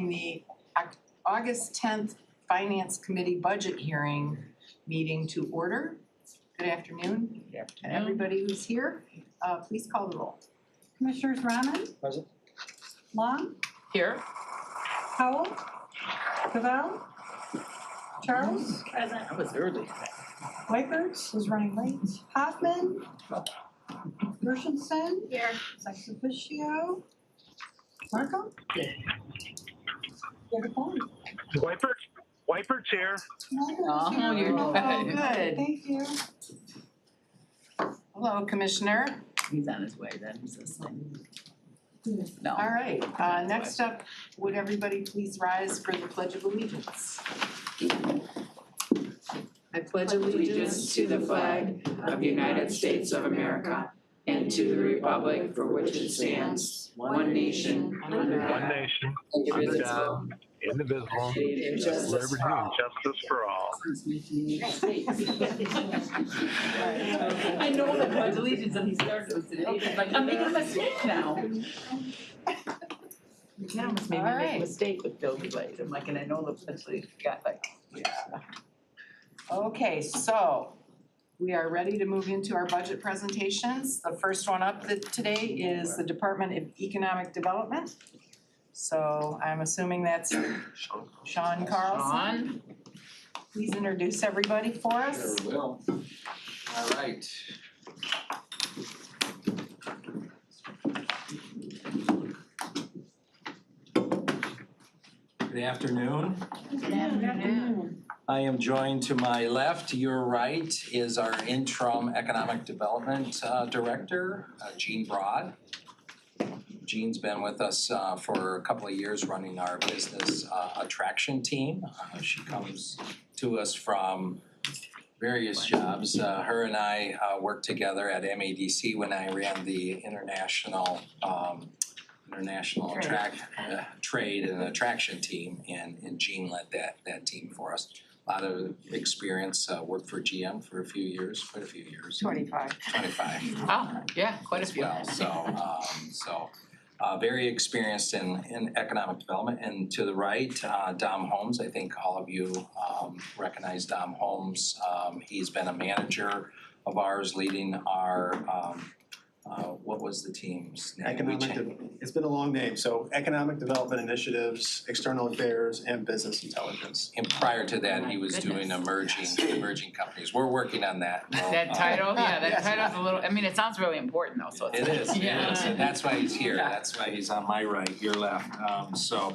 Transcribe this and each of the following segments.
calling the August 10th Finance Committee Budget Hearing meeting to order. Good afternoon. Good afternoon. And everybody who's here, please call the roll. Commissioners Rahman, Present. Long, Here. Howell, Cavell, Charles, Present. I was early. Wypert is running late, Hoffman, Gershenson, Here. Ex officio, Marco. Here. Wiper's here. Oh, you're Oh, good. Thank you. Hello, Commissioner. He's on his way then. He's listening. No. All right, next up, would everybody please rise for the Pledge of Allegiance? I pledge allegiance to the flag of the United States of America and to the republic for which it stands, one nation, under One God, nation, under God, indivisible, and justice for all. justice for all. I know the Pledge of Allegiance and he started with today. He's like, I'm making a mistake now. Now must make me make a mistake with Bill Delayed. I'm like, and I know the Pledge of Allegiance got like, yeah. Okay, so we are ready to move into our budget presentations. The first one up today is the Department of Economic Development. So I'm assuming that's Sean Carlson. Sean. Please introduce everybody for us. Sure will. All right. Good afternoon. Good afternoon. I am joined to my left, to your right, is our interim economic development director, Jean Broad. Jean's been with us for a couple of years running our business attraction team. She comes to us from various jobs. Her and I worked together at MADC when I ran the international trade and attraction team, and Jean led that team for us. A lot of experience, worked for GM for quite a few years. 25. 25. Oh, yeah, quite a as few. well. So very experienced in economic development. And to the right, Dom Holmes. I think all of you recognize Dom Holmes. He's been a manager of ours, leading our what was the team's name? It's been a long name, so Economic Development Initiatives, External Affairs, and Business Intelligence. And prior to that, he was doing Goodness. emerging companies. We're working on that. That title, yeah, that title's a little, I mean, it sounds really important though, so it's. It is, Yeah. and that's why he's here, Yeah. that's why he's on my right, your left. So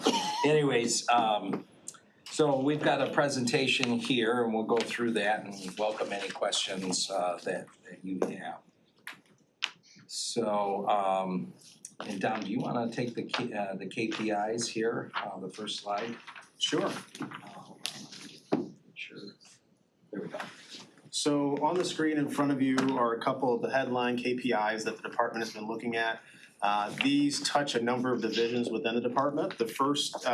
we've got a presentation here, and we'll go through that and welcome any questions that you have. So, and Dom, do you wanna take the KPIs here, the first slide? Sure. Sure, there we go. So on the screen in front of you are a couple of the headline KPIs that the department has been looking at. These touch a number of divisions within the department. The first,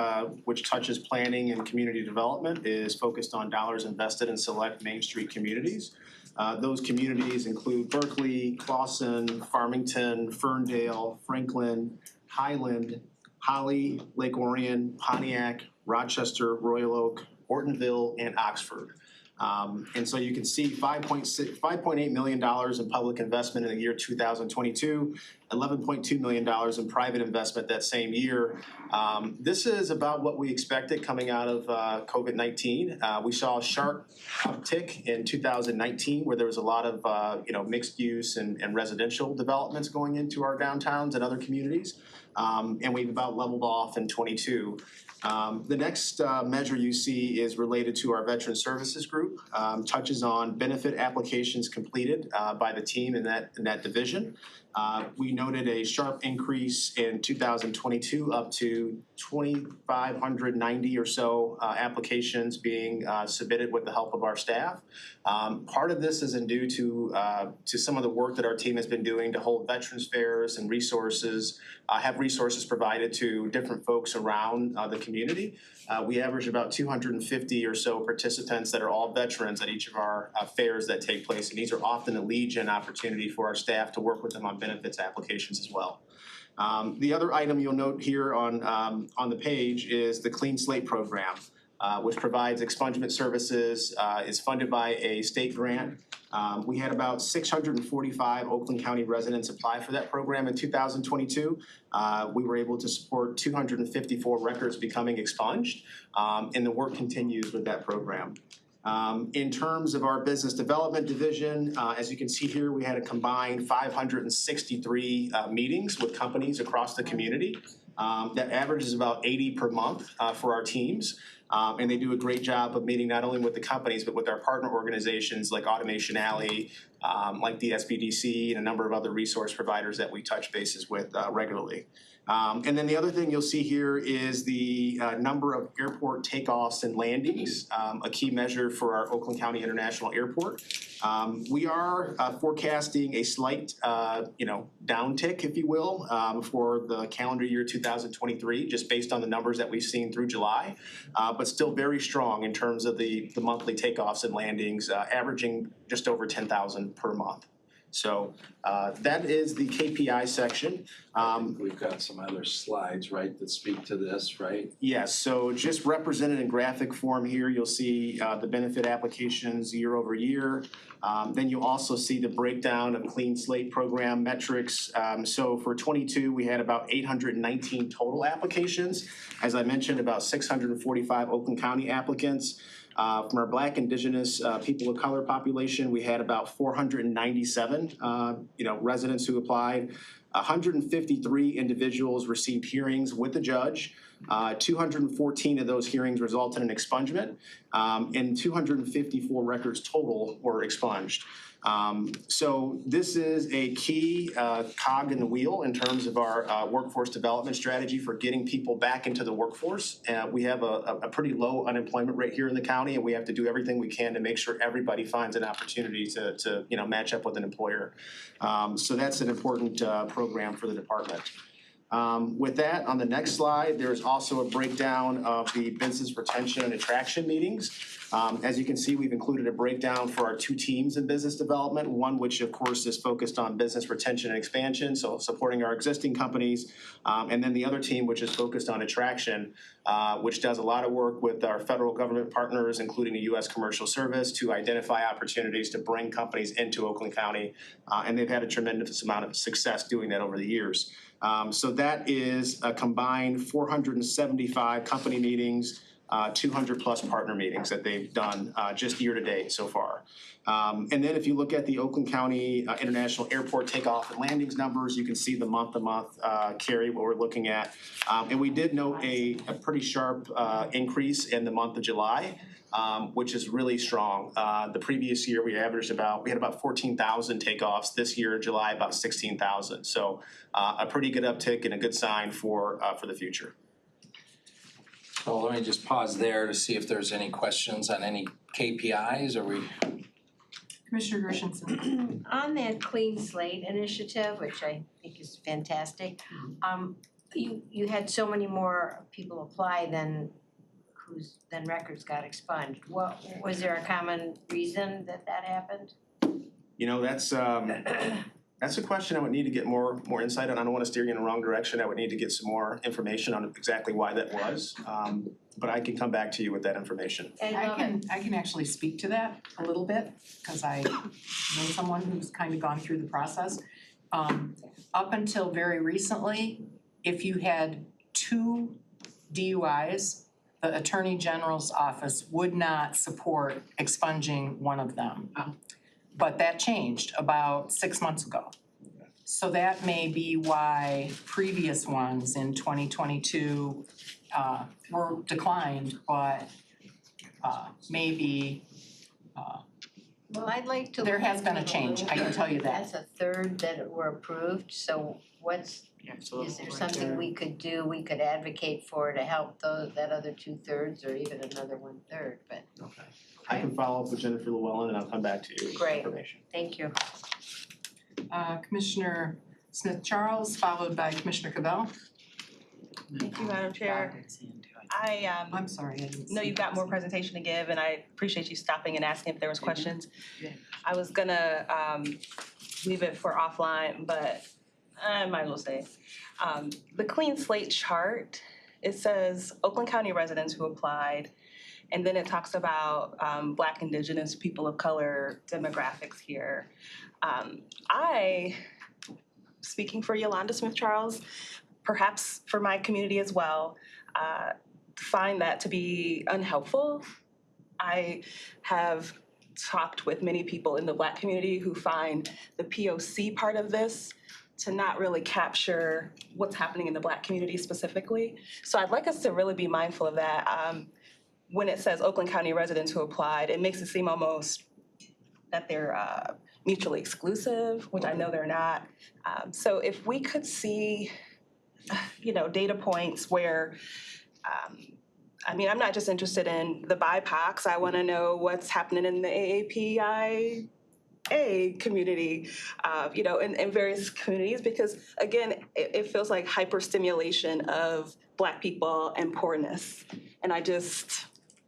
which touches planning and community development, is focused on dollars invested in select Main Street communities. Those communities include Berkeley, Clawson, Farmington, Ferndale, Franklin, Highland, Holly, Lake Orion, Pontiac, Rochester, Royal Oak, Ortonville, and Oxford. And so you can see $5.8 million in public investment in the year 2022, $11.2 million in private investment that same year. This is about what we expected coming out of COVID-19. We saw a sharp uptick in 2019 where there was a lot of mixed use and residential developments going into our downtowns and other communities. And we've about leveled off in 22. The next measure you see is related to our Veteran Services Group, touches on benefit applications completed by the team in that division. We noted a sharp increase in 2022 up to 2,590 or so applications being submitted with the help of our staff. Part of this is due to some of the work that our team has been doing to hold veterans fairs and have resources provided to different folks around the community. We average about 250 or so participants that are all veterans at each of our fairs that take place, and these are often a lead gen opportunity for our staff to work with them on benefits applications as well. The other item you'll note here on the page is the Clean Slate Program, which provides expungement services, is funded by a state grant. We had about 645 Oakland County residents apply for that program in 2022. We were able to support 254 records becoming expunged, and the work continues with that program. In terms of our business development division, as you can see here, we had a combined 563 meetings with companies across the community. That averages about 80 per month for our teams. And they do a great job of meeting not only with the companies, but with our partner organizations like Automation Alley, like the SBDC, and a number of other resource providers that we touch bases with regularly. And then the other thing you'll see here is the number of airport takeoffs and landings, a key measure for our Oakland County International Airport. We are forecasting a slight, downtick, if you will, for the calendar year 2023, just based on the numbers that we've seen through July, but still very strong in terms of the monthly takeoffs and landings, averaging just over 10,000 per month. So that is the KPI section. We've got some other slides, right, that speak to this, right? Yes, so just represented in graphic form here, you'll see the benefit applications year over year. Then you'll also see the breakdown of Clean Slate Program metrics. So for 22, we had about 819 total applications. As I mentioned, about 645 Oakland County applicants. From our Black, Indigenous, people of color population, we had about 497, residents who applied. 153 individuals received hearings with the judge. 214 of those hearings resulted in expungement, and 254 records total were expunged. So this is a key cog in the wheel in terms of our workforce development strategy for getting people back into the workforce. We have a pretty low unemployment rate here in the county, and we have to do everything we can to make sure everybody finds an opportunity to match up with an employer. So that's an important program for the department. With that, on the next slide, there's also a breakdown of the business retention and attraction meetings. As you can see, we've included a breakdown for our two teams in business development, one which of course is focused on business retention and expansion, so supporting our existing companies, and then the other team which is focused on attraction, which does a lot of work with our federal government partners, including the U.S. Commercial Service, to identify opportunities to bring companies into Oakland County, and they've had a tremendous amount of success doing that over the years. So that is a combined 475 company meetings, 200 plus partner meetings that they've done just year to date so far. And then if you look at the Oakland County International Airport takeoff and landings numbers, you can see the month-to-month carry what we're looking at. And we did note a pretty sharp increase in the month of July. Which is really strong. The previous year we had about 14,000 takeoffs. This year, July, about 16,000. So a pretty good uptick and a good sign for the future. So let me just pause there to see if there's any questions on any KPIs. Commissioner Gershenson. On that Clean Slate initiative, which I think is fantastic, you had so many more people apply than records got expunged. What was there a common reason that happened? That's a question I would need to get more insight on. I don't want to steer you in the wrong direction. I would need to get some more information on exactly why that was. But I can come back to you with that information. I can actually speak to that a little bit because I know someone who's kind of gone through the process. Up until very recently, if you had 2 DUIs, the Attorney General's office would not support expunging one of them. But that changed about 6 months ago. So that may be why previous ones in 2022 were declined, but maybe Well, I'd like to. there has been a change, I can tell you that. That's a third that were approved, so is there something we could do, we could advocate for to help that other 2/3 or even another 1/3, but. Okay. I can follow up with Jennifer Llewellyn and I'll come back to you with Great. information. Thank you. Commissioner Smith-Charles, followed by Commissioner Cavell. Thank you, Madam Chair. I'm sorry, I didn't see. Know you've got more presentation to give, and I appreciate you stopping and asking if there was questions. Yeah. I was gonna leave it for offline, but I might as well say, the clean slate chart, it says Oakland County residents who applied, and then it talks about Black, Indigenous, people of color demographics here. Speaking for Yolanda Smith-Charles, perhaps for my community as well, find that to be unhelpful. I have talked with many people in the Black community who find the POC part of this to not really capture what's happening in the Black community specifically. So I'd like us to really be mindful of that. When it says Oakland County residents who applied, it makes it seem almost that they're mutually exclusive, which I know they're not. So if we could see, data points where, I'm not just interested in the BIPOCs. I want to know what's happening in the AAPI community, in various communities, because again, it feels like hyperstimulation of Black people and poorness. And I just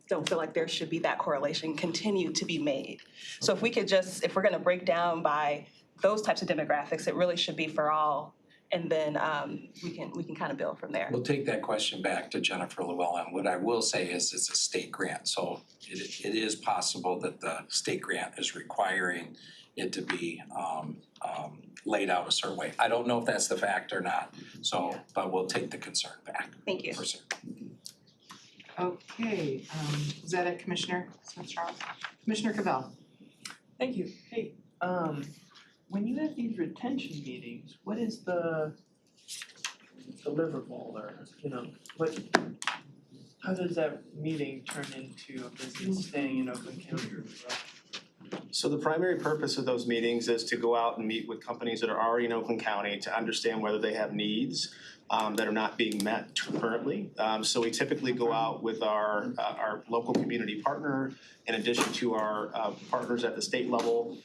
don't feel like there should be that correlation continue to be made. So if we could if we're gonna break down by those types of demographics, it really should be for all. And then we can kind of build from there. We'll take that question back to Jennifer Llewellyn. What I will say is it's a state grant, so it is possible that the state grant is requiring it to be laid out a certain way. I don't know if that's the fact or not, but we'll take the concern back. Thank you. For certain. Okay, is that it, Commissioner Smith-Charles? Commissioner Cavell? Thank you. Hey, when you have these retention meetings, what is the deliverable, or how does that meeting turn into a business staying in Oakland County? So the primary purpose of those meetings is to go out and meet with companies that are already in Oakland County to understand whether they have needs that are not being met currently. So we typically go out with our local community partner in addition to our partners at the state level.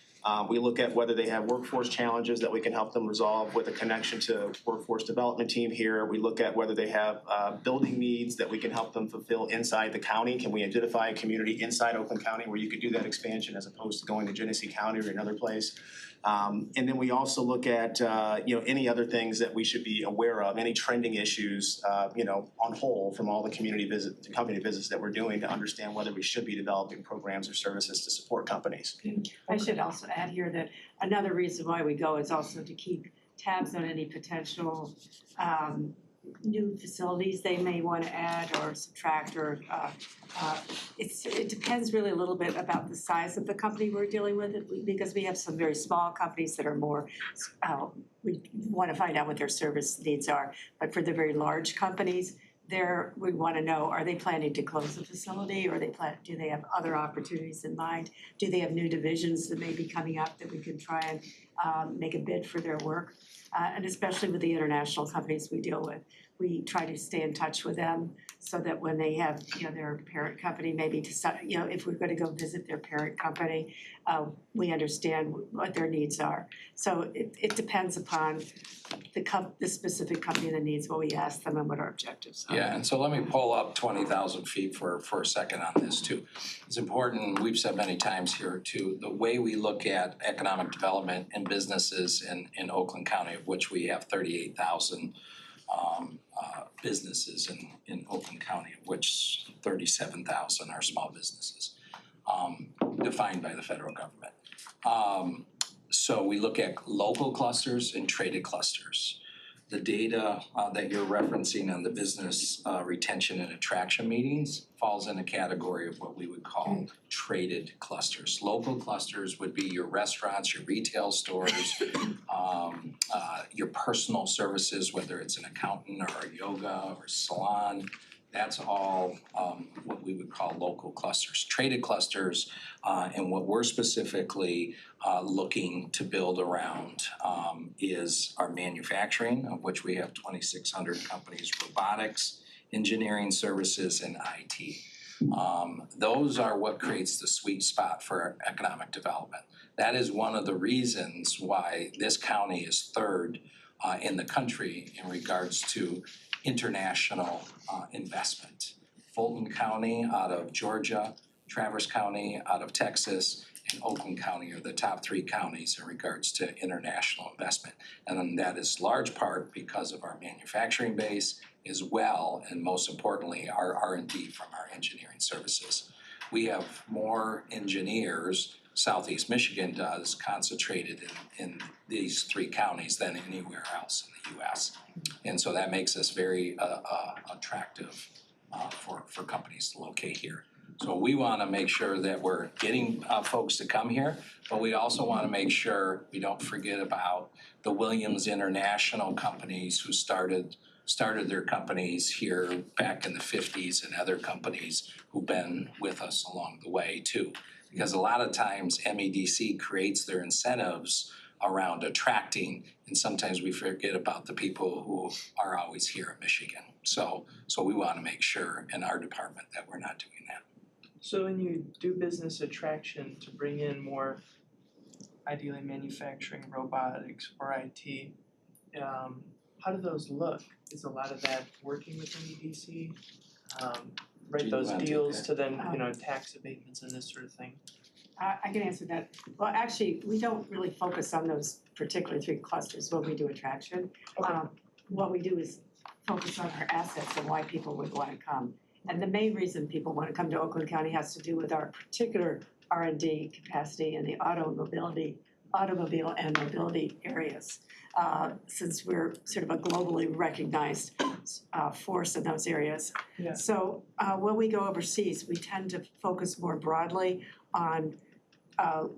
We look at whether they have workforce challenges that we can help them resolve with a connection to workforce development team here. We look at whether they have building needs that we can help them fulfill inside the county. Can we identify a community inside Oakland County where you could do that expansion as opposed to going to Genesee County or another place? And then we also look at any other things that we should be aware of, any trending issues on whole from all the company visits that we're doing to understand whether we should be developing programs or services to support companies. I should also add here that another reason why we go is also to keep tabs on any potential new facilities they may want to add or subtract, or it depends really a little bit about the size of the company we're dealing with, because we have some very small companies that are more, we want to find out what their service needs are. But for the very large companies, we want to know, are they planning to close the facility, or do they have other opportunities in mind? Do they have new divisions that may be coming up that we can try and make a bid for their work? And especially with the international companies we deal with, we try to stay in touch with them so that when they have, their parent company, maybe if we're going to go visit their parent company, we understand what their needs are. So it depends upon the specific company that needs what we ask them and what our objectives are. Yeah, and so let me pull up 20,000 feet for a second on this too. It's important, we've said many times here too, the way we look at economic development and businesses in Oakland County, of which we have 38,000 businesses in Oakland County, of which 37,000 are small businesses, defined by the federal government. So we look at local clusters and traded clusters. The data that you're referencing on the business retention and attraction meetings falls in a category of what we would call traded clusters. Local clusters would be your restaurants, your retail stores, your personal services, whether it's an accountant or a yoga or salon. That's all what we would call local clusters. Traded clusters, and what we're specifically looking to build around is our manufacturing, of which we have 2,600 companies, robotics, engineering services, and IT. Those are what creates the sweet spot for economic development. That is one of the reasons why this county is third in the country in regards to international investment. Fulton County out of Georgia, Traverse County out of Texas, and Oakland County are the top 3 counties in regards to international investment. And then that is large part because of our manufacturing base as well, and most importantly, our R&D from our engineering services. We have more engineers, Southeast Michigan does, concentrated in these 3 counties than anywhere else in the US. And so that makes us very attractive for companies to locate here. So we wanna make sure that we're getting folks to come here, but we also wanna make sure we don't forget about the Williams International companies who started their companies here back in the 50s, and other companies who've been with us along the way too. Because a lot of times MEDC creates their incentives around attracting, and sometimes we forget about the people who are always here in Michigan. So we wanna make sure in our department that we're not doing that. So when you do business attraction to bring in more, ideally manufacturing, robotics, or IT, how do those look? Is a lot of that working with MEDC? Right, Do you those wanna take deals that? to then, tax abatements and this sort of thing? I can answer that. Well, actually, we don't really focus on those particular 3 clusters when we do attraction. What we do is focus on our assets and why people would wanna come. And the main reason people wanna come to Oakland County has to do with our particular R&D capacity in the automobile and mobility areas. Since we're sort of a globally recognized force in those areas. Yeah. So when we go overseas, we tend to focus more broadly on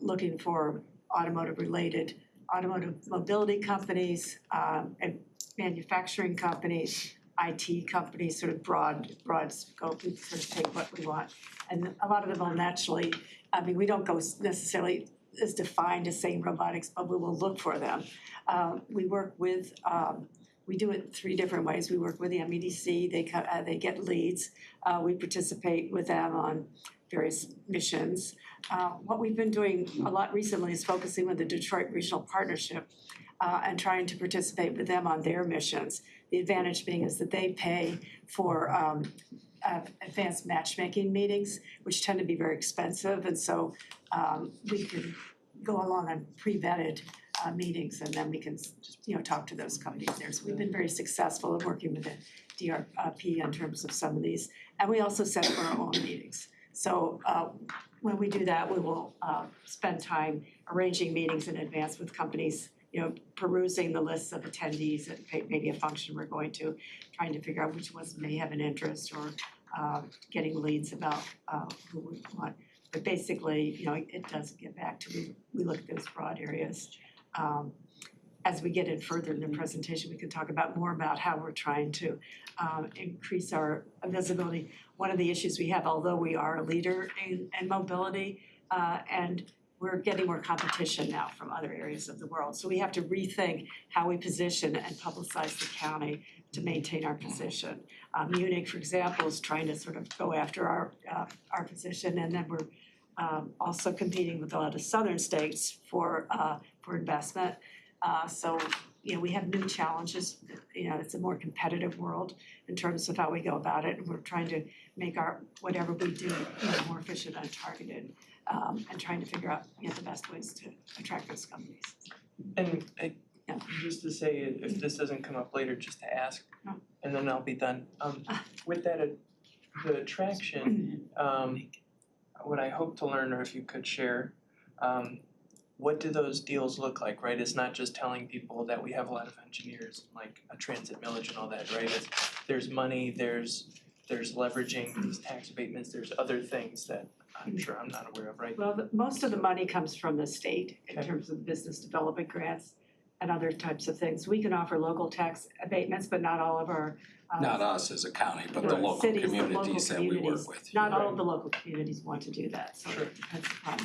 looking for automotive mobility companies, and manufacturing companies, IT companies, sort of broad scope. We sort of take what we want. And a lot of them will naturally, we don't go necessarily as defined as saying robotics, but we will look for them. We work with, we do it 3 different ways. We work with the MEDC, they get leads. We participate with them on various missions. What we've been doing a lot recently is focusing with the Detroit Regional Partnership and trying to participate with them on their missions. The advantage being is that they pay for advanced matchmaking meetings, which tend to be very expensive, and so we can go along on pre-vetted meetings, and then we can, talk to those companies there. So we've been very successful in working with the DRP in terms of some of these, and we also set up our own meetings. So when we do that, we will spend time arranging meetings in advance with companies, perusing the lists of attendees at maybe a function we're going to, trying to figure out which ones may have an interest, or getting leads about who we want. But basically, it does get back to we look at those broad areas. As we get in further in the presentation, we can talk more about how we're trying to increase our visibility. One of the issues we have, although we are a leader in mobility, and we're getting more competition now from other areas of the world. So we have to rethink how we position and publicize the county to maintain our position. Munich, for example, is trying to sort of go after our position, and then we're also competing with a lot of southern states for investment. So we have new challenges. It's a more competitive world in terms of how we go about it, and we're trying to make whatever we do more efficient and targeted, and trying to figure out the best ways to attract those companies. And just to say, if this doesn't come up later, just to ask, and then I'll be done. With that, the attraction, what I hope to learn, or if you could share, what do those deals look like, right? It's not just telling people that we have a lot of engineers, like a transit millage and all that, right? There's money, there's leveraging these tax abatements, there's other things that I'm sure I'm not aware of, right? Well, most of the money comes from the state in Okay. terms of business development grants and other types of things. We can offer local tax abatements, but not all of our Not us as a county, but the local cities, the local communities that we work communities. with. Not all of the local communities want to do that, so Sure. it depends upon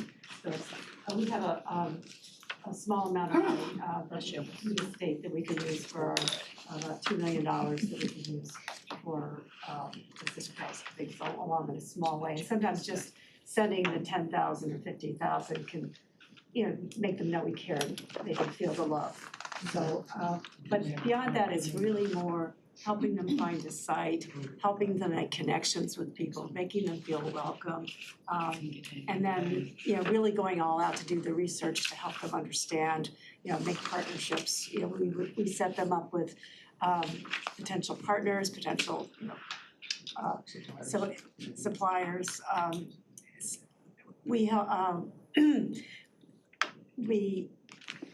those. We have a small amount of money through the state that we can use for our about $2 million that we can use for just things along in a small way. And sometimes just sending the 10,000 or 50,000 can, make them know we care. They can feel the love. So, but beyond that, it's really more helping them find a site, helping them make connections with people, making them feel welcome. And then, really going all out to do the research to help them understand, make partnerships. We set them up with potential partners, potential, suppliers.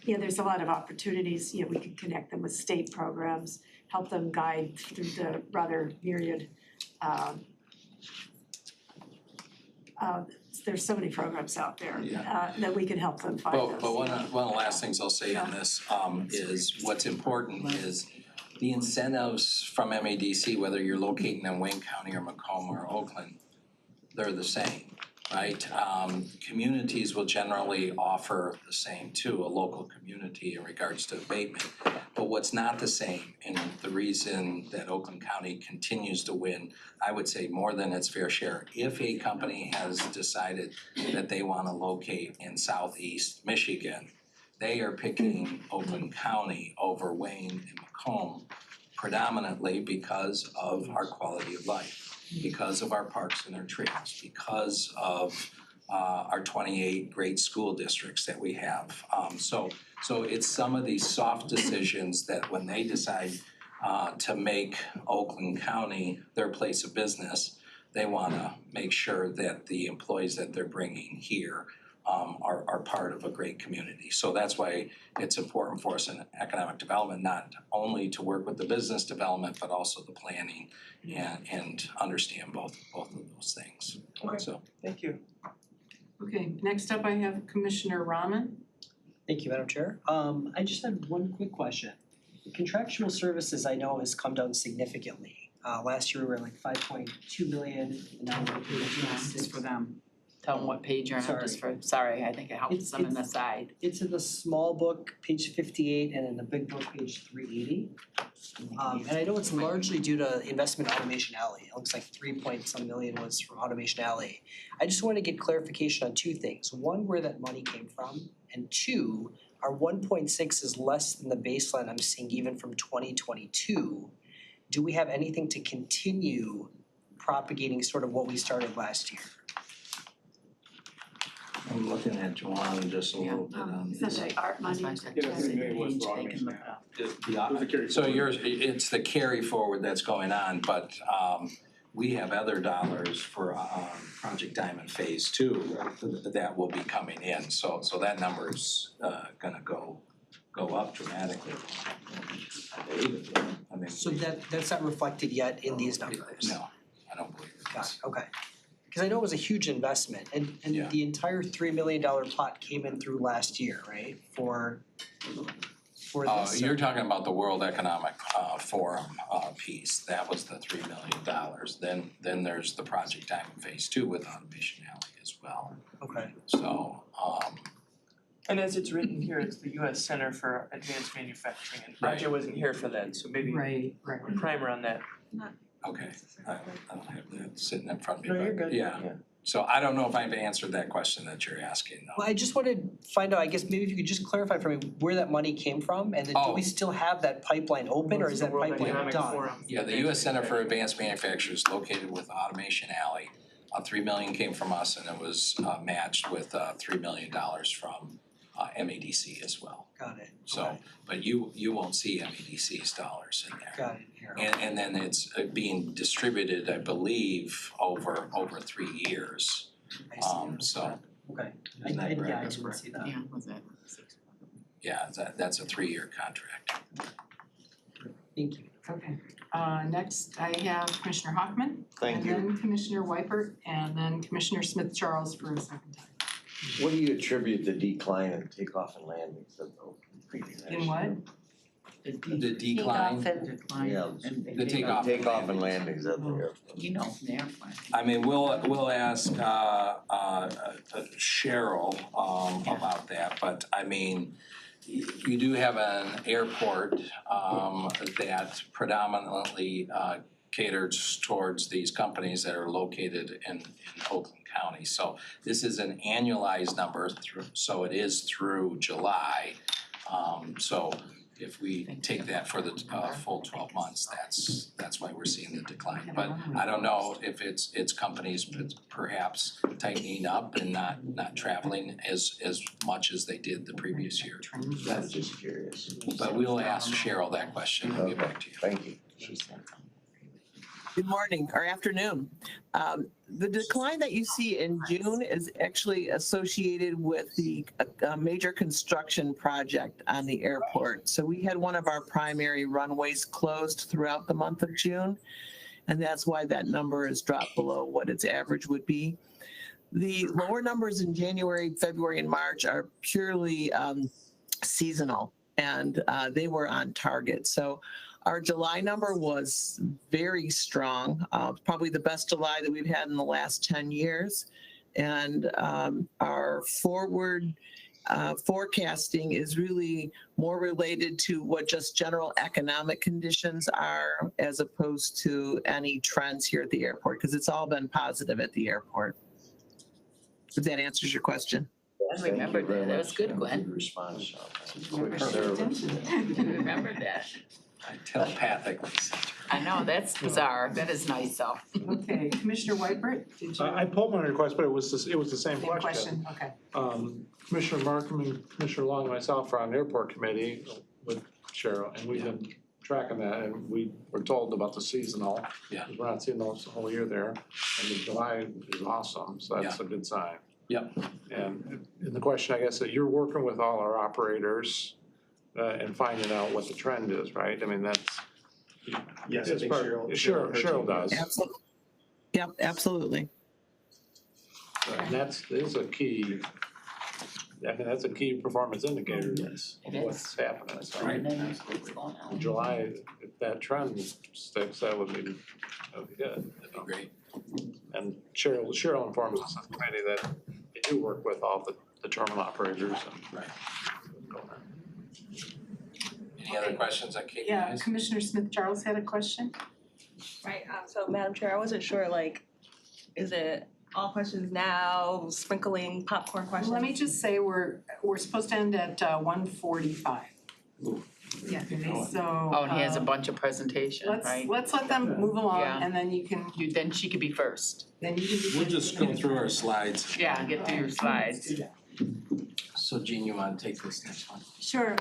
There's a lot of opportunities, we could connect them with state programs, help them guide through the rather myriad, there's so many programs out there, that we can help them find those. But one of the last things I'll say on this, is what's important is the incentives from MADC, whether you're locating in Wayne County or Macomb or Oakland, they're the same, right? Communities will generally offer the same too, a local community in regards to abatement. But what's not the same, and the reason that Oakland County continues to win, I would say more than its fair share, if a company has decided that they wanna locate in southeast Michigan, they are picking Oakland County over Wayne and Macomb predominantly because of our quality of life, because of our parks and our trails, because of our 28 great school districts that we have. So it's some of these soft decisions that when they decide to make Oakland County their place of business, they wanna make sure that the employees that they're bringing here are part of a great community. So that's why it's important for us in economic development, not only to work with the business development, but also the planning and understand both of those things. Okay. So, Thank you. Okay, next up I have Commissioner Rahman. Thank you, Madam Chair. I just had one quick question. Contractual services I know has come down significantly. Last year we were at like 5.2 million, and now we're looking at Just for them. Tell them what page you're on, just for, I think it helps It's- them in the side. It's in the small book, page 58, and in the big book, page 380. And I know it's largely due to investment Automation Alley. It looks like 3 million was from Automation Alley. I just want to get clarification on two things. One, where that money came from, and two, our 1.6 is less than the baseline I'm seeing even from 2022. Do we have anything to continue propagating sort of what we started last year? I'm looking at Joanne just a little bit on Is that this. the art money? So yours, it's the carry forward that's going on, but we have other dollars for Project Diamond Phase 2 that will be coming in, so that number's gonna go up dramatically. I mean, So that's not reflected yet in these numbers? no, I don't believe it Got is. it, okay. Cause I know it was a huge investment and Yeah. the entire $3 million pot came in through last year, right? For this. You're talking about the World Economic Forum piece, that was the $3 million. Then there's the Project Diamond Phase 2 with Automation Alley as well. Okay, So, And as it's written here, it's the US Center for Advanced Manufacturing, and Raja wasn't here for that, so maybe Right. a primer on that. okay, I don't have that sitting in front of me, No, you're but good. yeah. So I don't know if I've answered that question that you're asking though. well, I just wanted to find out, I guess maybe if you could just clarify for me where that money came from and then do we still have that pipeline open or is that pipeline Economic done? Forum. Yeah, the US Center for Advanced Manufacturers located with Automation Alley. $3 million came from us and it was matched with $3 million from MADC as well. Got it, So, okay, but you won't see MADC's dollars in there. got it here. And then it's being distributed, I believe, over 3 years. I see. So, Okay, isn't that correct? I didn't see that. Yeah, was that 6? yeah, that's a 3-year contract. Thank you. Okay, next I have Commissioner Hoffman. Thank you. And then Commissioner Weipert, and then Commissioner Smith Charles for a second time. What do you attribute the decline in takeoff and landings of the previous In what? The decline, Yeah. the takeoff. Takeoff and landings of the airplane? You know, from the airplane. I mean, we'll ask Cheryl about that, but I mean, you do have an airport that predominantly caters towards these companies that are located in Oakland County. So this is an annualized number so it is through July. So if we take that for the full 12 months, that's why we're seeing the decline. But I don't know if it's companies perhaps tightening up and not traveling as much as they did the previous year. I was just curious. But we'll ask Cheryl that question and get back to you. Thank you. Good morning or afternoon. The decline that you see in June is actually associated with the major construction project on the airport. So we had one of our primary runways closed throughout the month of June, and that's why that number is dropped below what its average would be. The lower numbers in January, February, and March are purely seasonal, and they were on target. So our July number was very strong, probably the best July that we've had in the last 10 years. And our forward forecasting is really more related to what just general economic conditions are as opposed to any trends here at the airport, because it's all been positive at the airport. If that answers your question. I remembered that. That was good, Gwen. Good response, Sean. Quick Quick service. You remembered that. I telepathically sent her. I know, that's bizarre. That is nice, though. Okay, Commissioner Whitebird, did you? I pulled my request, but it was the same Same question. question, okay. Commissioner Markham and Commissioner Long and myself are on the airport committee with Cheryl, and we've been tracking that, and we were told about the seasonal. Yeah. 'Cause we're not seeing those the whole year there, and the July is awesome, so that's a good sign. Yep. And the question, I guess, that you're working with all our operators and finding out what the trend is, right? I mean, that's. Yes, I it's think part- Cheryl does. Absolutely. Yep, absolutely. And is a key, I mean, that's a key performance indicator. Yes. It is. What's happening, so. Right. What's going on? July, if that trend sticks, that would be good. That'd be great. And Cheryl informs us on the committee that they do work with all the terminal operators and. Right. Any other questions on KPIs? Yeah, Commissioner Smith Charles had a question. Right, so Madam Chair, I wasn't sure, like, is it all questions now, sprinkling popcorn questions? Let me just say, we're supposed to end at 1:45. Yeah, so. Oh, and he has a bunch of presentation, right? Let's let them move along Yeah. and then you can, Then she could be first. then you can. We'll just go through our slides. Yeah, get through your slides. So Jean, you wanna take this next one? Sure.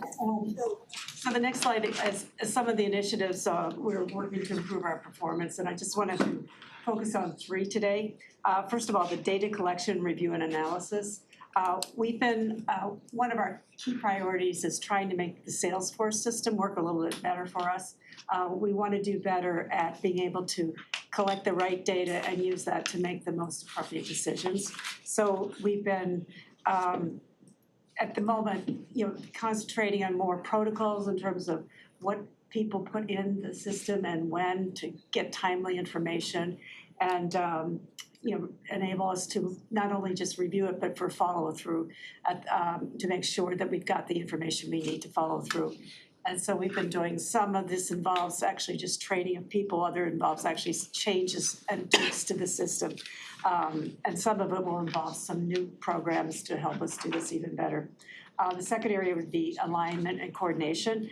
So the next slide is some of the initiatives we're working to improve our performance, and I just wanted to focus on 3 today. First of all, the data collection, review, and analysis. We've been, one of our key priorities is trying to make the Salesforce system work a little bit better for us. We want to do better at being able to collect the right data and use that to make the most appropriate decisions. So we've been, at the moment, concentrating on more protocols in terms of what people put in the system and when to get timely information and enable us to not only just review it, but for follow through to make sure that we've got the information we need to follow through. And so we've been doing, some of this involves actually just training of people, other involves actually changes and tweaks to the system. And some of it will involve some new programs to help us do this even better. The second area would be alignment and coordination.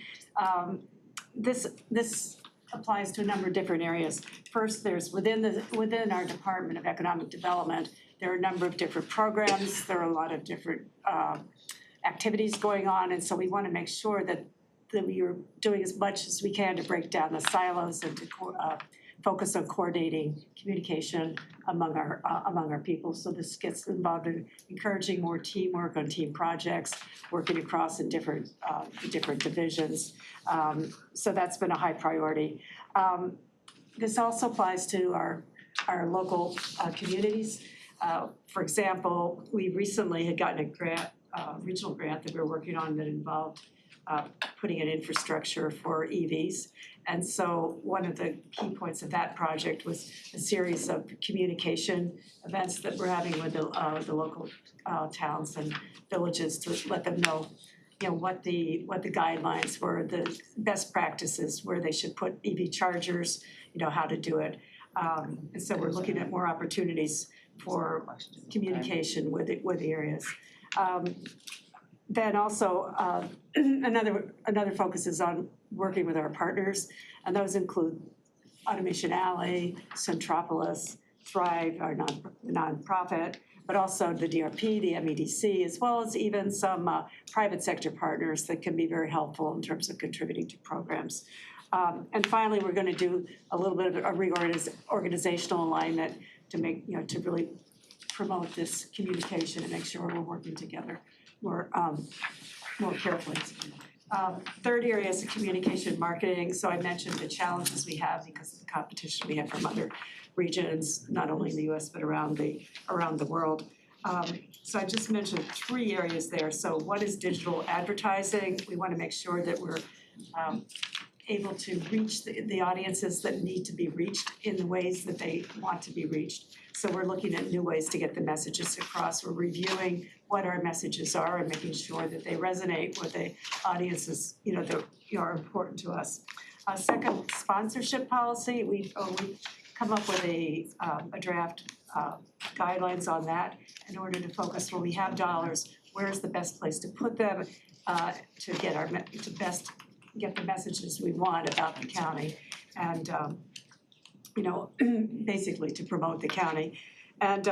This applies to a number of different areas. First, there's within our Department of Economic Development, there are a number of different programs, there are a lot of different activities going on, and so we want to make sure that we are doing as much as we can to break down the silos and to focus on coordinating communication among our people. So this gets involved in encouraging more teamwork on team projects, working across in different divisions. So that's been a high priority. This also applies to our local communities. For example, we recently had gotten a grant, regional grant that we're working on that involved putting in infrastructure for EVs. And so one of the key points of that project was a series of communication events that we're having with the local towns and villages to let them know, what the guidelines were, the best practices, where they should put EV chargers, how to do it. And so we're looking at more opportunities for communication with the areas. Then also, another focus is on working with our partners, and those include Automation Alley, Centropolis, Thrive, our nonprofit, but also the DRP, the MEDC, as well as even some private sector partners that can be very helpful in terms of contributing to programs. And finally, we're gonna do a little bit of a organizational alignment to make, to really promote this communication and make sure we're working together more carefully. Third area is communication and marketing. So I mentioned the challenges we have because of the competition we have from other regions, not only in the US, but around the world. So I just mentioned 3 areas there. So one is digital advertising. We want to make sure that we're able to reach the audiences that need to be reached in the ways that they want to be reached. So we're looking at new ways to get the messages across. We're reviewing what our messages are and making sure that they resonate with the audiences, that are important to us. Second, sponsorship policy. We've come up with a draft guidelines on that in order to focus where we have dollars, where's the best place to put them to get the messages we want about the county and basically to promote the county. And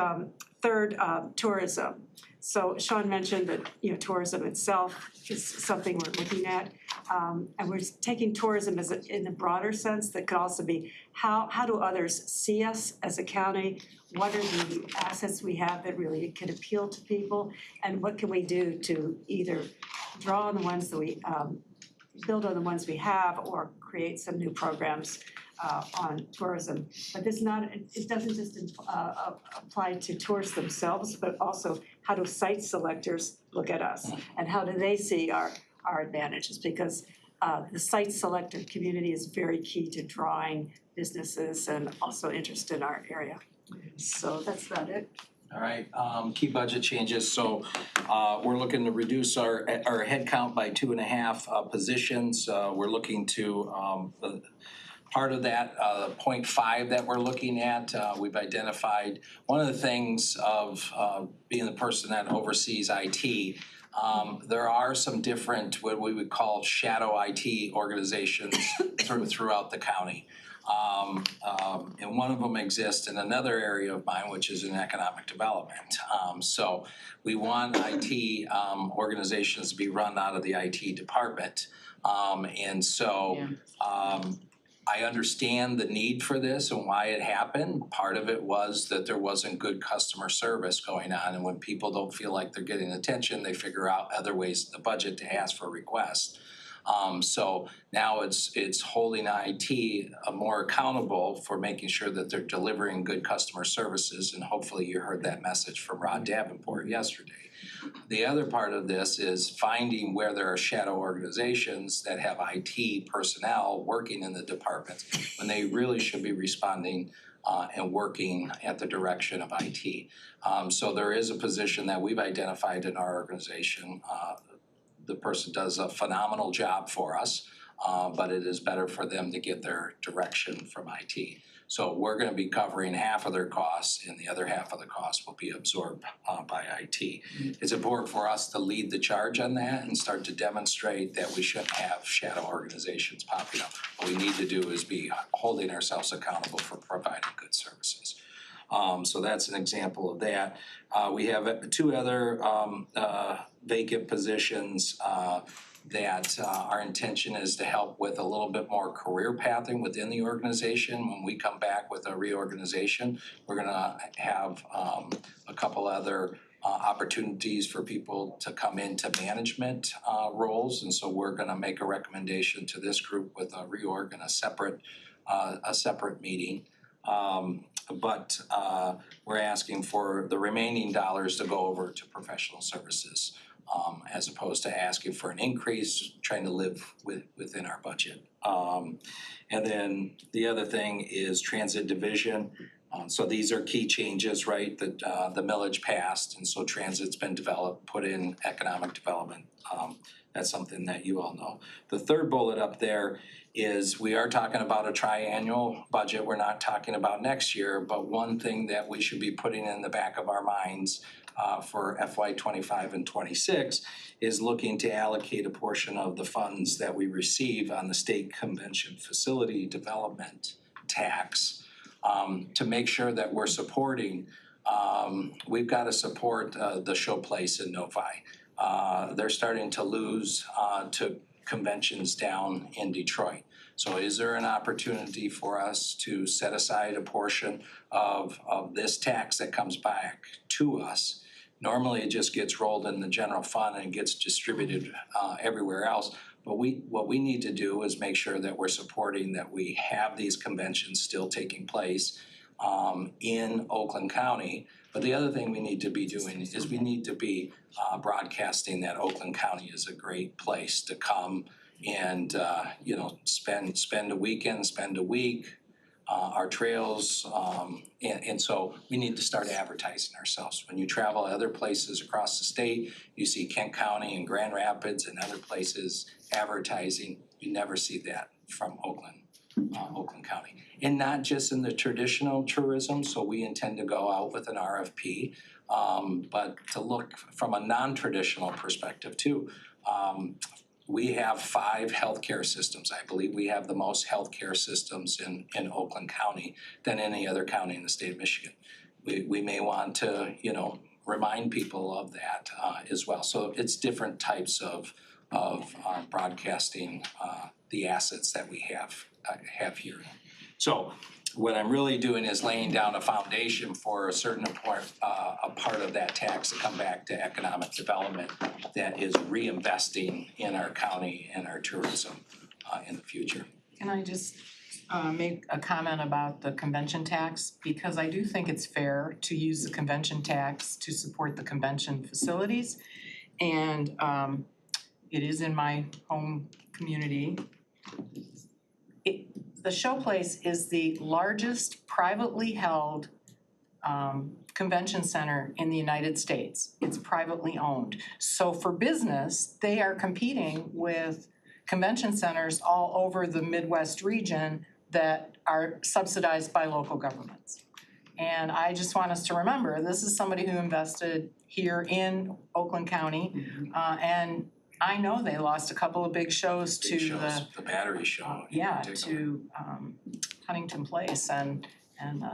third, tourism. So Sean mentioned that tourism itself is something we're looking at, and we're taking tourism as in a broader sense that could also be how do others see us as a county? What are the assets we have that really can appeal to people, and what can we do to either draw on the ones that we build on the ones we have or create some new programs on tourism. But it doesn't just apply to tourists themselves, but also how do site selectors look at us and how do they see our advantages? Because the site selector community is very key to drawing businesses and also interest in our area. So that's about it. All right, key budget changes, so we're looking to reduce our headcount by 2.5 positions. We're looking to, part of that 0.5 that we're looking at, we've identified one of the things of being the person that oversees IT. There are some different, what we would call shadow IT organizations throughout the county. And one of them exists in another area of mine, which is in economic development. So we want IT organizations to be run out of the IT department. And so I understand the need for this and why it happened. Part of it was that there wasn't good customer service going on, and when people don't feel like they're getting attention, they figure out other ways in the budget to ask for requests. So now it's holding IT more accountable for making sure that they're delivering good customer services, and hopefully you heard that message from Rod Davenport yesterday. The other part of this is finding where there are shadow organizations that have IT personnel working in the department when they really should be responding and working at the direction of IT. So there is a position that we've identified in our organization. The person does a phenomenal job for us, but it is better for them to get their direction from IT. So we're gonna be covering half of their costs, and the other half of the costs will be absorbed by IT. It's important for us to lead the charge on that and start to demonstrate that we shouldn't have shadow organizations popping up. What we need to do is be holding ourselves accountable for providing good services. So that's an example of that. We have 2 other vacant positions that our intention is to help with a little bit more career pathing within the organization. When we come back with a reorganization, we're gonna have a couple other opportunities for people to come into management roles, and so we're gonna make a recommendation to this group with a reorg and a separate meeting. But we're asking for the remaining dollars to go over to professional services, as opposed to asking for an increase, trying to live within our budget. And then the other thing is transit division. So these are key changes, right, that the millage passed, and so transit's been developed, put in economic development That's something that you all know. The third bullet up there is we are talking about a triannual budget. We're not talking about next year, but one thing that we should be putting in the back of our minds for FY '25 and '26 is looking to allocate a portion of the funds that we receive on the state convention facility development tax to make sure that we're supporting. We've got to support the Showplace in Novi. They're starting to lose to conventions down in Detroit. So is there an opportunity for us to set aside a portion of this tax that comes back to us? Normally it just gets rolled in the general fund and gets distributed everywhere else. But what we need to do is make sure that we're supporting that we have these conventions still taking place in Oakland County. But the other thing we need to be doing is we need to be broadcasting that Oakland County is a great place to come and spend a weekend, spend a week, our trails, and so we need to start advertising ourselves. When you travel other places across the state, you see Kent County and Grand Rapids and other places advertising. You never see that from Oakland County. And not just in the traditional tourism, so we intend to go out with an RFP, but to look from a non-traditional perspective too. We have 5 healthcare systems. I believe we have the most healthcare systems in Oakland County than any other county in the state of Michigan. We may want to, remind people of that as well. So it's different types of broadcasting the assets that we have here. So what I'm really doing is laying down a foundation for a certain part of that tax to come back to economic development that is reinvesting in our county and our tourism in the future. Can I just make a comment about the convention tax? Because I do think it's fair to use the convention tax to support the convention facilities. And it is in my home community. The Showplace is the largest privately held convention center in the United States. It's privately owned. So for business, they are competing with convention centers all over the Midwest region that are subsidized by local governments. And I just want us to remember, this is somebody who invested here in Oakland County, and I know they lost a couple of big shows to the Battery Show. to Huntington Place, and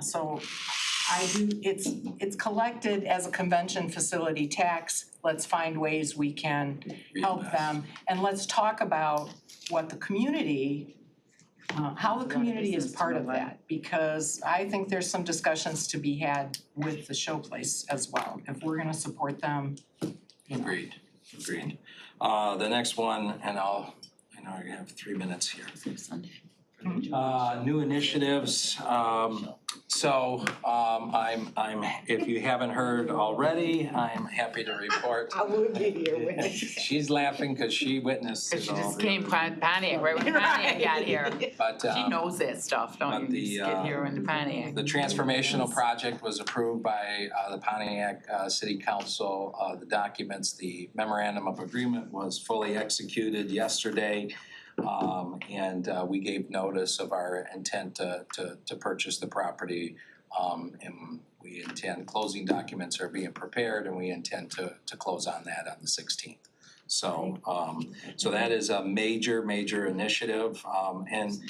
so it's collected as a convention facility tax. Let's find ways we can help them, and let's talk about what the community, how the community is part of that, because I think there's some discussions to be had with the Showplace as well, if we're gonna support them. Agreed. The next one, and I know I have 3 minutes here. New initiatives. I'm if you haven't heard already, I'm happy to report. I would be here with it. She's laughing because she witnessed Cause it she all. just came Pontiac, right when Pontiac got here. But She knows that stuff, don't you, just get here when the Pontiac. the transformational project was approved by the Pontiac City Council. The documents, the memorandum of agreement was fully executed yesterday. And we gave notice of our intent to purchase the property. And we intend, closing documents are being prepared, and we intend to close on that on the 16th. So that is a major initiative, and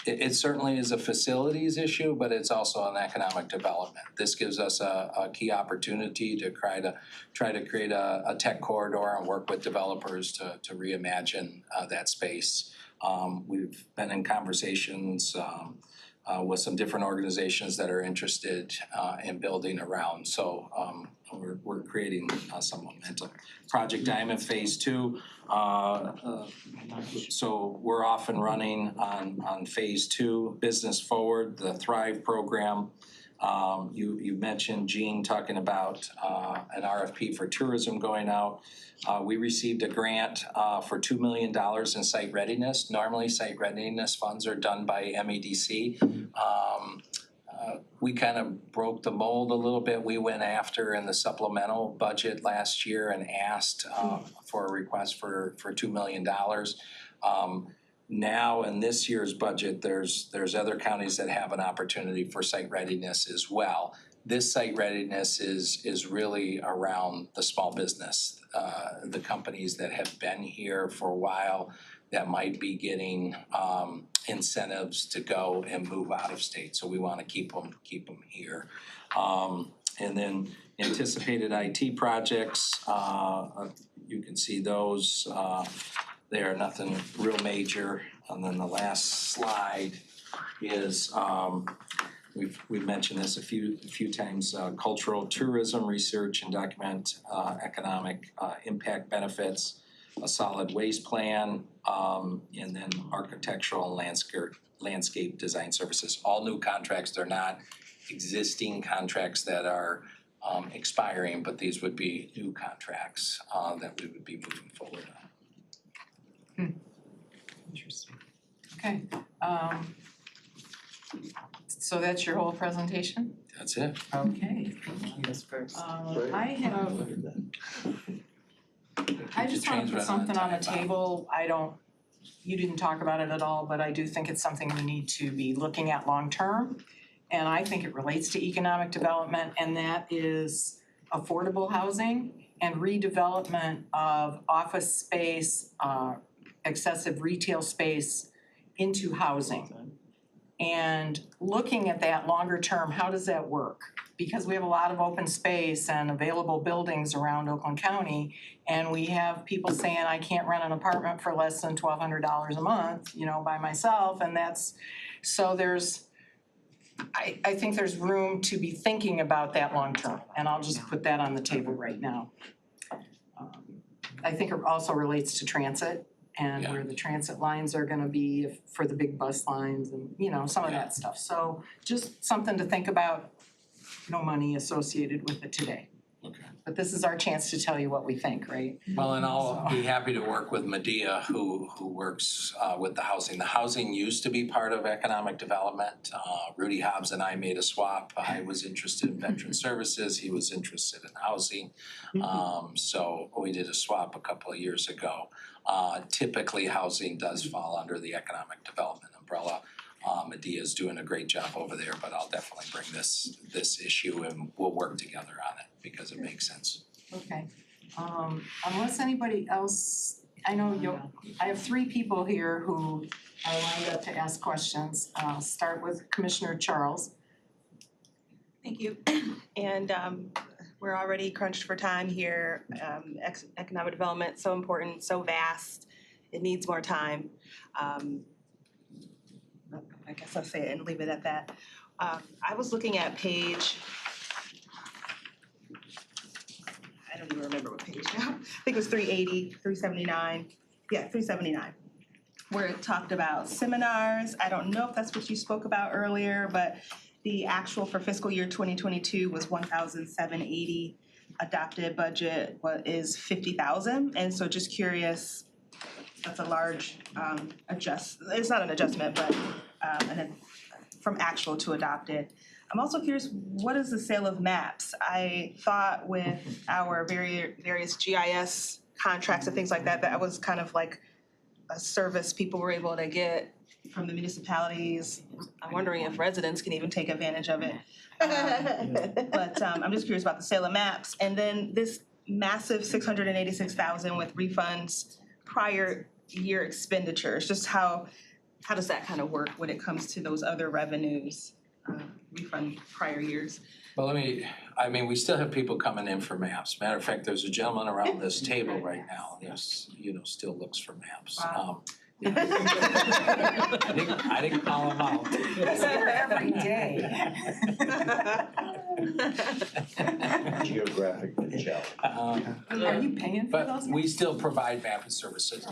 it certainly is a facilities issue, but it's also an economic development. This gives us a key opportunity to try to create a tech corridor and work with developers to reimagine that space. We've been in conversations with some different organizations that are interested in building around. So we're creating some momentum. Project Diamond Phase 2. So we're off and running on Phase 2, Business Forward, the Thrive program. You mentioned Gene talking about an RFP for tourism going out. We received a grant for $2 million in site readiness. Normally, site readiness funds are done by MEDC. we kind of broke the mold a little bit. We went after in the supplemental budget last year and asked for a request for $2 million. Now in this year's budget, there's other counties that have an opportunity for site readiness as well. This site readiness is really around the small business, the companies that have been here for a while that might be getting incentives to go and move out of state. So we want to keep them here. And then anticipated IT projects, you can see those. They are nothing real major. And then the last slide is we've mentioned this a few times. Cultural tourism research and document economic impact benefits, a solid waste plan, and then architectural and landscape design services. All new contracts. They're not existing contracts that are expiring, but these would be new contracts that we would be moving forward on. Interesting. Okay, so that's your whole presentation? That's it. Okay. I just wanna put something on the table. You didn't talk about it at all, but I do think it's something we need to be looking at long-term. And I think it relates to economic development, and that is affordable housing and redevelopment of office space, excessive retail space into housing. And looking at that longer term, how does that work? Because we have a lot of open space and available buildings around Oakland County, and we have people saying, I can't rent an apartment for less than $1,200 a month, by myself, and I think there's room to be thinking about that long term, and I'll just put that on the table right now. I think it also relates to transit and where the transit lines are gonna be for the big bus lines and, some of that stuff. So just something to think about, no money associated with it today. Okay. But this is our chance to tell you what we think, right? Well, and I'll be happy to work with Medea, who works with the housing. The housing used to be part of economic development. Rudy Hobbs and I made a swap. I was interested in veteran services. He was interested in housing. So we did a swap a couple of years ago. Typically, housing does fall under the economic development umbrella. Medea's doing a great job over there, but I'll definitely bring this issue and we'll work together on it because it makes sense. Okay, unless anybody else, I have 3 people here who are lined up to ask questions. I'll start with Commissioner Charles. Thank you. And we're already crunched for time here. Economic development, so important, so vast. It needs more time. I guess I'll say it and leave it at that. I was looking at page, I don't even remember what page now. I think it was 380, 379. Yeah, 379. Where it talked about seminars. I don't know if that's what you spoke about earlier, but the actual for fiscal year 2022 was 1,780. Adopted budget is 50,000. And so just curious, that's a large it's not an adjustment, but from actual to adopted. I'm also curious, what is the sale of maps? I thought with our various GIS contracts and things like that, that was kind of like a service people were able to get from the municipalities. I'm wondering if residents can even take advantage of it. But I'm just curious about the sale of maps. And then this massive 686,000 with refunds prior year expenditures, just how does that kind of work when it comes to those other revenues, refund prior years? Well, we still have people coming in for maps. Matter of fact, there's a gentleman around this table right now, there's, still looks for maps. Wow. I didn't call him out. He's here every day. Geographic challenge. Are you paying for those? But we still provide mapping services.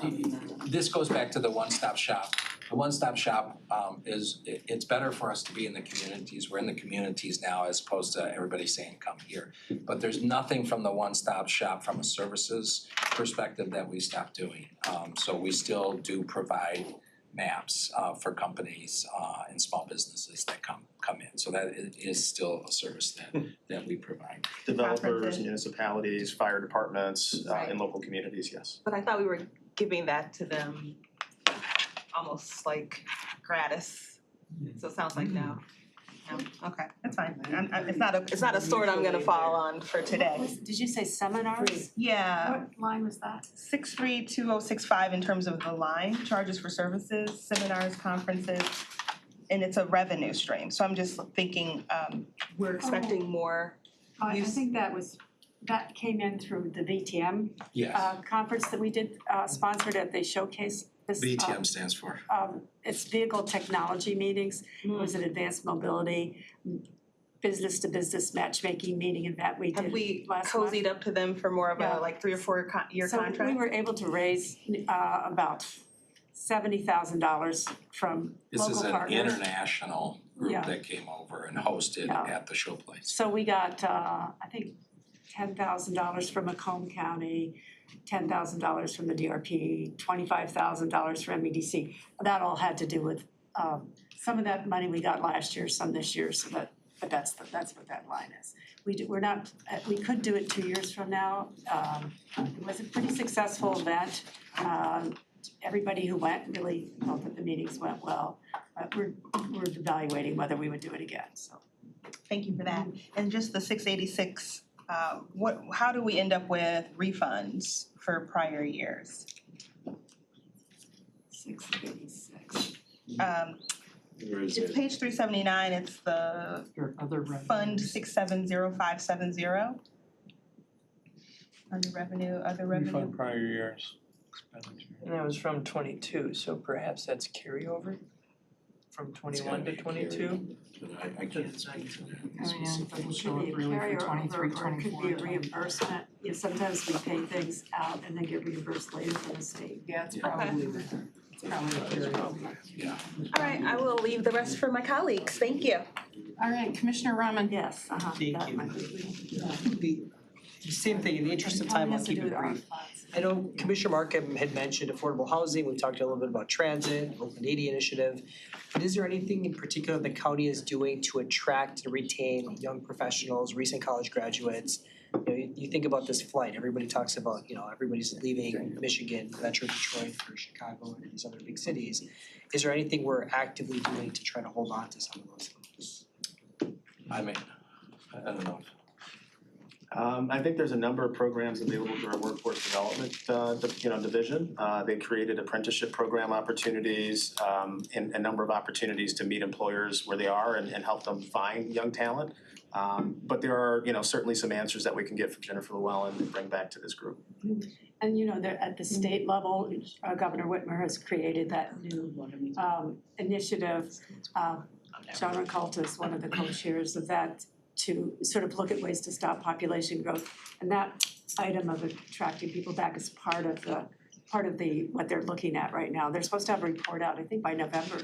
This goes back to the one-stop shop. The one-stop shop it's better for us to be in the communities. We're in the communities now as opposed to everybody saying come here. But there's nothing from the one-stop shop from a services perspective that we stopped doing. So we still do provide maps for companies and small businesses that come in. So that is still a service that we provide. Developers, Conferences. municipalities, fire departments, and local communities, yes. But I thought we were giving that to them almost like gratis. So it sounds like no. No, okay, that's fine. It's not a sword I'm gonna fall on for today. Did you say seminars? Yeah, What line was that? 632065 in terms of the line, charges for services, seminars, conferences, and it's a revenue stream. So I'm just thinking, we're expecting more. I think that came in through the VTM Yes, conference that we did sponsored at the showcase. This, VTM stands for. It's vehicle technology meetings. It was an advanced mobility, business to business matchmaking meeting and that we did Have we last month. cozied up to them for more of Yeah. a like 3 or 4 year contract? So we were able to raise about $70,000 from This is local an partners. international group Yeah. that came over and hosted Yeah. at the showplace. So we got, I think, $10,000 from Macomb County, $10,000 from the DRP, $25,000 from MEDC. That all had to do with, some of that money we got last year, some this year, so that, but that's what that line is. We're not, we could do it 2 years from now. It was a pretty successful event. Everybody who went really felt that the meetings went well. We're evaluating whether we would do it again, so. Thank you for that. And just the 686, how do we end up with refunds for prior years? 686. It's page 379, it's the Fund 670570. Under revenue, other revenue. Refund prior years expenditure. And that was from 22, so perhaps that's carryover from 21 to 22? I can't speak to that. Oh, yeah, it doesn't show Could up be a really for carryover, 23, or it could 24, be a reimbursement. You know, sometimes we pay things out and then get reimbursed later from the state. Yeah, it's probably that. It's probably a carryover. Yeah. All right, I will leave the rest for my colleagues. Thank you. All right, Commissioner Rahman. Yes, Thank that you. might be. The same thing, in the interest of time, I'll keep it brief. I know Commissioner Markham had mentioned affordable housing, we talked a little bit about transit, Open 80 initiative. But is there anything in particular the county is doing to attract and retain young professionals, recent college graduates? You know, you think about this flight, everybody talks about, you know, everybody's leaving Michigan, Metro Detroit for Chicago and these other big cities. Is there anything we're actively doing to try to hold on to some of those things? I don't know. I think there's a number of programs available through our workforce development, division. They created apprenticeship program opportunities, and a number of opportunities to meet employers where they are and help them find young talent. But there are, certainly some answers that we can get from Jennifer Llewellyn and bring back to this group. And at the state level, Governor Whitmer has created that new initiative. John Ricolta is one of the co-chairs of that, to sort of look at ways to stop population growth. And that item of attracting people back is part of the what they're looking at right now. They're supposed to have a report out, I think, by November.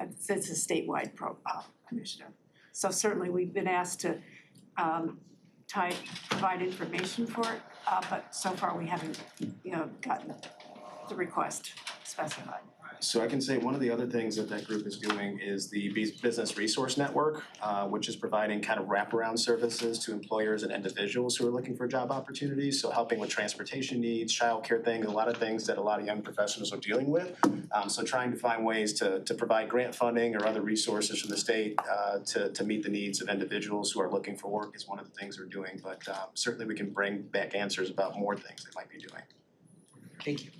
It's a statewide initiative. So certainly we've been asked to provide information for it, but so far we haven't, gotten the request specified. So I can say one of the other things that group is doing is the Business Resource Network, which is providing kind of wraparound services to employers and individuals who are looking for job opportunities. So helping with transportation needs, childcare things, a lot of things that a lot of young professionals are dealing with. So trying to find ways to provide grant funding or other resources from the state to meet the needs of individuals who are looking for work is one of the things we're doing. But certainly we can bring back answers about more things they might be doing. Thank you.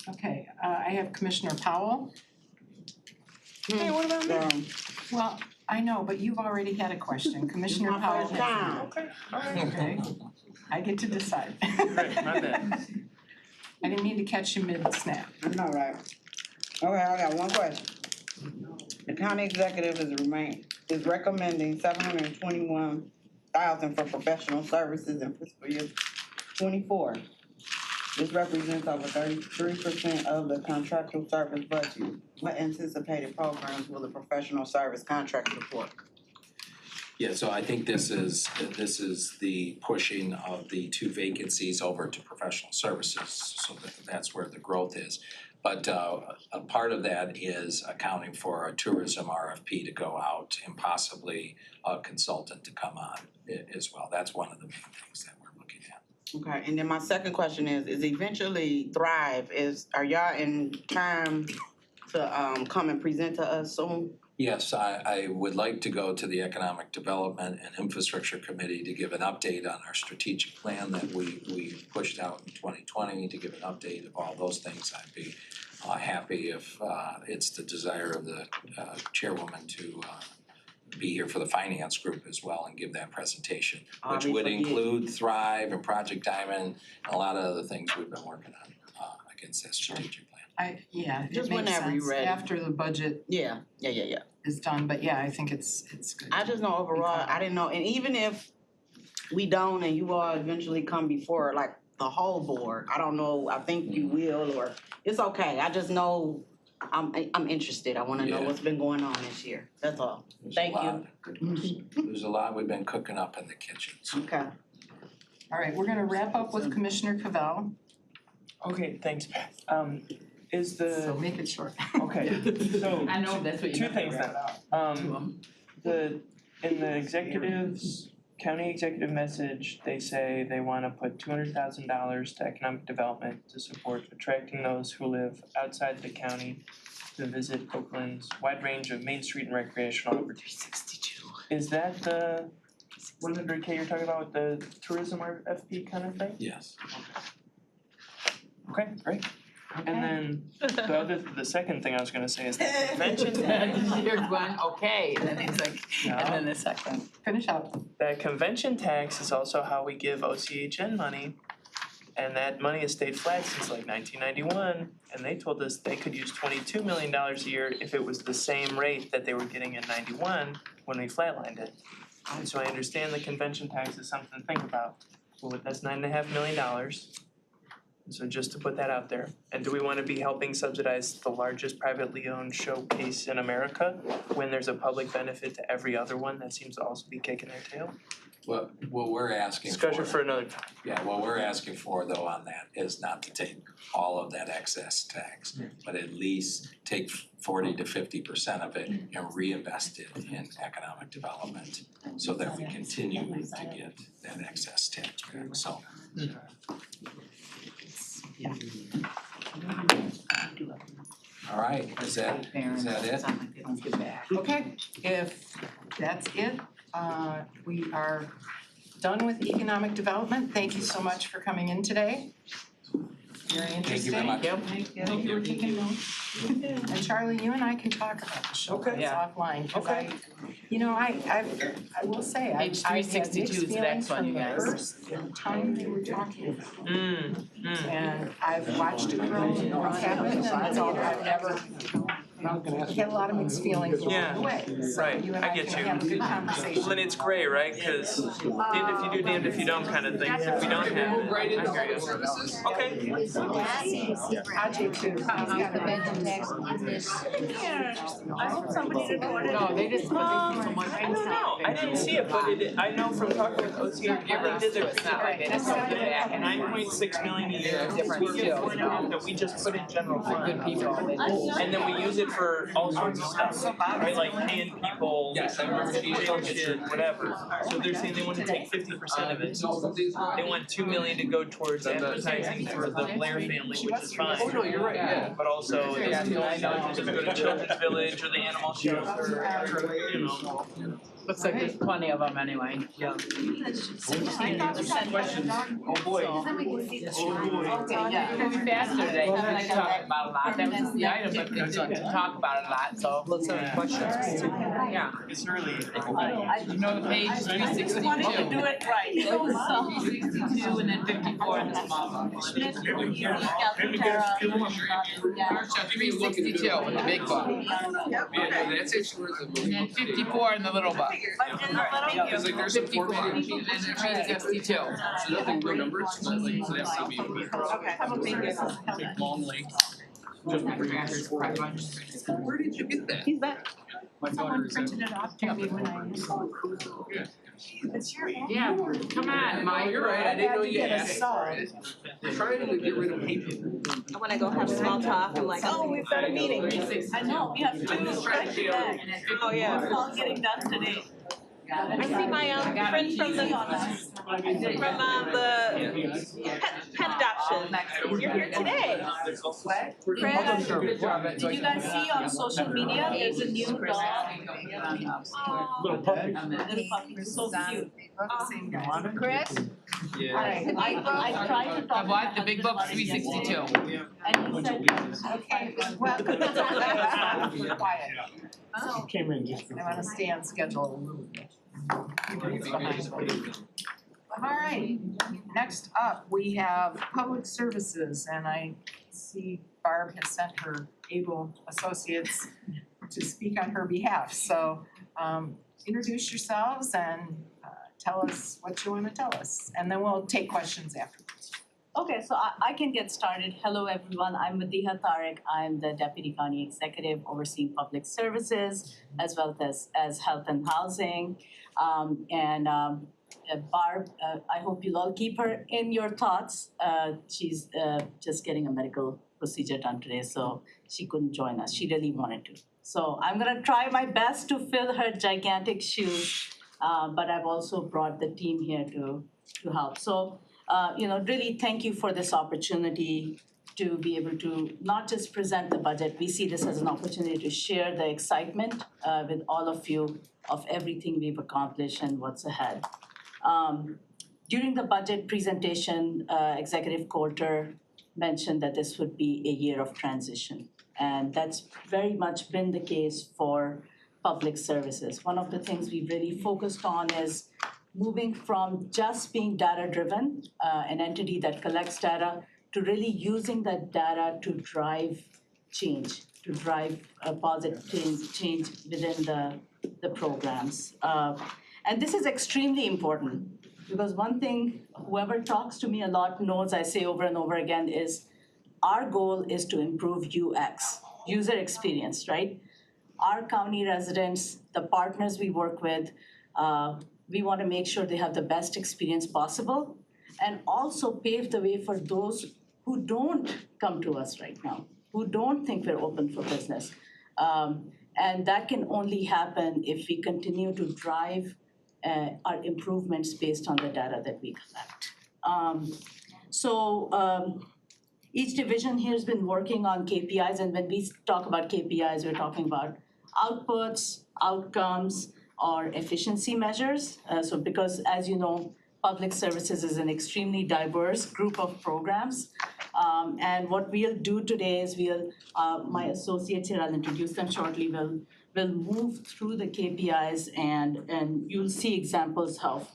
Okay, I have Commissioner Powell. Hey, what about me? Well, I know, but you've already had a question. Commissioner Powell has. Okay, I get to decide. Right, my bad. I didn't mean to catch you mid-snap. No, right. Okay, I got one question. The county executive is recommending $721,000 for professional services in fiscal year 24. This represents over 33% of the contractual service budget. What anticipated programs will the professional service contract support? Yeah, so I think this is the pushing of the 2 vacancies over to professional services, so that's where the growth is. But a part of that is accounting for a tourism RFP to go out and possibly a consultant to come on as well. That's one of the main things that we're looking at. Okay, and then my second question is eventually Thrive are y'all in time to come and present to us soon? Yes, I would like to go to the Economic Development and Infrastructure Committee to give an update on our strategic plan that we pushed out in 2020, to give an update of all those things. I'd be happy if it's the desire of the chairwoman to be here for the finance group as well and give that presentation, which would include Thrive and Project Diamond and a lot of other things we've been working on against that strategic plan. It Just makes whenever you're sense ready. after the budget Yeah. is done, but yeah, I think it's good. I just know overall, I didn't know, and even if we don't and you all eventually come before like the whole board, I don't know, I think you will, or it's okay, I just know I'm interested, I wanna know Yeah. what's been going on this year, that's all. Thank you. There's a lot we've been cooking up in the kitchen. Okay. All right, we're gonna wrap up with Commissioner Cavell, Okay, thanks. Is so the, make it short. okay, so I know, that's what you two meant. things then. In the executives, county executive message, they say they wanna put $200,000 to economic development to support attracting those who live outside the county to visit Oakland's wide range of Main Street and recreational opportunities. Is that the 100K you're talking about with the tourism RFP kind of thing? Yes. Okay, great. And then the second thing I was gonna say is that convention tax. Here's one, okay, and then he's like, and then the second. Finish up. That convention tax is also how we give OCHN money. And that money has stayed flat since like 1991, and they told us they could use $22 million a year if it was the same rate that they were getting in 91 when we flatlined it. And so I understand the convention tax is something to think about, but that's $9.5 million. So just to put that out there. And do we wanna be helping subsidize the largest privately owned showcase in America when there's a public benefit to every other one that seems to also be kicking their tail? What we're asking for. Discussion for another time. Yeah, what we're asking for though on that is not to take all of that excess tax, but at least take 40 to 50% of it and reinvest it in economic development so that we continue to get that excess tax back, so. Yeah. All right, is that it? Okay, if that's it, we are done with economic development. Thank you so much for coming in today. Very Thank you interesting. very much. Hope you were taking notes. And Charlie, you and I can talk about the show Okay. offline, cause Okay. I will say, Page I had mixed 362 is the next feelings one, from you the guys. first time they were talking. Mm. And I've watched it grow and happen, and I've never, had a lot of mixed feelings along the way. So right. you and I I get can you. have a good conversation. Well, and it's gray, right? Cause damned if you do, damned if you don't kind of thing. If we don't have it, I hear you. Okay. Ajay too. Convention tax in this. I hope somebody reported. No, they just put so much. I don't know. I didn't see it, but I know from talking with OCR, they did their It's not like they just put it back and $9.6 million a year. They're different We get too. that we just put in general fund. Good people. And then we use it for all sorts of stuff, right, like paying people, jail shit, whatever. So they're saying they wanna take 50% of it. They want $2 million to go towards advertising for the Blair family, which is fine. Oh, no, you're right, yeah. But also, it doesn't go to the Children's Village or the animal shelter, or, you know. Looks like there's plenty of them anyway. Yeah. Questions? Oh, boy. Okay, yeah, it'll be faster today, because I talked about a lot, that was just the item, but they didn't talk about it a lot, so. Let's have questions. Yeah. It's early. You know the page 362. Do it right. 362 and then 54 in the small book. 362 in the big book. That's it. And then 54 in the little book. It's like there's a 54 and then 362. So nothing real numbers, but like it has to be. Long length. Where did you get that? He's back. My daughter is. it off to me when I. Yeah, come on, Mike. You're right, I didn't know you had to get a asked sub. for it. They're trying to get rid of paper. When I go have small talk, I'm like, oh, we've got a meeting. I know, we have two back to back. Oh, yeah. It's all getting done today. I see my friend from the pet adoption. You're here today. Chris, did you guys see on social media, there's a new dog? Little puppy. Little puppy, so cute. Chris? I tried to talk. I bought the big book 362. And he said, Okay, well, quiet. Came in just. I wanna stay on schedule a little bit. Alright, next up, we have public services, and I see Barb has sent her able associates to speak on her behalf, so introduce yourselves and tell us what you wanna tell us, and then we'll take questions afterwards. Okay, so I can get started. Hello, everyone. I'm Madiha Tariq. I'm the Deputy County Executive overseeing public services as well as health and housing. Barb, I hope you'll all keep her in your thoughts. She's just getting a medical procedure done today, so she couldn't join us. She really wanted to. So I'm gonna try my best to fill her gigantic shoes, but I've also brought the team here to help. So, really thank you for this opportunity to be able to not just present the budget. We see this as an opportunity to share the excitement with all of you of everything we've accomplished and what's ahead. During the budget presentation, Executive Coulter mentioned that this would be a year of transition. And that's very much been the case for public services. One of the things we've really focused on is moving from just being data-driven, an entity that collects data, to really using that data to drive change, to drive a positive change within the programs. And this is extremely important because one thing whoever talks to me a lot knows I say over and over again is our goal is to improve UX, user experience, right? Our county residents, the partners we work with, we want to make sure they have the best experience possible and also pave the way for those who don't come to us right now, who don't think we're open for business. And that can only happen if we continue to drive our improvements based on the data that we collect. Each division here has been working on KPIs, and when we talk about KPIs, we're talking about outputs, outcomes, or efficiency measures. Because as you know, public services is an extremely diverse group of programs. And what we'll do today is my associates here, I'll introduce them shortly, will move through the KPIs and you'll see examples how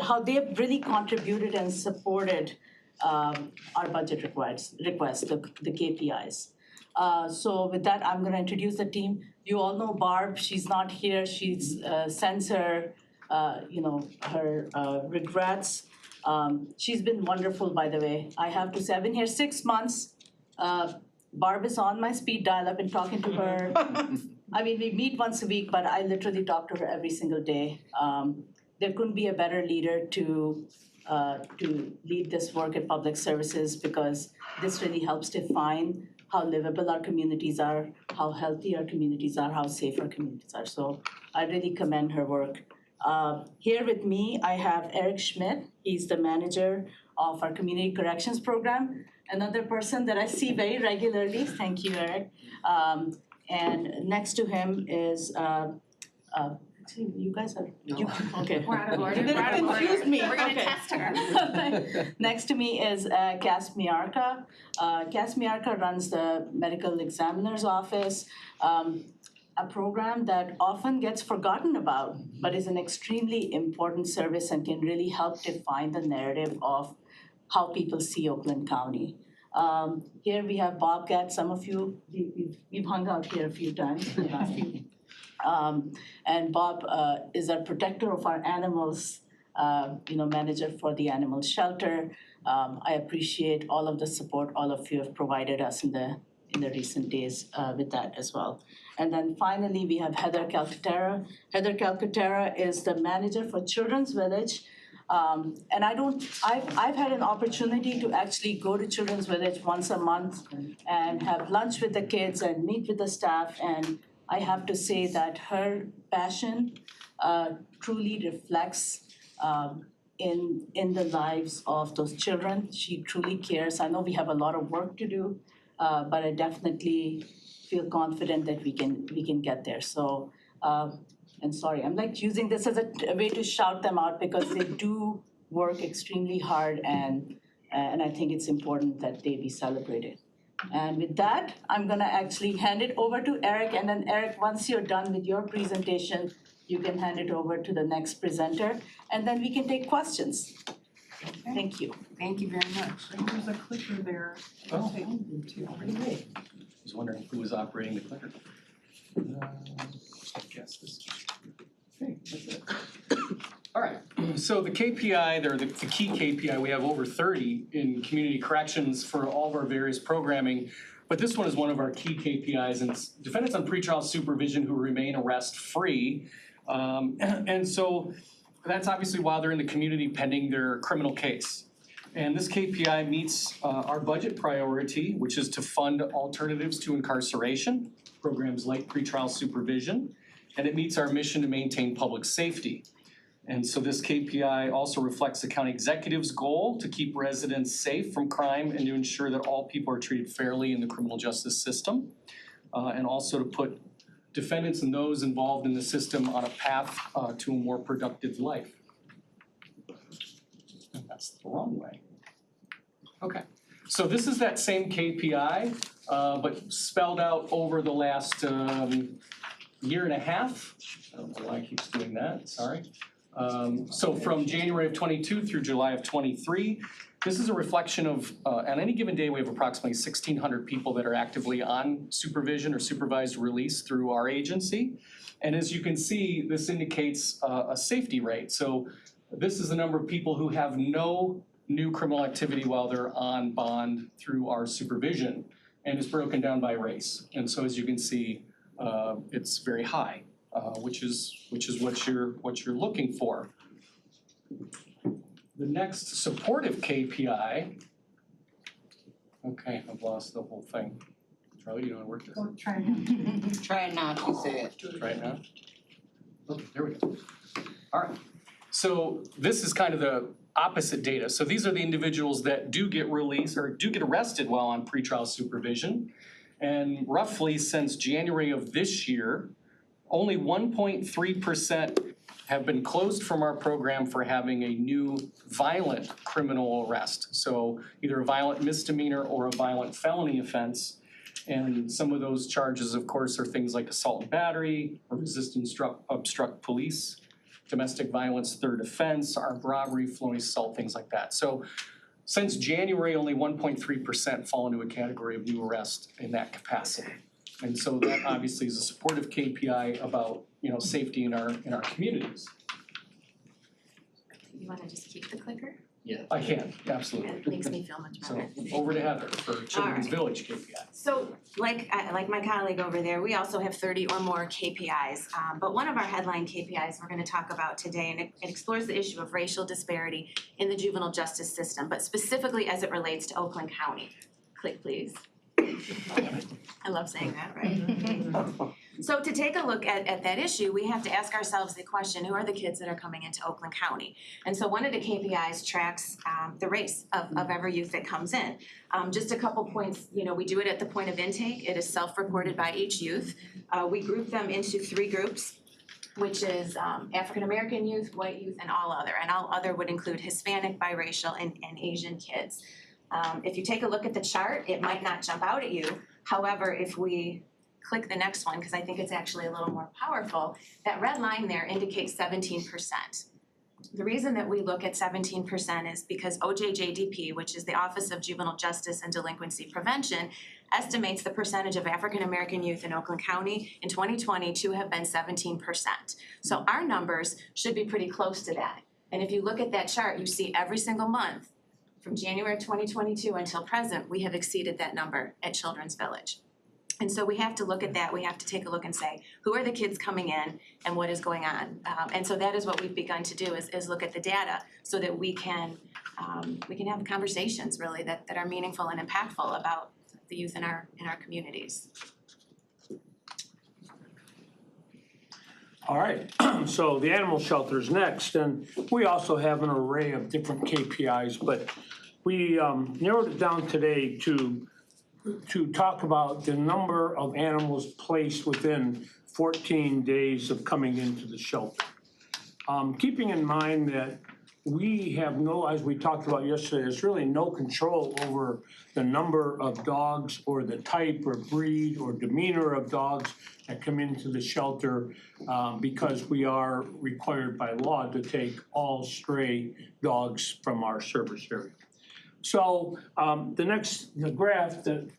how they've really contributed and supported our budget requests, the KPIs. So with that, I'm gonna introduce the team. You all know Barb, she's not here, she's sends her regrets. She's been wonderful, by the way. I have to say, I've been here 6 months. Barb is on my speed dial. I've been talking to her. I mean, we meet once a week, but I literally talk to her every single day. There couldn't be a better leader to lead this work at public services because this really helps define how livable our communities are, how healthy our communities are, how safe our communities are. So I really commend her work. Here with me, I have Eric Schmidt. He's the manager of our community corrections program. Another person that I see very regularly. Thank you, Eric. And next to him is, you guys are, okay. We're out of order. You're gonna confuse me. We're gonna Okay. test her. Next to me is Cass Miarka. Cass Miarka runs the medical examiner's office, a program that often gets forgotten about, but is an extremely important service and can really help define the narrative of how people see Oakland County. Here we have Bobcat. Some of you, we've hung out here a few times. And Bob is a protector of our animals, manager for the animal shelter. I appreciate all of the support all of you have provided us in the recent days with that as well. And then finally, we have Heather Calcaterra. Heather Calcaterra is the manager for Children's Village. And I've had an opportunity to actually go to Children's Village once a month and have lunch with the kids and meet with the staff. And I have to say that her passion truly reflects in the lives of those children. She truly cares. I know we have a lot of work to do, but I definitely feel confident that we can get there. So, and sorry, I'm like using this as a way to shout them out because they do work extremely hard, and I think it's important that they be celebrated. And with that, I'm gonna actually hand it over to Eric, and then Eric, once you're done with your presentation, you can hand it over to the next presenter, and then we can take questions. Thank you. Thank you very much. There's a clicker there. Oh, I was wondering who was operating the clicker. I guess this. Okay, that's it. All right, so the KPI, the key KPI, we have over 30 in community corrections for all of our various programming. But this one is one of our key KPIs, and it's defendants on pretrial supervision who remain arrest-free. And so that's obviously while they're in the community pending their criminal case. And this KPI meets our budget priority, which is to fund alternatives to incarceration, programs like pretrial supervision, and it meets our mission to maintain public safety. And so this KPI also reflects the county executive's goal to keep residents safe from crime and to ensure that all people are treated fairly in the criminal justice system, and also to put defendants and those involved in the system on a path to a more productive life. That's the wrong way. Okay, so this is that same KPI, but spelled out over the last year and a half. I don't know why it keeps doing that, sorry. So from January of 22 through July of 23, this is a reflection of, on any given day, we have approximately 1,600 people that are actively on supervision or supervised release through our agency. And as you can see, this indicates a safety rate. So this is the number of people who have no new criminal activity while they're on bond through our supervision, and it's broken down by race. And so as you can see, it's very high, which is what you're looking for. The next supportive KPI, okay, I've lost the whole thing. Charlie, you know how to work this? Go try now. Try it now, she said. Try it now? Okay, there we go. All right, so this is kind of the opposite data. So these are the individuals that do get released or do get arrested while on pretrial supervision. And roughly since January of this year, only 1.3% have been closed from our program for having a new violent criminal arrest. So either a violent misdemeanor or a violent felony offense. And some of those charges, of course, are things like assault and battery, or resist and obstruct police, domestic violence, third offense, armed robbery, felony assault, things like that. So since January, only 1.3% fall into a category of new arrest in that capacity. And so that obviously is a supportive KPI about, safety in our communities. You wanna just keep the clicker? Yeah. I can, absolutely. It makes me feel much better. So over to Heather for Children's Village KPI. So like my colleague over there, we also have 30 or more KPIs. But one of our headline KPIs we're gonna talk about today, and it explores the issue of racial disparity in the juvenile justice system, but specifically as it relates to Oakland County. Click, please. I love saying that, right? So to take a look at that issue, we have to ask ourselves the question, who are the kids that are coming into Oakland County? And so one of the KPIs tracks the race of every youth that comes in. Just a couple points, we do it at the point of intake. It is self-reported by each youth. We group them into 3 groups, which is African American youth, white youth, and all other. And all other would include Hispanic, biracial, and Asian kids. If you take a look at the chart, it might not jump out at you. However, if we click the next one, because I think it's actually a little more powerful, that red line there indicates 17%. The reason that we look at 17% is because OJJDP, which is the Office of Juvenile Justice and Delinquency Prevention, estimates the percentage of African American youth in Oakland County in 2020 to have been 17%. So our numbers should be pretty close to that. And if you look at that chart, you see every single month from January 2022 until present, we have exceeded that number at Children's Village. And so we have to look at that, we have to take a look and say, who are the kids coming in and what is going on? And so that is what we've begun to do is look at the data so that we can have conversations really that are meaningful and impactful about the youth in our communities. All right, so the animal shelter's next, and we also have an array of different KPIs, but we narrowed it down today to talk about the number of animals placed within 14 days of coming into the shelter. Keeping in mind that we have no, as we talked about yesterday, there's really no control over the number of dogs or the type or breed or demeanor of dogs that come into the shelter because we are required by law to take all stray dogs from our service area. So the graph that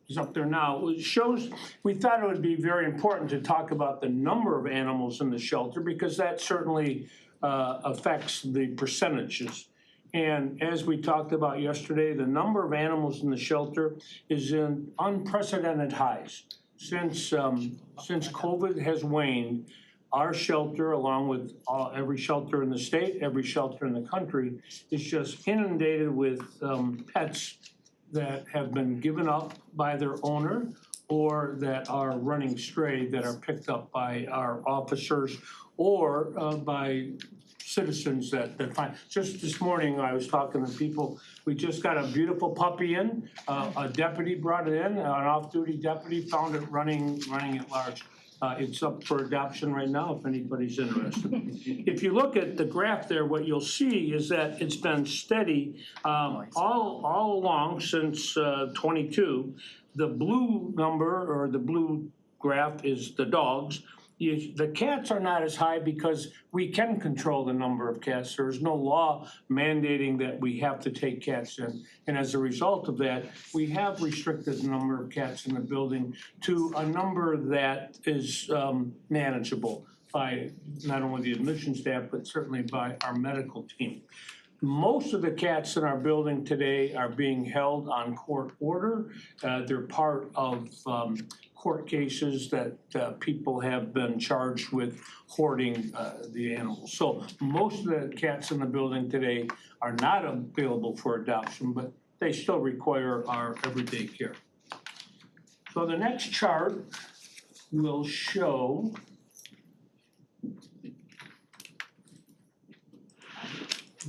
is up there now shows, we thought it would be very important to talk about the number of animals in the shelter because that certainly affects the percentages. And as we talked about yesterday, the number of animals in the shelter is in unprecedented highs. Since COVID has waned, our shelter, along with every shelter in the state, every shelter in the country, is just inundated with pets that have been given up by their owner or that are running stray that are picked up by our officers or by citizens that find. Just this morning, I was talking to people, we just got a beautiful puppy in, a deputy brought it in, an off-duty deputy found it running at large. It's up for adoption right now if anybody's interested. If you look at the graph there, what you'll see is that it's been steady all along since 22. The blue number or the blue graph is the dogs. The cats are not as high because we can control the number of cats. There's no law mandating that we have to take cats in. And as a result of that, we have restricted the number of cats in the building to a number that is manageable by not only the admission staff, but certainly by our medical team. Most of the cats in our building today are being held on court order. They're part of court cases that people have been charged with hoarding the animals. So most of the cats in the building today are not available for adoption, but they still require our everyday care. So the next chart will show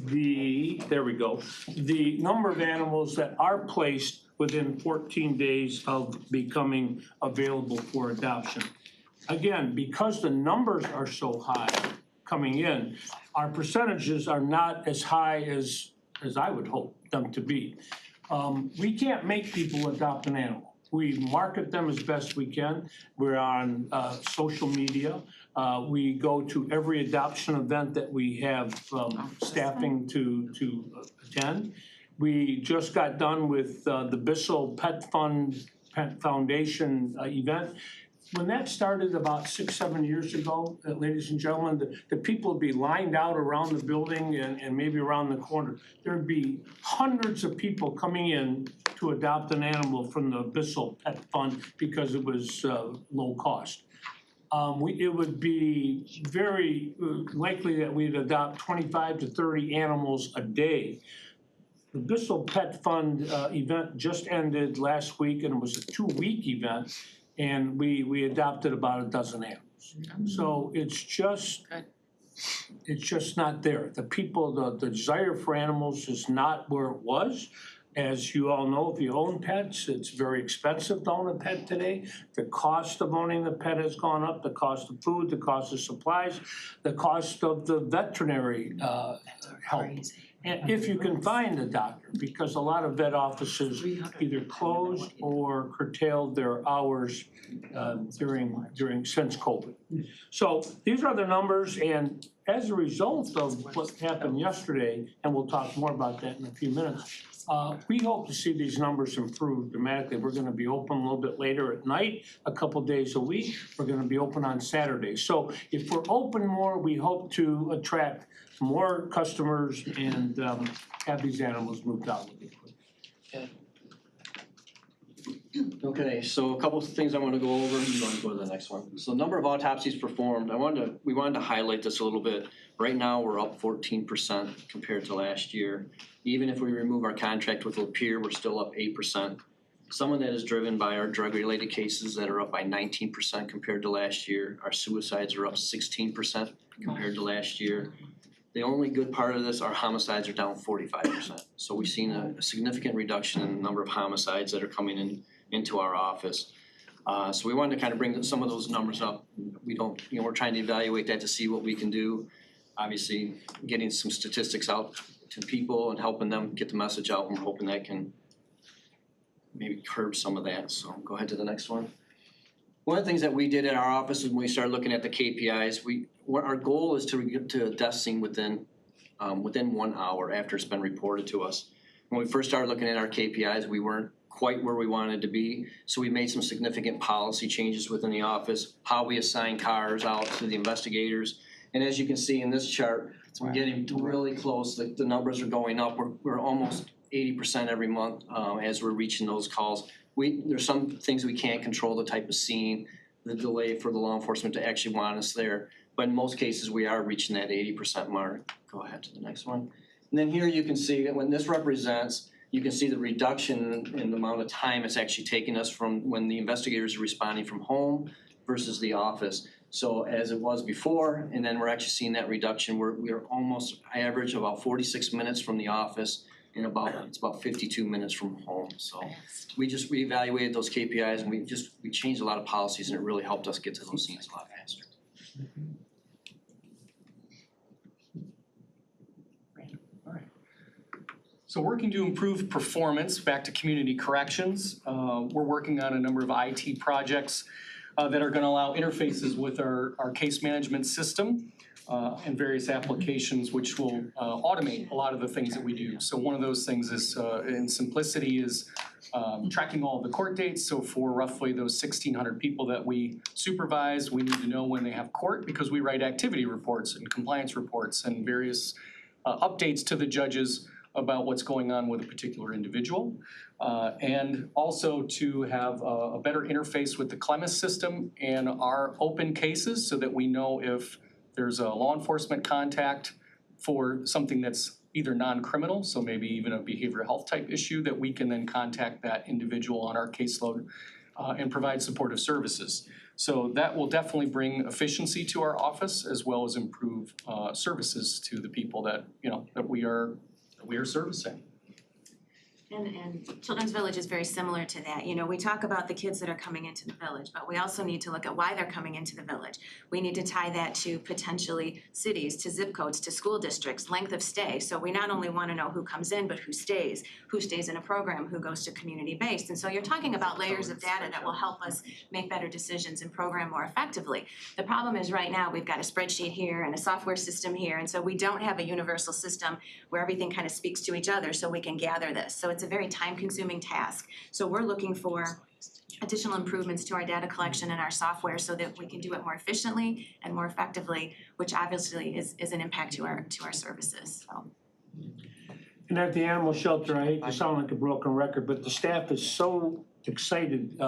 there we go, the number of animals that are placed within 14 days of becoming available for adoption. Again, because the numbers are so high coming in, our percentages are not as high as I would hope them to be. We can't make people adopt an animal. We market them as best we can. We're on social media. We go to every adoption event that we have staffing to attend. We just got done with the Bissell Pet Foundation event. When that started about 6-7 years ago, ladies and gentlemen, the people would be lined out around the building and maybe around the corner. There'd be hundreds of people coming in to adopt an animal from the Bissell Pet Fund because it was low cost. It would be very likely that we'd adopt 25 to 30 animals a day. The Bissell Pet Fund event just ended last week, and it was a 2-week event, and we adopted about a dozen animals. So it's just not there. The people, the desire for animals is not where it was. As you all know, if you own pets, it's very expensive to own a pet today. The cost of owning the pet has gone up, the cost of food, the cost of supplies, the cost of the veterinary help. And if you can find a doctor, because a lot of vet offices either closed or curtailed their hours since COVID. So these are the numbers, and as a result of what happened yesterday, and we'll talk more about that in a few minutes, we hope to see these numbers improve dramatically. We're going to be open a little bit later at night, a couple days a week. We're going to be open on Saturdays. So if we're open more, we hope to attract more customers and have these animals moved out. Okay, so a couple of things I want to go over. You want to go to the next one. So number of autopsies performed, we wanted to highlight this a little bit. Right now, we're up 14% compared to last year. Even if we remove our contract with Lapeer, we're still up 8%. Some of that is driven by our drug-related cases that are up by 19% compared to last year. Our suicides are up 16% compared to last year. The only good part of this, our homicides are down 45%. So we've seen a significant reduction in the number of homicides that are coming into our office. So we wanted to kind of bring some of those numbers up. We're trying to evaluate that to see what we can do. Obviously, getting some statistics out to people and helping them get the message out, and we're hoping that can maybe curb some of that. So go ahead to the next one. One of the things that we did at our office when we started looking at the KPIs, our goal is to get to a death scene within 1 hour after it's been reported to us. When we first started looking at our KPIs, we weren't quite where we wanted to be. So we made some significant policy changes within the office, how we assign cars out to the investigators. And as you can see in this chart, we're getting really close. The numbers are going up. We're almost 80% every month as we're reaching those calls. There's some things we can't control, the type of scene, the delay for the law enforcement to actually want us there. But in most cases, we are reaching that 80% mark. Go ahead to the next one. And then here you can see that when this represents, you can see the reduction in the amount of time it's actually taking us from when the investigators are responding from home versus the office. So as it was before, and then we're actually seeing that reduction. We're almost, I average about 46 minutes from the office and it's about 52 minutes from home. So we evaluated those KPIs and we changed a lot of policies, and it really helped us get to those scenes a lot faster. So working to improve performance, back to community corrections, we're working on a number of IT projects that are gonna allow interfaces with our case management system and various applications which will automate a lot of the things that we do. So one of those things is, in simplicity, is tracking all of the court dates. So for roughly those 1,600 people that we supervise, we need to know when they have court because we write activity reports and compliance reports and various updates to the judges about what's going on with a particular individual. And also to have a better interface with the Clemis system and our open cases so that we know if there's a law enforcement contact for something that's either non-criminal, so maybe even a behavioral health type issue, that we can then contact that individual on our caseload and provide supportive services. So that will definitely bring efficiency to our office as well as improve services to the people that we are servicing. And Children's Village is very similar to that. We talk about the kids that are coming into the village, but we also need to look at why they're coming into the village. We need to tie that to potentially cities, to zip codes, to school districts, length of stay. So we not only want to know who comes in, but who stays in a program, who goes to community-based. And so you're talking about layers of data that will help us make better decisions and program more effectively. The problem is right now we've got a spreadsheet here and a software system here, and so we don't have a universal system where everything kind of speaks to each other so we can gather this. So it's a very time-consuming task. So we're looking for additional improvements to our data collection and our software so that we can do it more efficiently and more effectively, which obviously is an impact to our services. So. And at the animal shelter, I hate to sound like a broken record, but the staff is so excited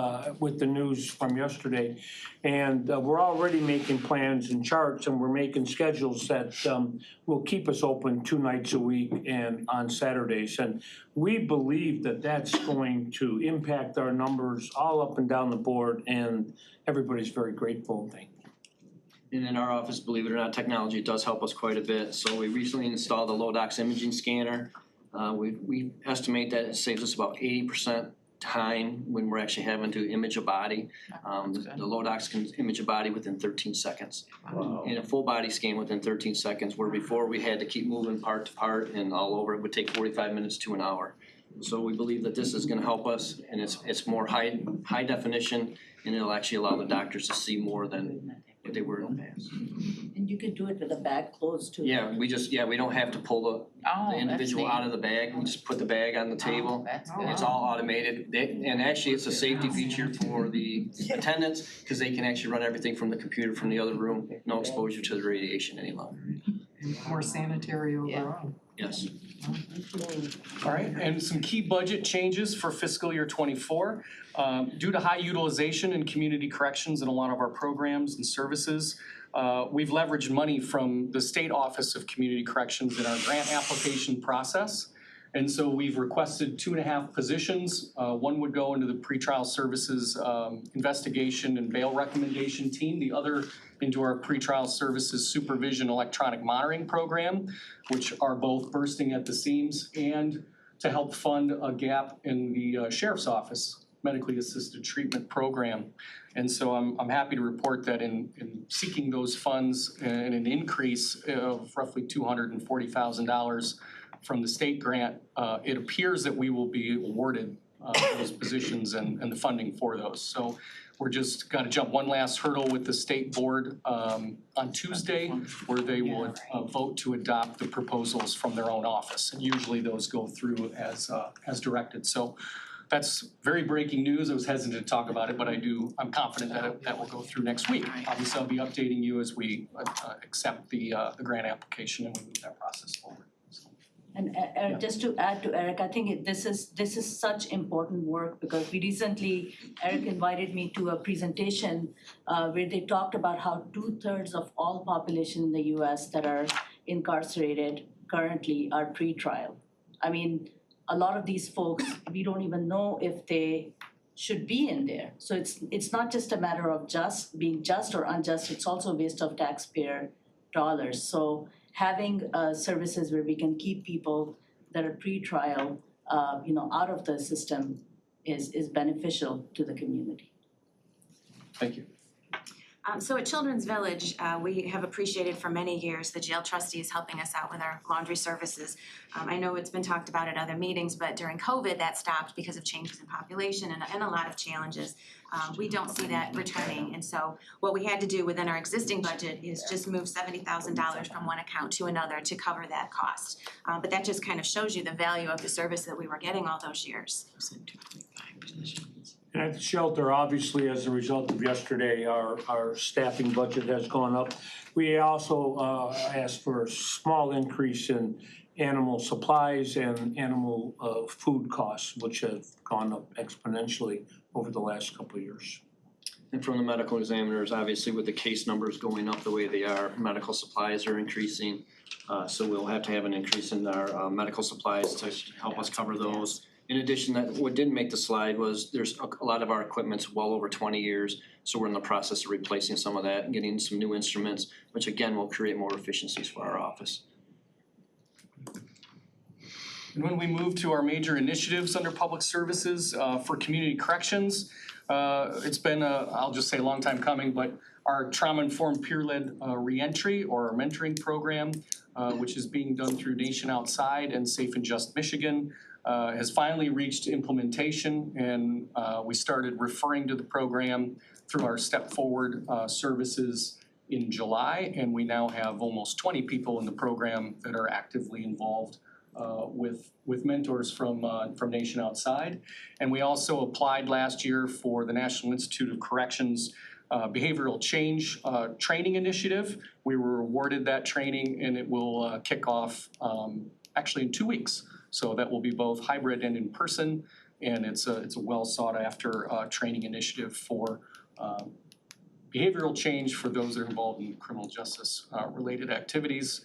with the news from yesterday. And we're already making plans and charts, and we're making schedules that will keep us open 2 nights a week and on Saturdays. And we believe that that's going to impact our numbers all up and down the board, and everybody's very grateful and thankful. And in our office, believe it or not, technology does help us quite a bit. So we recently installed a Lodox imaging scanner. We estimate that it saves us about 80% time when we're actually having to image a body. The Lodox can image a body within 13 seconds. Wow. And a full body scan within 13 seconds, where before we had to keep moving part to part and all over, it would take 45 minutes to an hour. So we believe that this is gonna help us, and it's more high definition, and it'll actually allow the doctors to see more than what they were in the past. And you could do it with a bag closed too. Yeah, we don't have to pull the individual out of the bag. We just put the bag on the table. And it's all automated. And actually, it's a safety feature for the attendants because they can actually run everything from the computer from the other room. No exposure to the radiation any longer. more sanitary overall. Yes. All right, and some key budget changes for fiscal year '24. Due to high utilization in community corrections in a lot of our programs and services, we've leveraged money from the State Office of Community Corrections in our grant application process. And so we've requested 2.5 positions. One would go into the pretrial services investigation and bail recommendation team. The other into our pretrial services supervision electronic monitoring program, which are both bursting at the seams, and to help fund a gap in the sheriff's office medically assisted treatment program. And so I'm happy to report that in seeking those funds and an increase of roughly $240,000 from the state grant, it appears that we will be awarded those positions and the funding for those. So we're just gotta jump one last hurdle with the state board on Tuesday, where they would vote to adopt the proposals from their own office. And usually those go through as directed. So that's very breaking news. I was hesitant to talk about it, but I'm confident that that will go through next week. Obviously, I'll be updating you as we accept the grant application and we move that process forward. And Eric, just to add to Eric, I think this is such important work because Eric invited me to a presentation where they talked about how 2/3 of all population in the US that are incarcerated currently are pretrial. I mean, a lot of these folks, we don't even know if they should be in there. So it's not just a matter of being just or unjust, it's also a waste of taxpayer dollars. So having services where we can keep people that are pre-trial, out of the system is beneficial to the community. Thank you. So at Children's Village, we have appreciated for many years the jail trustees helping us out with our laundry services. I know it's been talked about at other meetings, but during COVID that stopped because of changes in population and a lot of challenges. We don't see that returning, and so what we had to do within our existing budget is just move $70,000 from one account to another to cover that cost. But that just kind of shows you the value of the service that we were getting all those years. And at the shelter, obviously, as a result of yesterday, our staffing budget has gone up. We also asked for a small increase in animal supplies and animal food costs, which have gone up exponentially over the last couple of years. And from the medical examiners, obviously with the case numbers going up the way they are, medical supplies are increasing. So we'll have to have an increase in our medical supplies to help us cover those. In addition, what didn't make the slide was there's a lot of our equipment's well over 20 years. So we're in the process of replacing some of that and getting some new instruments, which again will create more efficiencies for our office. And when we move to our major initiatives under public services for community corrections, it's been I'll just say a long time coming, but our trauma-informed peer-led reentry or our mentoring program, which is being done through Nation Outside and Safe and Just Michigan, has finally reached implementation, and we started referring to the program through our Step Forward services in July, and we now have almost 20 people in the program that are actively involved with mentors from Nation Outside. And we also applied last year for the National Institute of Corrections Behavioral Change Training Initiative. We were awarded that training, and it will kick off actually in 2 weeks. So that will be both hybrid and in person, and it's a well sought after training initiative for behavioral change for those that are involved in criminal justice related activities.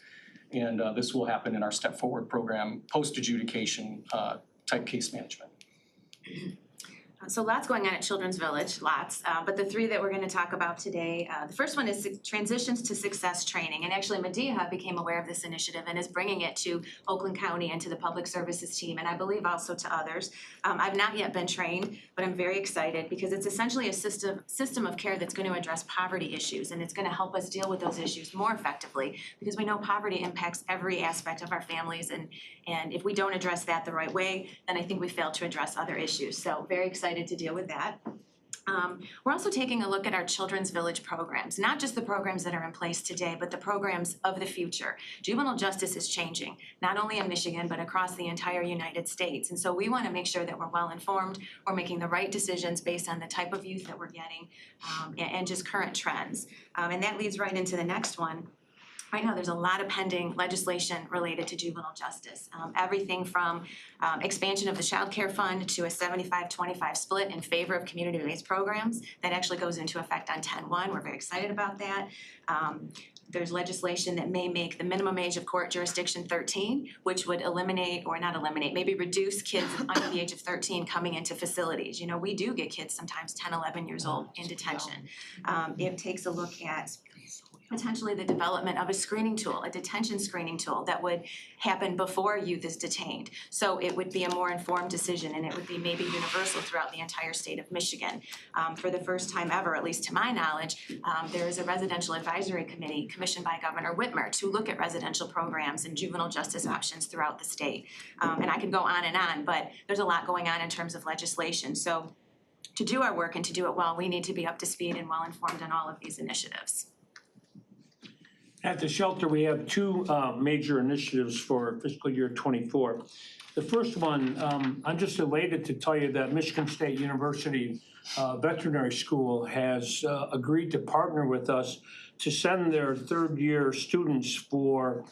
And this will happen in our Step Forward program, post adjudication type case management. So lots going on at Children's Village, lots. But the three that we're going to talk about today, the first one is Transitions to Success Training. And actually Medea became aware of this initiative and is bringing it to Oakland County and to the Public Services team, and I believe also to others. I've not yet been trained, but I'm very excited because it's essentially a system of care that's going to address poverty issues, and it's going to help us deal with those issues more effectively because we know poverty impacts every aspect of our families, and if we don't address that the right way, then I think we fail to address other issues. So very excited to deal with that. We're also taking a look at our Children's Village programs, not just the programs that are in place today, but the programs of the future. Juvenile justice is changing, not only in Michigan, but across the entire United States. And so we want to make sure that we're well informed, we're making the right decisions based on the type of youth that we're getting and just current trends. And that leads right into the next one. right now, there's a lot of pending legislation related to juvenile justice. Everything from expansion of the child care fund to a 75-25 split in favor of community-based programs. That actually goes into effect on 10/1. We're very excited about that. There's legislation that may make the minimum age of court jurisdiction 13, which would eliminate, or not eliminate, maybe reduce kids under the age of 13 coming into facilities. You know, we do get kids sometimes 10, 11 years old in detention. It takes a look at potentially the development of a screening tool, a detention screening tool that would happen before youth is detained. So it would be a more informed decision, and it would be maybe universal throughout the entire state of Michigan. For the first time ever, at least to my knowledge, there is a residential advisory committee commissioned by Governor Whitmer to look at residential programs and juvenile justice options throughout the state. And I could go on, but there's a lot going on in terms of legislation. So to do our work and to do it well, we need to be up to speed and well informed on all of these initiatives. At the shelter, we have two major initiatives for fiscal year '24. The first one, I'm just elated to tell you that Michigan State University Veterinary School has agreed to partner with us to send their third-year students for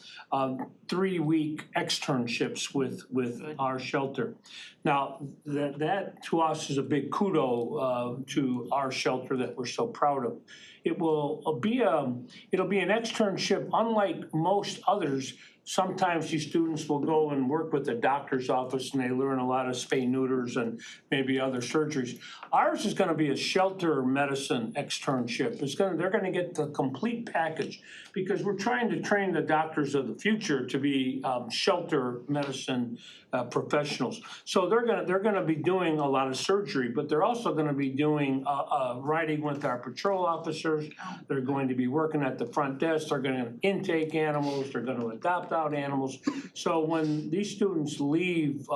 3-week externships with our shelter. Now, that to us is a big kudo to our shelter that we're so proud of. It'll be an externship unlike most others. Sometimes these students will go and work with the doctor's office and they learn a lot of spay neuters and maybe other surgeries. Ours is gonna be a shelter medicine externship. They're gonna get the complete package because we're trying to train the doctors of the future to be shelter medicine professionals. So they're gonna be doing a lot of surgery, but they're also gonna be doing riding with our patrol officers. They're going to be working at the front desk. They're gonna intake animals. They're gonna adopt out animals. So when these students leave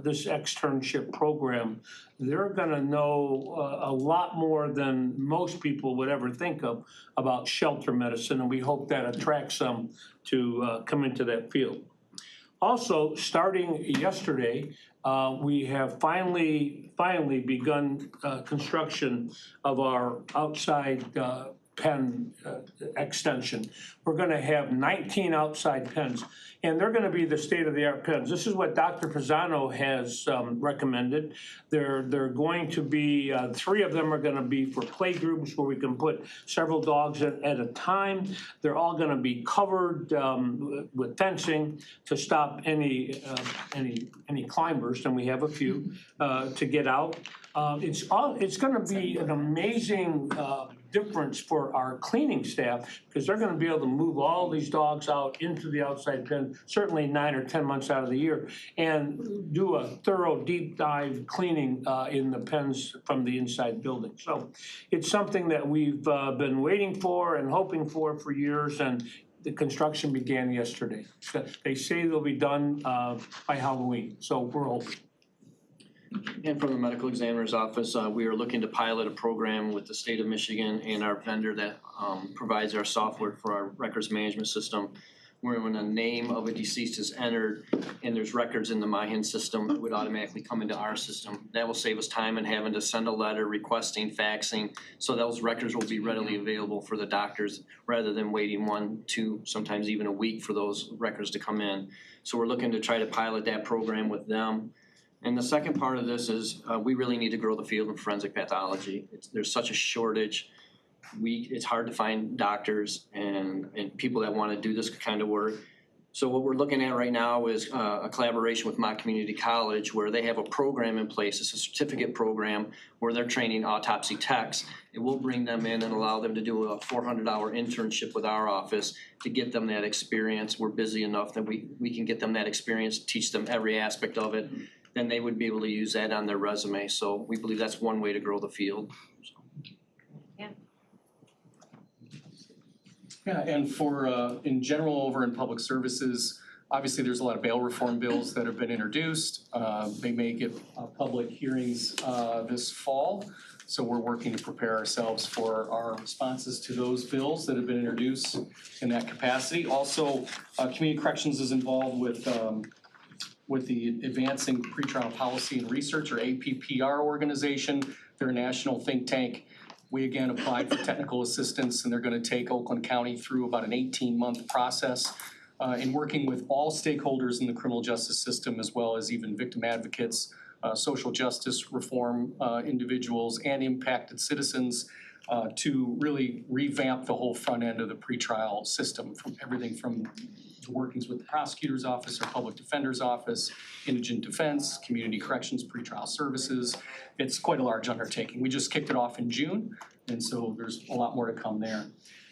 this externship program, they're gonna know a lot more than most people would ever think of about shelter medicine, and we hope that attracts them to come into that field. Also, starting yesterday, we have finally begun construction of our outside pen extension. We're gonna have 19 outside pens, and they're gonna be the state-of-the-art pens. This is what Dr. Pisano has recommended. They're going to be, 3 of them are gonna be for play groups where we can put several dogs at a time. They're all gonna be covered with fencing to stop any climbers, and we have a few, to get out. It's gonna be an amazing difference for our cleaning staff because they're gonna be able to move all these dogs out into the outside pen, certainly 9 or 10 months out of the year, and do a thorough deep dive cleaning in the pens from the inside building. So it's something that we've been waiting for and hoping for years, and the construction began yesterday. They say they'll be done by Halloween, so we're hoping. And from the medical examiner's office, we are looking to pilot a program with the state of Michigan and our vendor that provides our software for our records management system. Where when a name of a deceased is entered and there's records in the MyHIN system, it would automatically come into our system. That will save us time in having to send a letter, requesting, faxing, so those records will be readily available for the doctors rather than waiting 1, 2, sometimes even a week for those records to come in. So we're looking to try to pilot that program with them. And the second part of this is we really need to grow the field of forensic pathology. There's such a shortage. It's hard to find doctors and people that want to do this kind of work. So what we're looking at right now is a collaboration with Mott Community College where they have a program in place. It's a certificate program where they're training autopsy techs. And we'll bring them in and allow them to do a 400-hour internship with our office to get them that experience. We're busy enough that we can get them that experience, teach them every aspect of it. Then they would be able to use that on their resume. So we believe that's one way to grow the field. Yeah, and for, in general, over in public services, obviously there's a lot of bail reform bills that have been introduced. They may get public hearings this fall. So we're working to prepare ourselves for our responses to those bills that have been introduced in that capacity. Also, Community Corrections is involved with the Advancing Pretrial Policy and Research, or APPR organization. They're a national think tank. We again applied for technical assistance, and they're gonna take Oakland County through about an 18-month process in working with all stakeholders in the criminal justice system, as well as even victim advocates, social justice reform individuals, and impacted citizens to really revamp the whole front end of the pretrial system, from everything from the workings with the prosecutor's office or public defender's office, indigent defense, community corrections, pretrial services. It's quite a large undertaking. We just kicked it off in June, and so there's a lot more to come there.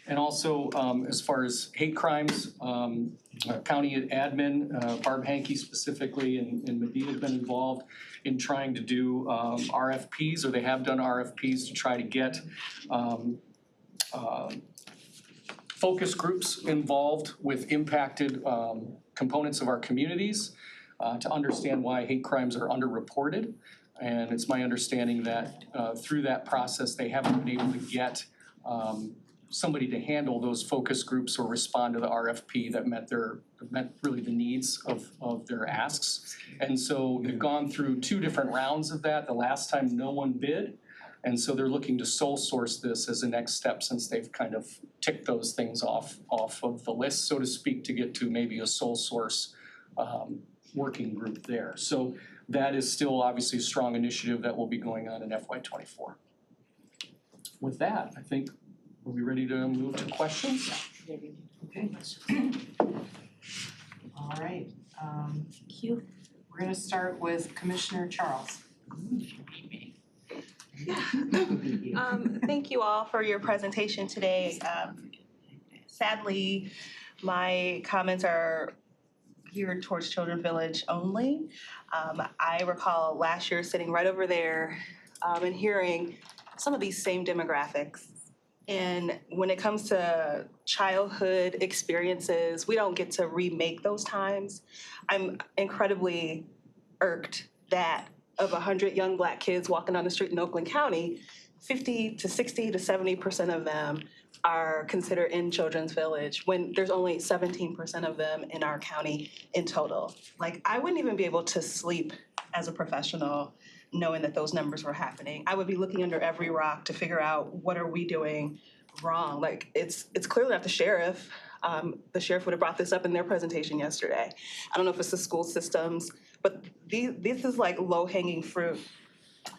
And also, as far as hate crimes, county admin, Barb Hankey specifically, and Medea have been involved in trying to do RFPs, or they have done RFPs to try to get focus groups involved with impacted components of our communities to understand why hate crimes are underreported. And it's my understanding that through that process, they haven't been able to get somebody to handle those focus groups or respond to the RFP that met really the needs of their asks. And so they've gone through 2 different rounds of that. The last time no one bid. And so they're looking to sole source this as a next step, since they've kind of ticked those things off of the list, so to speak, to get to maybe a sole source working group there. So that is still obviously a strong initiative that will be going on in FY24. With that, I think, are we ready to move to questions? Okay. All right, we're gonna start with Commissioner Charles. Thank you all for your presentation today. Sadly, my comments are geared towards Children's Village only. I recall last year sitting right over there and hearing some of these same demographics. And when it comes to childhood experiences, we don't get to remake those times. I'm incredibly irked that of 100 young Black kids walking down the street in Oakland County, 50 to 60 to 70% of them are considered in Children's Village, when there's only 17% of them in our county in total. Like, I wouldn't even be able to sleep as a professional knowing that those numbers were happening. I would be looking under every rock to figure out, what are we doing wrong? Like, it's clearly not the sheriff. The sheriff would have brought this up in their presentation yesterday. I don't know if it's the school systems, but this is like low-hanging fruit.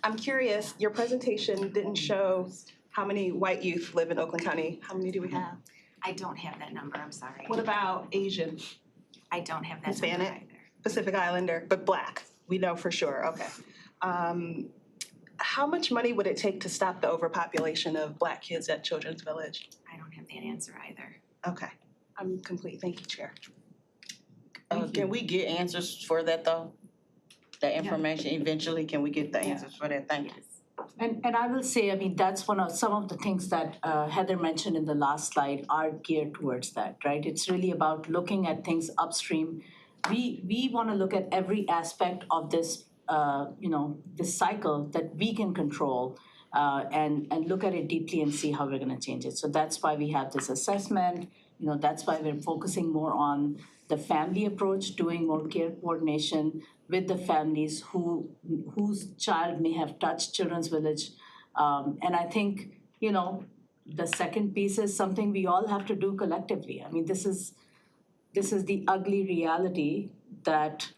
I'm curious, your presentation didn't show how many white youth live in Oakland County. How many do we have? I don't have that number, I'm sorry. What about Asian? I don't have that number Hispanic? either. Pacific Islander, but Black, we know for sure, okay. How much money would it take to stop the overpopulation of Black kids at Children's Village? I don't have that answer either. Okay, I'm complete, thank you, Chair. Can we get answers for that though? The information eventually, can we get the answers for that? Thank you. And I will say, I mean, that's some of the things that Heather mentioned in the last slide are geared towards that, right? It's really about looking at things upstream. We want to look at every aspect of this, this cycle that we can control, and look at it deeply and see how we're going to change it. So that's why we have this assessment. That's why we're focusing more on the family approach, doing more care coordination with the families whose child may have touched Children's Village. And I think, the second piece is something we all have to do collectively. I mean, this is the ugly reality that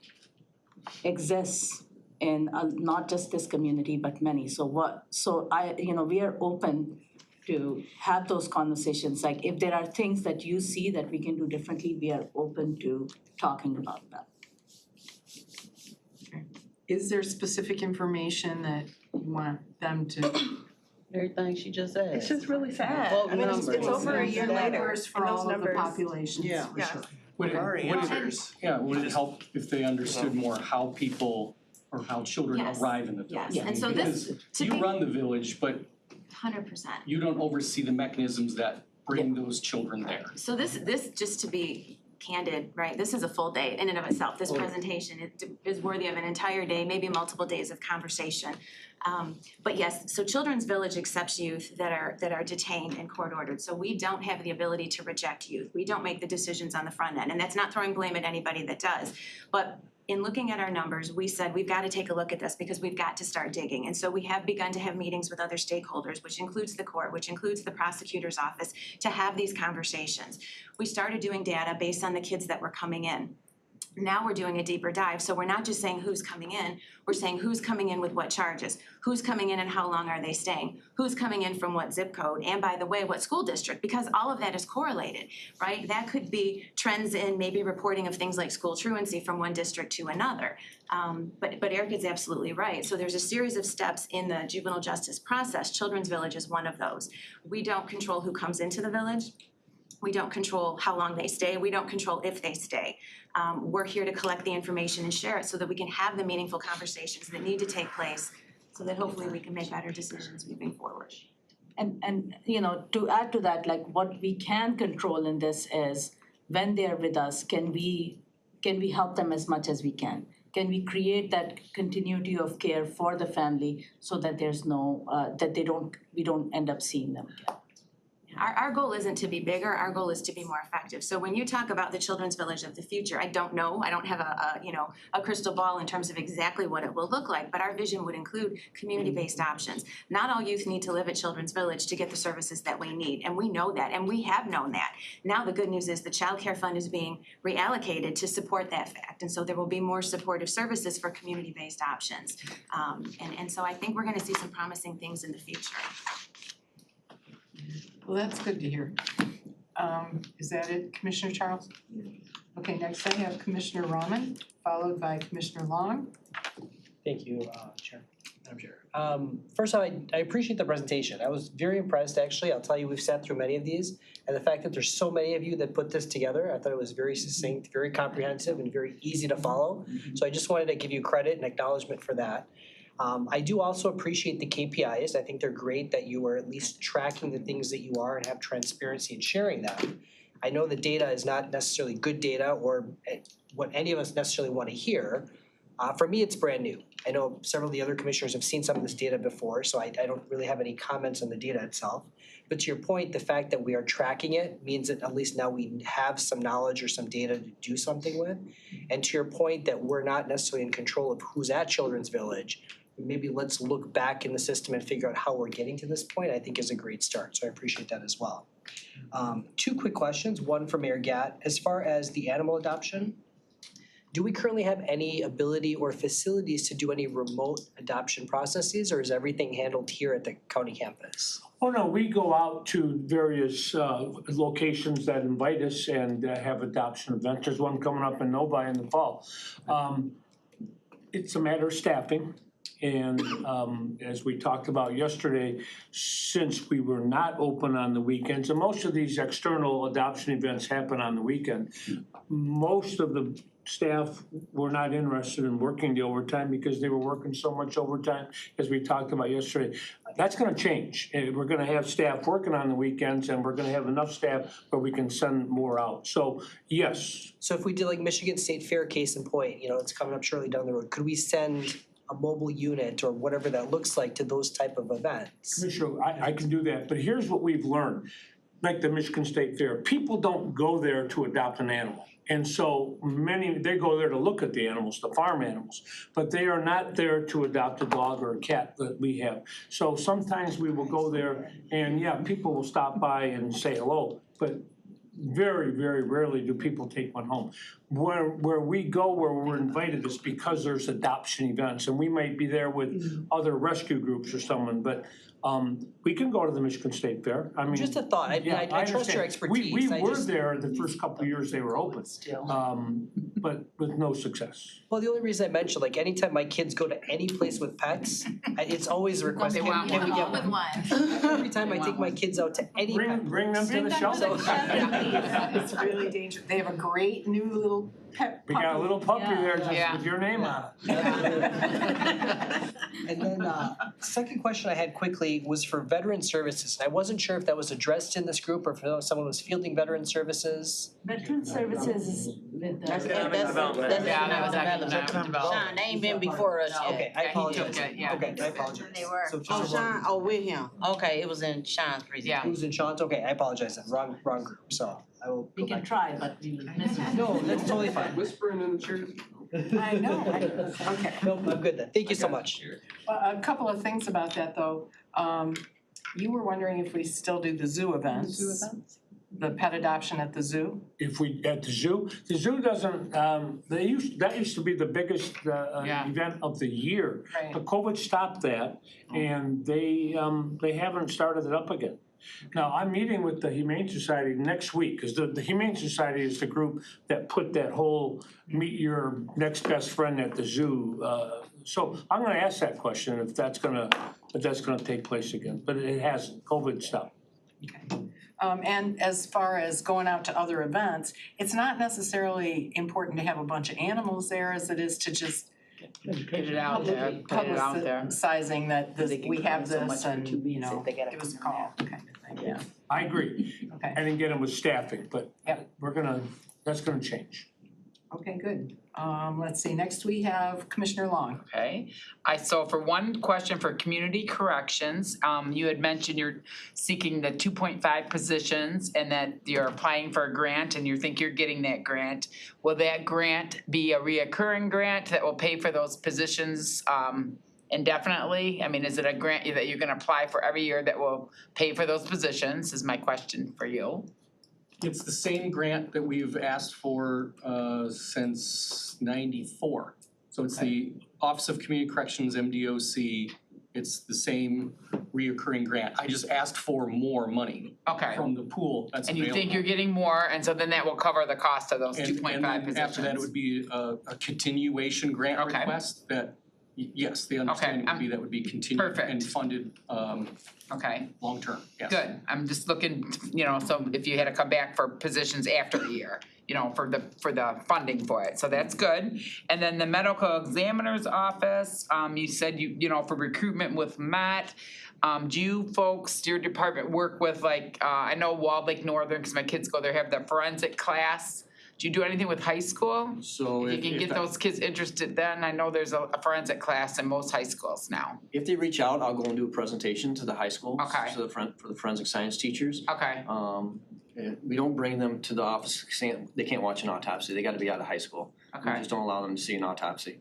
exists in not just this community, but many. We are open to have those conversations. Like, if there are things that you see that we can do differently, we are open to talking about that. Is there specific information that you want them to? Everything she just said. It's just really sad. Bulk I mean, it's numbers. over a year later. Numbers for and those all of the numbers- populations, Yeah. for sure. Would it help if they understood more how people or how children Yes. arrive in the village? Yes, and so this, Because you run the village, but 100%. you don't oversee the mechanisms that bring those children there. So this, just to be candid, right, this is a full day in and of itself. This presentation is worthy of an entire day, maybe multiple days of conversation. But yes, so Children's Village accepts youth that are detained and court ordered. So we don't have the ability to reject youth. We don't make the decisions on the front end, and that's not throwing blame at anybody that does. But in looking at our numbers, we said we've got to take a look at this because we've got to start digging. And so we have begun to have meetings with other stakeholders, which includes the court, which includes the prosecutor's office, to have these conversations. We started doing data based on the kids that were coming in. Now we're doing a deeper dive, so we're not just saying who's coming in, we're saying who's coming in with what charges, who's coming in and how long are they staying, who's coming in from what zip code, and by the way, what school district, because all of that is correlated, right? That could be trends in maybe reporting of things like school truancy from one district to another. But Erica's absolutely right. So there's a series of steps in the juvenile justice process. Children's Village is one of those. We don't control who comes into the village. We don't control how long they stay. We don't control if they stay. We're here to collect the information and share it so that we can have the meaningful conversations that need to take place so that hopefully we can make better decisions moving forward. And you know, to add to that, like what we can control in this is when they're with us, can we help them as much as we can? Can we create that continuity of care for the family so that there's no, we don't end up seeing them again? Our goal isn't to be bigger, our goal is to be more effective. So when you talk about the Children's Village of the future, I don't know, I don't have a crystal ball in terms of exactly what it will look like, but our vision would include community-based options. Not all youth need to live at Children's Village to get the services that we need, and we know that, and we have known that. Now the good news is the Child Care Fund is being reallocated to support that fact, and so there will be more supportive services for community-based options. And so I think we're gonna see some promising things in the future. Well, that's good to hear. Is that it, Commissioner Charles? Okay, next I have Commissioner Rahman, followed by Commissioner Long. Thank you, Madam Chair. First off, I appreciate the presentation. I was very impressed, actually. I'll tell you, we've sat through many of these, and the fact that there's so many of you that put this together, I thought it was very succinct, very comprehensive, and very easy to follow. So I just wanted to give you credit and acknowledgement for that. I do also appreciate the KPIs. I think they're great that you are at least tracking the things that you are and have transparency in sharing them. I know the data is not necessarily good data or what any of us necessarily want to hear. For me, it's brand new. I know several of the other commissioners have seen some of this data before, so I don't really have any comments on the data itself. But to your point, the fact that we are tracking it means that at least now we have some knowledge or some data to do something with. And to your point that we're not necessarily in control of who's at Children's Village, maybe let's look back in the system and figure out how we're getting to this point, I think is a great start. So I appreciate that as well. Two quick questions, one for Mayor Gatt. As far as the animal adoption, do we currently have any ability or facilities to do any remote adoption processes, or is everything handled here at the county campus? Oh, no, we go out to various locations that invite us and have adoption events. There's one coming up in Novi in the fall. It's a matter of staffing. And as we talked about yesterday, since we were not open on the weekends, and most of these external adoption events happen on the weekend, most of the staff were not interested in working the overtime because they were working so much overtime, as we talked about yesterday. That's gonna change. We're gonna have staff working on the weekends, and we're gonna have enough staff where we can send more out. So, yes. So if we did like Michigan State Fair, case in point, it's coming up shortly down the road, could we send a mobile unit or whatever that looks like to those type of events? Commissioner, I can do that, but here's what we've learned, like the Michigan State Fair, people don't go there to adopt an animal. And so they go there to look at the animals, the farm animals, but they are not there to adopt a dog or a cat that we have. So sometimes we will go there and people will stop by and say hello, but very, very rarely do people take one home. Where we go, where we're invited, is because there's adoption events, and we might be there with other rescue groups or someone, but we can go to the Michigan State Fair. I mean, Just a thought. I trust your understand. expertise. We were there the first couple of years they were open, but with no success. Well, the only reason I mentioned, like, anytime my kids go to any place with pets, it's always a request. They want Can we get with one. Every time I take my kids out to any Bring them to the shelter. It's really dangerous. They have a great new little pet We got a little puppy there just Yeah. with your name on it. And then, second question I had quickly was for veteran services. I wasn't sure if that was addressed in this group or if someone was fielding veteran services. Veteran services is with the. Yeah, that was economic development. Sean, they ain't been before us yet. Okay, I he apologize. took it, yeah. Okay, I apologize. They were. So Oh, just Sean, with him. Okay, it was in Sean's presentation. Who's in Sean's? Okay, I apologize then. Wrong group. So I will We go can back. try, but we will miss it. No, that's totally fine. Whispering in the chairs. I know, okay. Nope, I'm good then. Thank you so much. A couple of things about that though. You were wondering if we still do the zoo events. The pet adoption at the zoo? If we, at the zoo doesn't, that used to be the biggest event of the year. Right. But COVID stopped that and they haven't started it up again. Now, I'm meeting with the Humane Society next week, because the Humane Society is the group that put that whole meet your next best friend at the zoo. So I'm gonna ask that question if that's gonna take place again, but it hasn't, COVID stopped. And as far as going out to other events, it's not necessarily important to have a bunch of animals there as it is to just Get it out there, put it out there. publicizing that this, They can we have come so this much for and, 2 you weeks know, if they gotta give us a come call, kind of thing, yeah. I agree. Okay. I didn't get them with staffing, but that's gonna change. Okay, good. Let's see, next we have Commissioner Long. Okay, so for one question for community corrections, you had mentioned you're seeking the 2.5 positions and that you're applying for a grant and you think you're getting that grant. Will that grant be a reoccurring grant that will pay for those positions indefinitely? I mean, is it a grant that you're gonna apply for every year that will pay for those positions, is my question for you. It's the same grant that we've asked for since '94. So it's the Office of Community Corrections, MDOC. It's the same reoccurring grant. I just asked for more money Okay. from the pool that's And available. you think you're getting more, and so then that will cover the cost of those And- 2.5 And positions? then after that, it would be a continuation grant Okay. request that, yes, the understanding would be that would be continued Perfect. and funded Okay. long-term, yes. Good, I'm just looking, so if you had to come back for positions after a year, for the funding for it, so that's good. And then the medical examiner's office, you said for recruitment with Matt, do you folks, your department work with I know Walled Lake Northern, cause my kids go there, have the forensic class. Do you do anything with high school? So If you can get those kids interested then, I know there's a forensic class in most high schools now. If they reach out, I'll go and do a presentation to the high schools. Okay. To for the forensic science teachers. Okay. And we don't bring them to the office, they can't watch an autopsy, they gotta be out of high school. We Okay. just don't allow them to see an autopsy.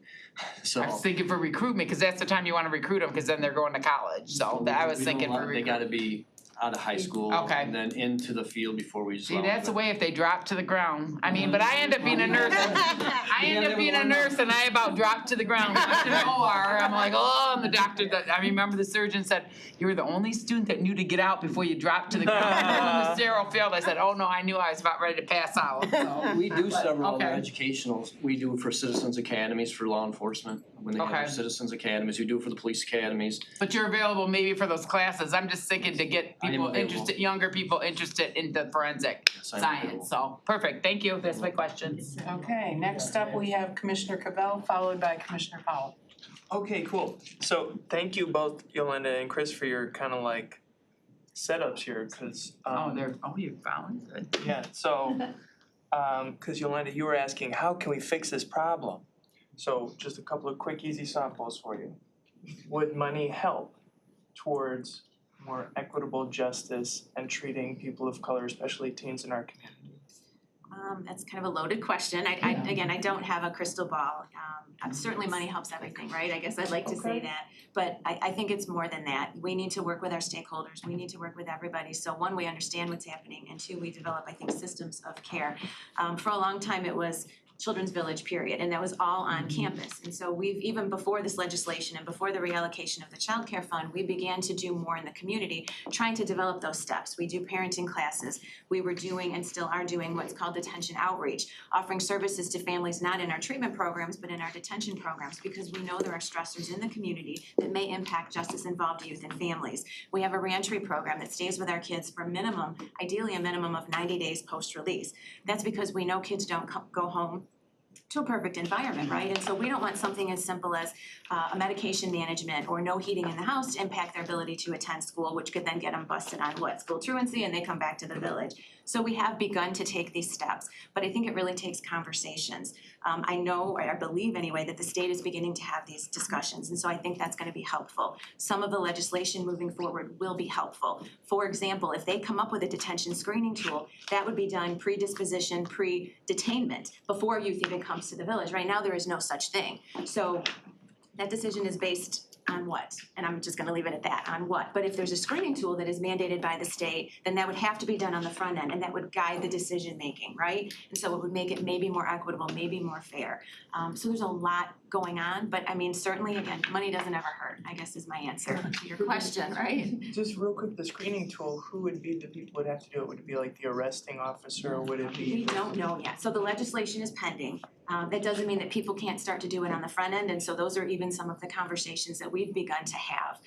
So. I was thinking for recruitment, cause that's the time you wanna recruit them, cause then they're going to college, so I was we don't thinking allow- for They recruitment. gotta be out of high school. Okay. And then into the field before we just See, allow them. that's the way if they drop to the ground. I mean, but I end up being a nurse. I end up being a nurse and I about dropped to the ground. I'm in the OR. I'm like, oh, and the doctor, I remember the surgeon said, you were the only student that knew to get out before you dropped to the ground. And when the sterile failed, I said, oh no, I knew I was about ready to pass out, so. We do several other okay. educationals, we do for citizens academies for law enforcement, when they have their Okay. citizens academies, we do it for the police academies. But you're available maybe for those classes. I'm just thinking to get I am people available. interested, younger people interested in the forensic Yes, I'm available. science, so, perfect, thank you, that's my questions. Okay, next up we have Commissioner Cavell, followed by Commissioner Powell. Okay, cool. So thank you both, Yolanda and Chris, for your kind of setups here, cause you found it. Yeah, so cause Yolanda, you were asking, how can we fix this problem? So just a couple of quick, easy softballs for you. Would money help towards more equitable justice and treating people of color, especially teens in our community? That's kind of a loaded question. I don't have a crystal ball. Certainly money helps everything, right? I guess I'd like to say that. But I think it's more than that. We need to work with our stakeholders. We need to work with everybody. So one, we understand what's happening, and two, we develop, I think, systems of care. For a long time, it was Children's Village, period, and that was all on campus. And so we've, even before this legislation and before the reallocation of the child care fund, we began to do more in the community, trying to develop those steps. We do parenting classes. We were doing and still are doing what's called detention outreach, offering services to families not in our treatment programs, but in our detention programs, because we know there are stressors in the community that may impact justice-involved youth and families. We have a reentry program that stays with our kids for ideally a minimum of 90 days post-release. That's because we know kids don't go home to a perfect environment, right? And so we don't want something as simple as a medication management or no heating in the house to impact their ability to attend school, which could then get them busted on school truancy, and they come back to the village. So we have begun to take these steps, but I think it really takes conversations. I know, or I believe anyway, that the state is beginning to have these discussions, and so I think that's gonna be helpful. Some of the legislation moving forward will be helpful. For example, if they come up with a detention screening tool, that would be done pre-disposition, pre-detainment, before youth even comes to the village. Right now, there is no such thing. So that decision is based on what? And I'm just gonna leave it at that, on what? But if there's a screening tool that is mandated by the state, then that would have to be done on the front end, and that would guide the decision making, right? And so it would make it maybe more equitable, maybe more fair. So there's a lot going on, but I mean, certainly, again, money doesn't ever hurt, I guess is my answer to your question, right? Just real quick, the screening tool, who would be the people who would have to do it? Would it be like the arresting officer, or would it be? We don't know yet, so the legislation is pending. That doesn't mean that people can't start to do it on the front end, and so those are even some of the conversations that we've begun to have.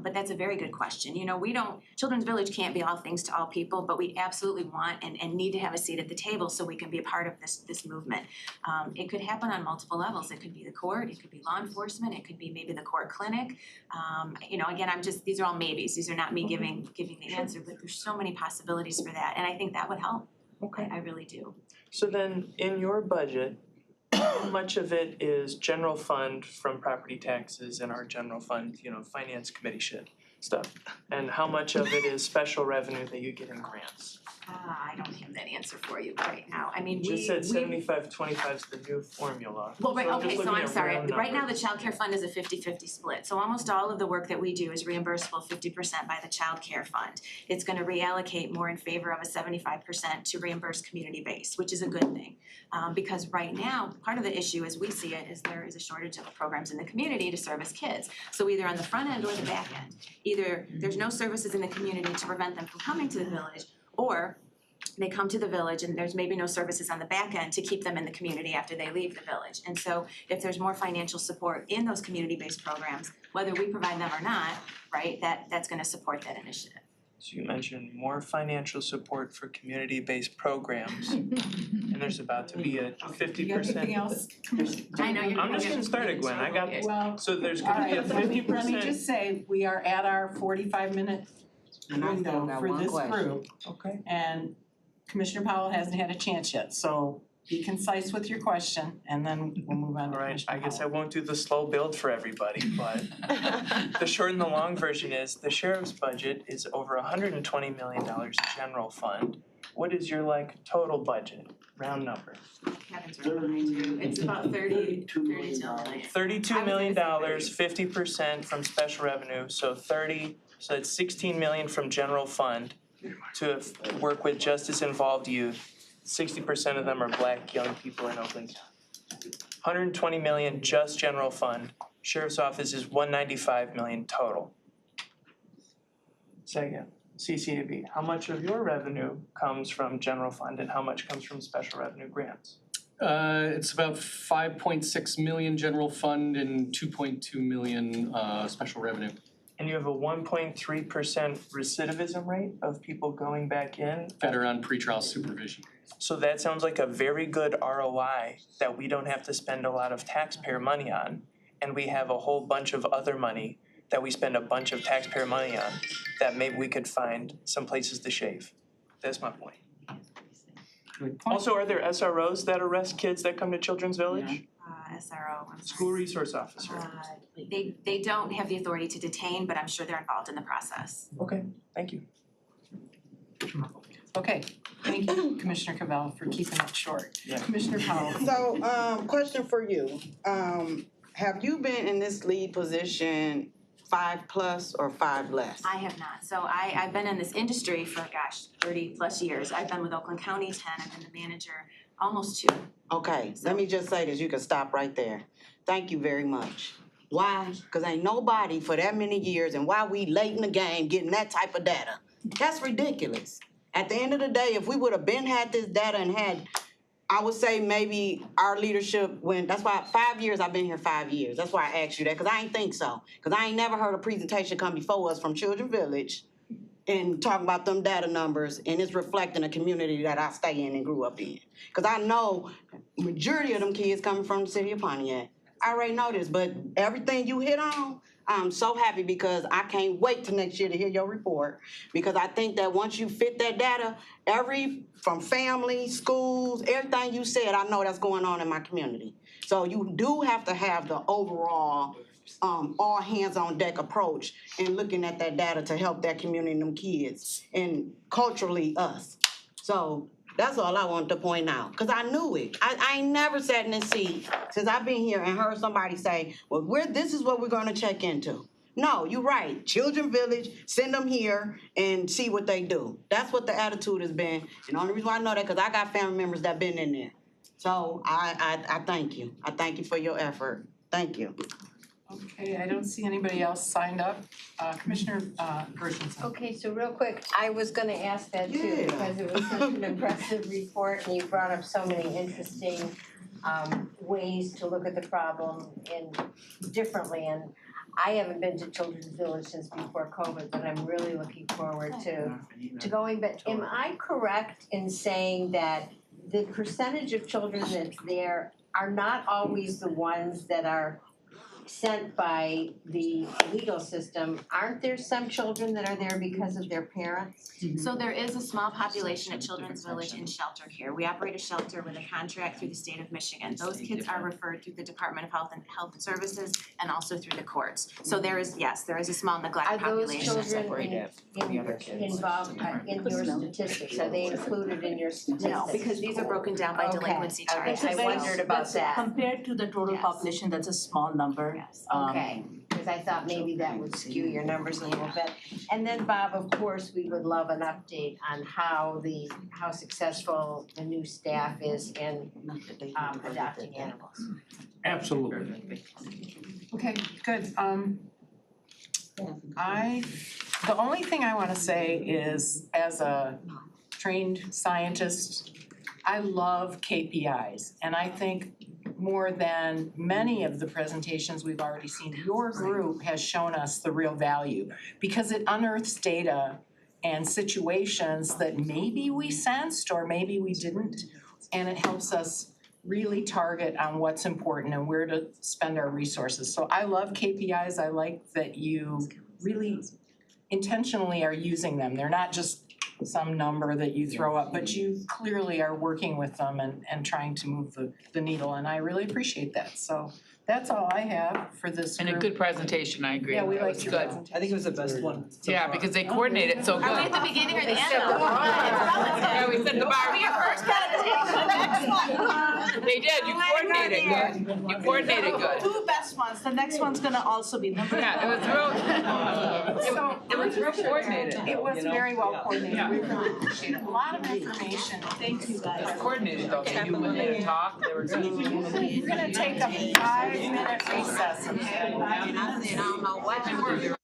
But that's a very good question. You know, Children's Village can't be all things to all people, but we absolutely want and need to have a seat at the table so we can be a part of this movement. It could happen on multiple levels. It could be the court, it could be law enforcement, it could be maybe the court clinic. You know, again, these are all maybes. These are not me giving the answer, but there's so many possibilities for that, and I think that would help. Okay. I really do. So then, in your budget, how much of it is general fund from property taxes and our general fund, you know, finance committee stuff? And how much of it is special revenue that you get in grants? I don't have that answer for you right now. I mean, Just said 75-25 is the new formula. Well, right, So I'm okay, just so looking I'm at sorry, round right now the numbers. child care fund is a 50-50 split, so almost all of the work that we do is reimbursable 50% by the child care fund. It's gonna reallocate more in favor of a 75% to reimburse community base, which is a good thing. Because right now, part of the issue as we see it is there is a shortage of programs in the community to service kids. So either on the front end or the back end, either there's no services in the community to prevent them from coming to the village, or they come to the village and there's maybe no services on the back end to keep them in the community after they leave the village. And so if there's more financial support in those community-based programs, whether we provide them or not, right, that's gonna support that initiative. So you mentioned more financial support for community-based programs, and there's about to be a 50%. You got anything else, Commissioner? I know you're. I'm just getting started, Gwen, I got, Well, so there's all gonna be a right, 50%. let me just say, we are at our 45-minute And I still window got for one this question. group. Okay. And Commissioner Powell hasn't had a chance yet, so be concise with your question, and then we'll move on to Alright, Commissioner I guess I Powell. won't do the slow build for everybody, but the short and the long version is the sheriff's budget is over $120 million general fund. What is your total budget, round number? Kevin's right. It's about 32 million. $32 million, 50% from special revenue, so it's 16 million from general fund to work with justice-involved youth. 60% of them are Black young people in Oakland County. 120 million just general fund. Sheriff's office is 195 million total. Second, CCAB, how much of your revenue comes from general fund and how much comes from special revenue grants? It's about 5.6 million general fund and 2.2 million special revenue. And you have a 1.3% recidivism rate of people going back in? That are on pretrial supervision. So that sounds like a very good ROI that we don't have to spend a lot of taxpayer money on. And we have a whole bunch of other money that we spend a bunch of taxpayer money on that maybe we could find some places to shave. That's my point. Good point. Also, are there SROs that arrest kids that come to Children's Village? SRO. I'm sorry. School resource officer. They don't have the authority to detain, but I'm sure they're involved in the process. Okay, thank you. Okay, thank you, Commissioner Cavell, for keeping it short. Yeah. Commissioner Powell. So, question for you. Have you been in this lead position 5+ or 5 less? I have not. So I've been in this industry for, 30+ years. I've been with Oakland County 10, I've been the manager almost 2. Okay, let me just say this, you can stop right there. Thank you very much. Why? Cause ain't nobody for that many years, and why we late in the game getting that type of data? That's ridiculous. At the end of the day, if we would have been had this data and had, I would say maybe our leadership that's why 5 years, I've been here 5 years. That's why I asked you that, cause I ain't think so. Cause I ain't never heard a presentation come before us from Children's Village and talking about them data numbers, and it's reflecting the community that I stay in and grew up in. Cause I know majority of them kids coming from the city of Pontiac. I already know this, but everything you hit on, I'm so happy because I can't wait till next year to hear your report. Because I think that once you fit that data, from family, schools, everything you said, I know that's going on in my community. So you do have to have the overall, all hands on deck approach in looking at that data to help that community and them kids and culturally us. So that's all I wanted to point out, because I knew it. I ain't never sat in this seat since I've been here and heard somebody say, well, this is what we're gonna check into. No, you're right. Children Village, send them here and see what they do. That's what the attitude has been. And the only reason why I know that, because I got family members that been in there. So I thank you. I thank you for your effort. Thank you. Okay, I don't see anybody else signed up. Commissioner Gershenson. Okay, so real quick, I was gonna ask that too, Yeah. because it was such an impressive report, and you brought up so many interesting ways to look at the problem differently, and I haven't been to Children's Village since before COVID, but I'm really looking forward to going, but am I correct in saying that the percentage of children that's there are not always the ones that are sent by the legal system? Aren't there some children that are there because of their parents? So there is a small population at Children's Village in shelter care. We operate a shelter with a contract through the state of Michigan. Those kids are referred through the Department of Health and Services and also through the courts. So there is a small neglect population. Are those children involved in your statistics? Are they included in your statistics? No, because these are broken down by delinquency charge. I wondered about that. Compared to the total population, that's a small number. Yes. Okay, because I thought maybe that would skew your numbers a little bit. And then Bob, of course, we would love an update on how successful the new staff is in adopting animals. Absolutely. Okay, good. The only thing I wanna say is, as a trained scientist, I love KPIs, and I think more than many of the presentations we've already seen, your group has shown us the real value, because it unearths data and situations that maybe we sensed or maybe we didn't, and it helps us really target on what's important and where to spend our resources. So I love KPIs. I like that you really intentionally are using them. They're not just some number that you throw up, but you clearly are working with them and trying to move the needle, and I really appreciate that. So that's all I have for this And a group. good presentation, I agree. Yeah, we That liked was your good. presentation. I think it was the best one so Yeah, far. because they coordinated so good. Are we at the beginning or the end? Yeah, we set the bar. Your first presentation, next one. They did, you coordinated good. You coordinated good. Two best ones, the next one's gonna also be number one. Yeah, it was real coordinated. It was very well coordinated. Yeah. We really appreciate it. A lot of information. Thank you guys. Coordinated though, they knew when they talked, they were good. We're gonna take a 5-minute recess. I don't know what.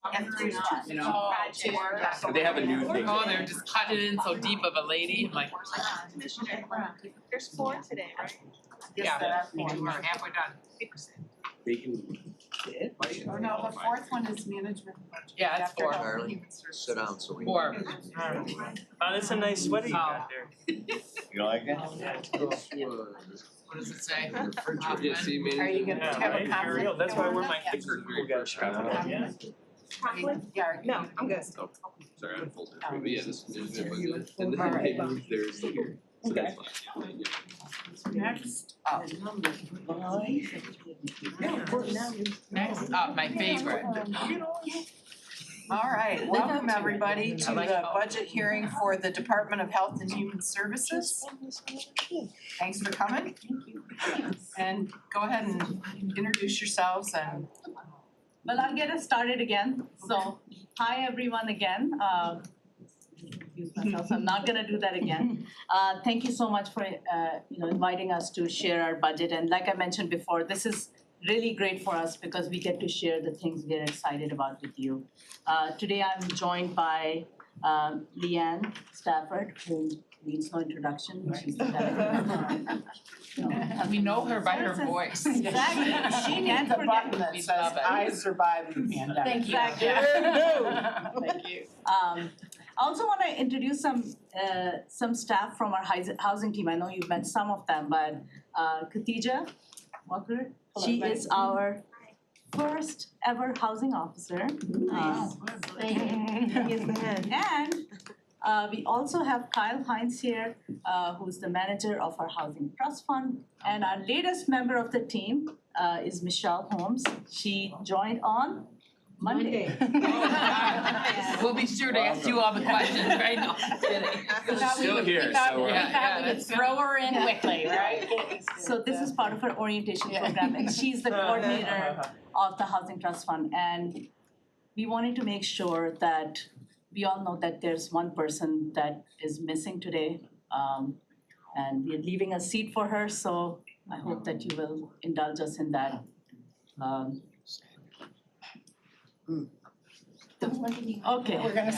You know, They have a new thing. oh, they're just cutting it in so deep of a lady, I'm like, There's 4 today, right? yeah, we're halfway done. They can. Oh, no, the fourth one is management budget. Yeah, it's After 4. health and human services. Sit down so we. 4. Oh, that's a nice sweater you got there. You like it? What does it say? Yeah, see, Are you gonna Yeah, have a right, for conflict? real, that's why I wear Yeah. my thicker cool guy shirt. Yeah. Chocolate? Yeah. No, I'm good. Sorry, I'm full. But yeah, this is it. And then they moved theirs here. So that's fine. Next up. Next up, my favorite. All right, welcome everybody to I like the how- budget hearing for the Department of Health and Human Services. Thanks for coming. And go ahead and introduce yourselves and Well, I'll get us started again. So, hi everyone again. Excuse myself, so I'm not gonna do that again. Thank you so much for inviting us to share our budget. And like I mentioned before, this is really great for us because we get to share the things we're excited about with you. Today I'm joined by Leanne Stafford, who needs no introduction. She's the director. We know her by her voice. Exactly. She and needs the to button forget. that We says, love it. I survived the pandemic. Thank you. Exactly. Thank you. I also want to introduce some staff from our housing team. I know you've met some of them, but Khatija Walker, she is our first ever housing officer. And we also have Kyle Hines here, who's the manager of our housing trust fund. And our latest member of the team is Michelle Holmes. She joined on Monday. We'll be sure to ask you all the questions, right? No, I'm kidding. Still here, so we're. Yeah, we could throw her in quickly, right? So this is part of her orientation program, and she's the coordinator of the Housing Trust Fund. And we wanted to make sure that we all know that there's one person that is missing today. And we're leaving a seat for her, so I hope that you will indulge us in that. Okay. We're gonna,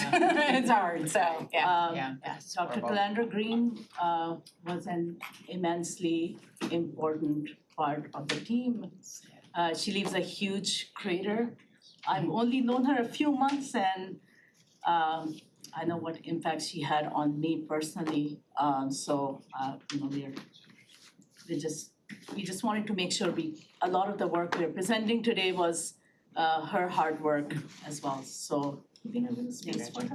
it's hard, so, yeah. Dr. Calandra Green was an immensely important part of the team. She leaves a huge crater. I've only known her a few months and I know what impact she had on me personally. We just wanted to make sure a lot of the work we're presenting today was her hard work as well, so keeping a little space for her.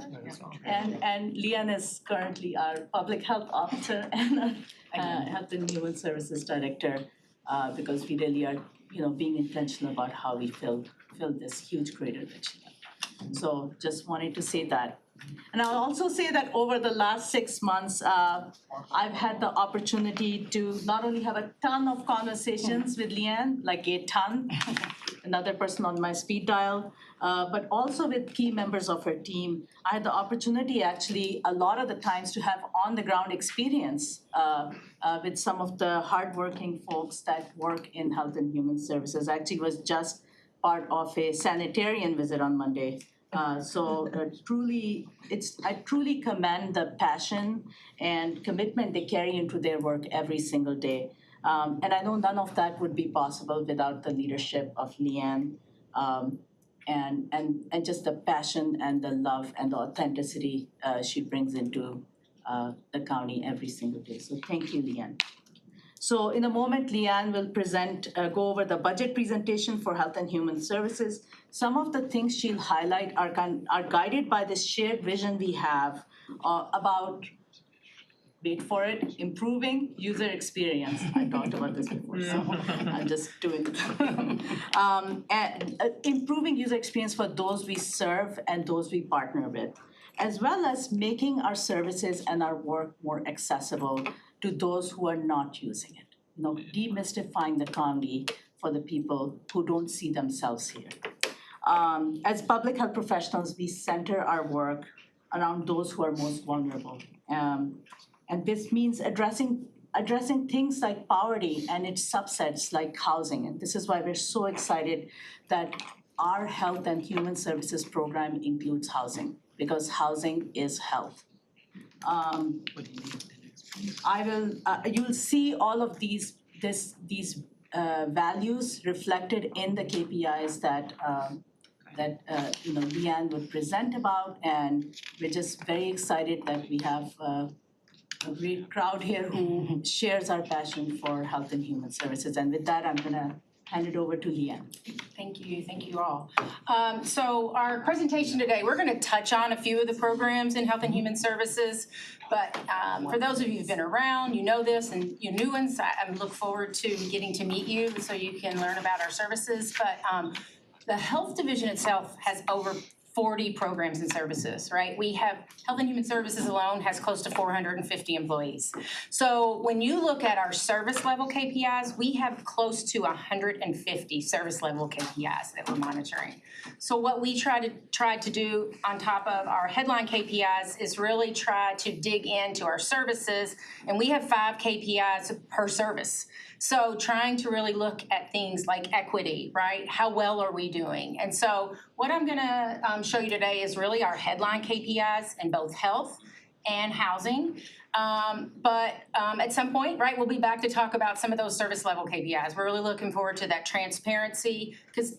And Leanne is currently our public health officer and our health and human services director, because we really are, being intentional about how we fill this huge crater that she left. So just wanted to say that. And I'll also say that over the last 6 months, I've had the opportunity to not only have a ton of conversations with Leanne, like a ton, another person on my speed dial, but also with key members of her team. I had the opportunity actually a lot of the times to have on-the-ground experience with some of the hardworking folks that work in health and human services. I actually was just part of a sanitarian visit on Monday. I truly commend the passion and commitment they carry into their work every single day. And I know none of that would be possible without the leadership of Leanne, and just the passion and the love and the authenticity she brings into the county every single day. So thank you, Leanne. So in a moment, Leanne will go over the budget presentation for Health and Human Services. Some of the things she'll highlight are guided by this shared vision we have about, wait for it, improving user experience. I talked about this before, so I'm just doing it. Improving user experience for those we serve and those we partner with, as well as making our services and our work more accessible to those who are not using it. Demystifying the county for the people who don't see themselves here. As public health professionals, we center our work around those who are most vulnerable. And this means addressing things like poverty and its subsets like housing. And this is why we're so excited that our health and human services program includes housing, because housing is health. You will see all of these values reflected in the KPIs that Leanne would present about, and we're just very excited that we have a great crowd here who shares our passion for health and human services. And with that, I'm gonna hand it over to Leanne. Thank you all. So our presentation today, we're gonna touch on a few of the programs in Health and Human Services. But for those of you who've been around, you know this, and you new ones, I look forward to getting to meet you so you can learn about our services. But the health division itself has over 40 programs and services, right? We have Health and Human Services alone has close to 450 employees. So when you look at our service level KPIs, we have close to 150 service level KPIs that we're monitoring. So what we try to do on top of our headline KPIs is really try to dig into our services, and we have 5 KPIs per service. So trying to really look at things like equity, right? How well are we doing? And so what I'm gonna show you today is really our headline KPIs in both health and housing. But at some point, right, we'll be back to talk about some of those service level KPIs. We're really looking forward to that transparency, because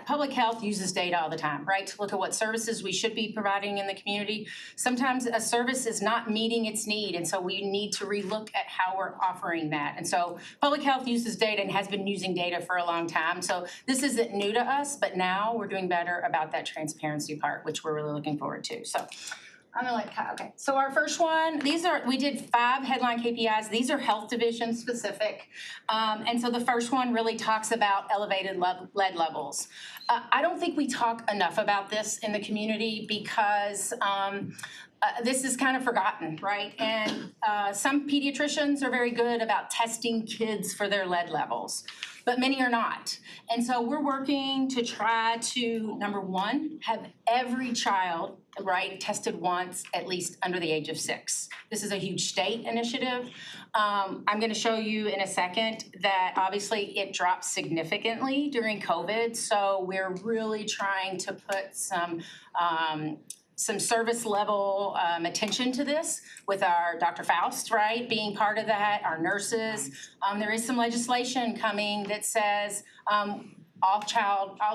public health uses data all the time, right? To look at what services we should be providing in the community. Sometimes a service is not meeting its need, and so we need to relook at how we're offering that. And so public health uses data and has been using data for a long time. So this isn't new to us, but now we're doing better about that transparency part, which we're really looking forward to. So I'm gonna let Kyle, okay. So our first one, we did 5 headline KPIs. These are health division specific. And so the first one really talks about elevated lead levels. I don't think we talk enough about this in the community because this is kind of forgotten, right? And some pediatricians are very good about testing kids for their lead levels, but many are not. And so we're working to try to, number one, have every child, right, tested once, at least under the age of 6. This is a huge state initiative. I'm gonna show you in a second that obviously it dropped significantly during COVID. So we're really trying to put some service level attention to this with our Dr. Faust, right, being part of that, our nurses. There is some legislation coming that says all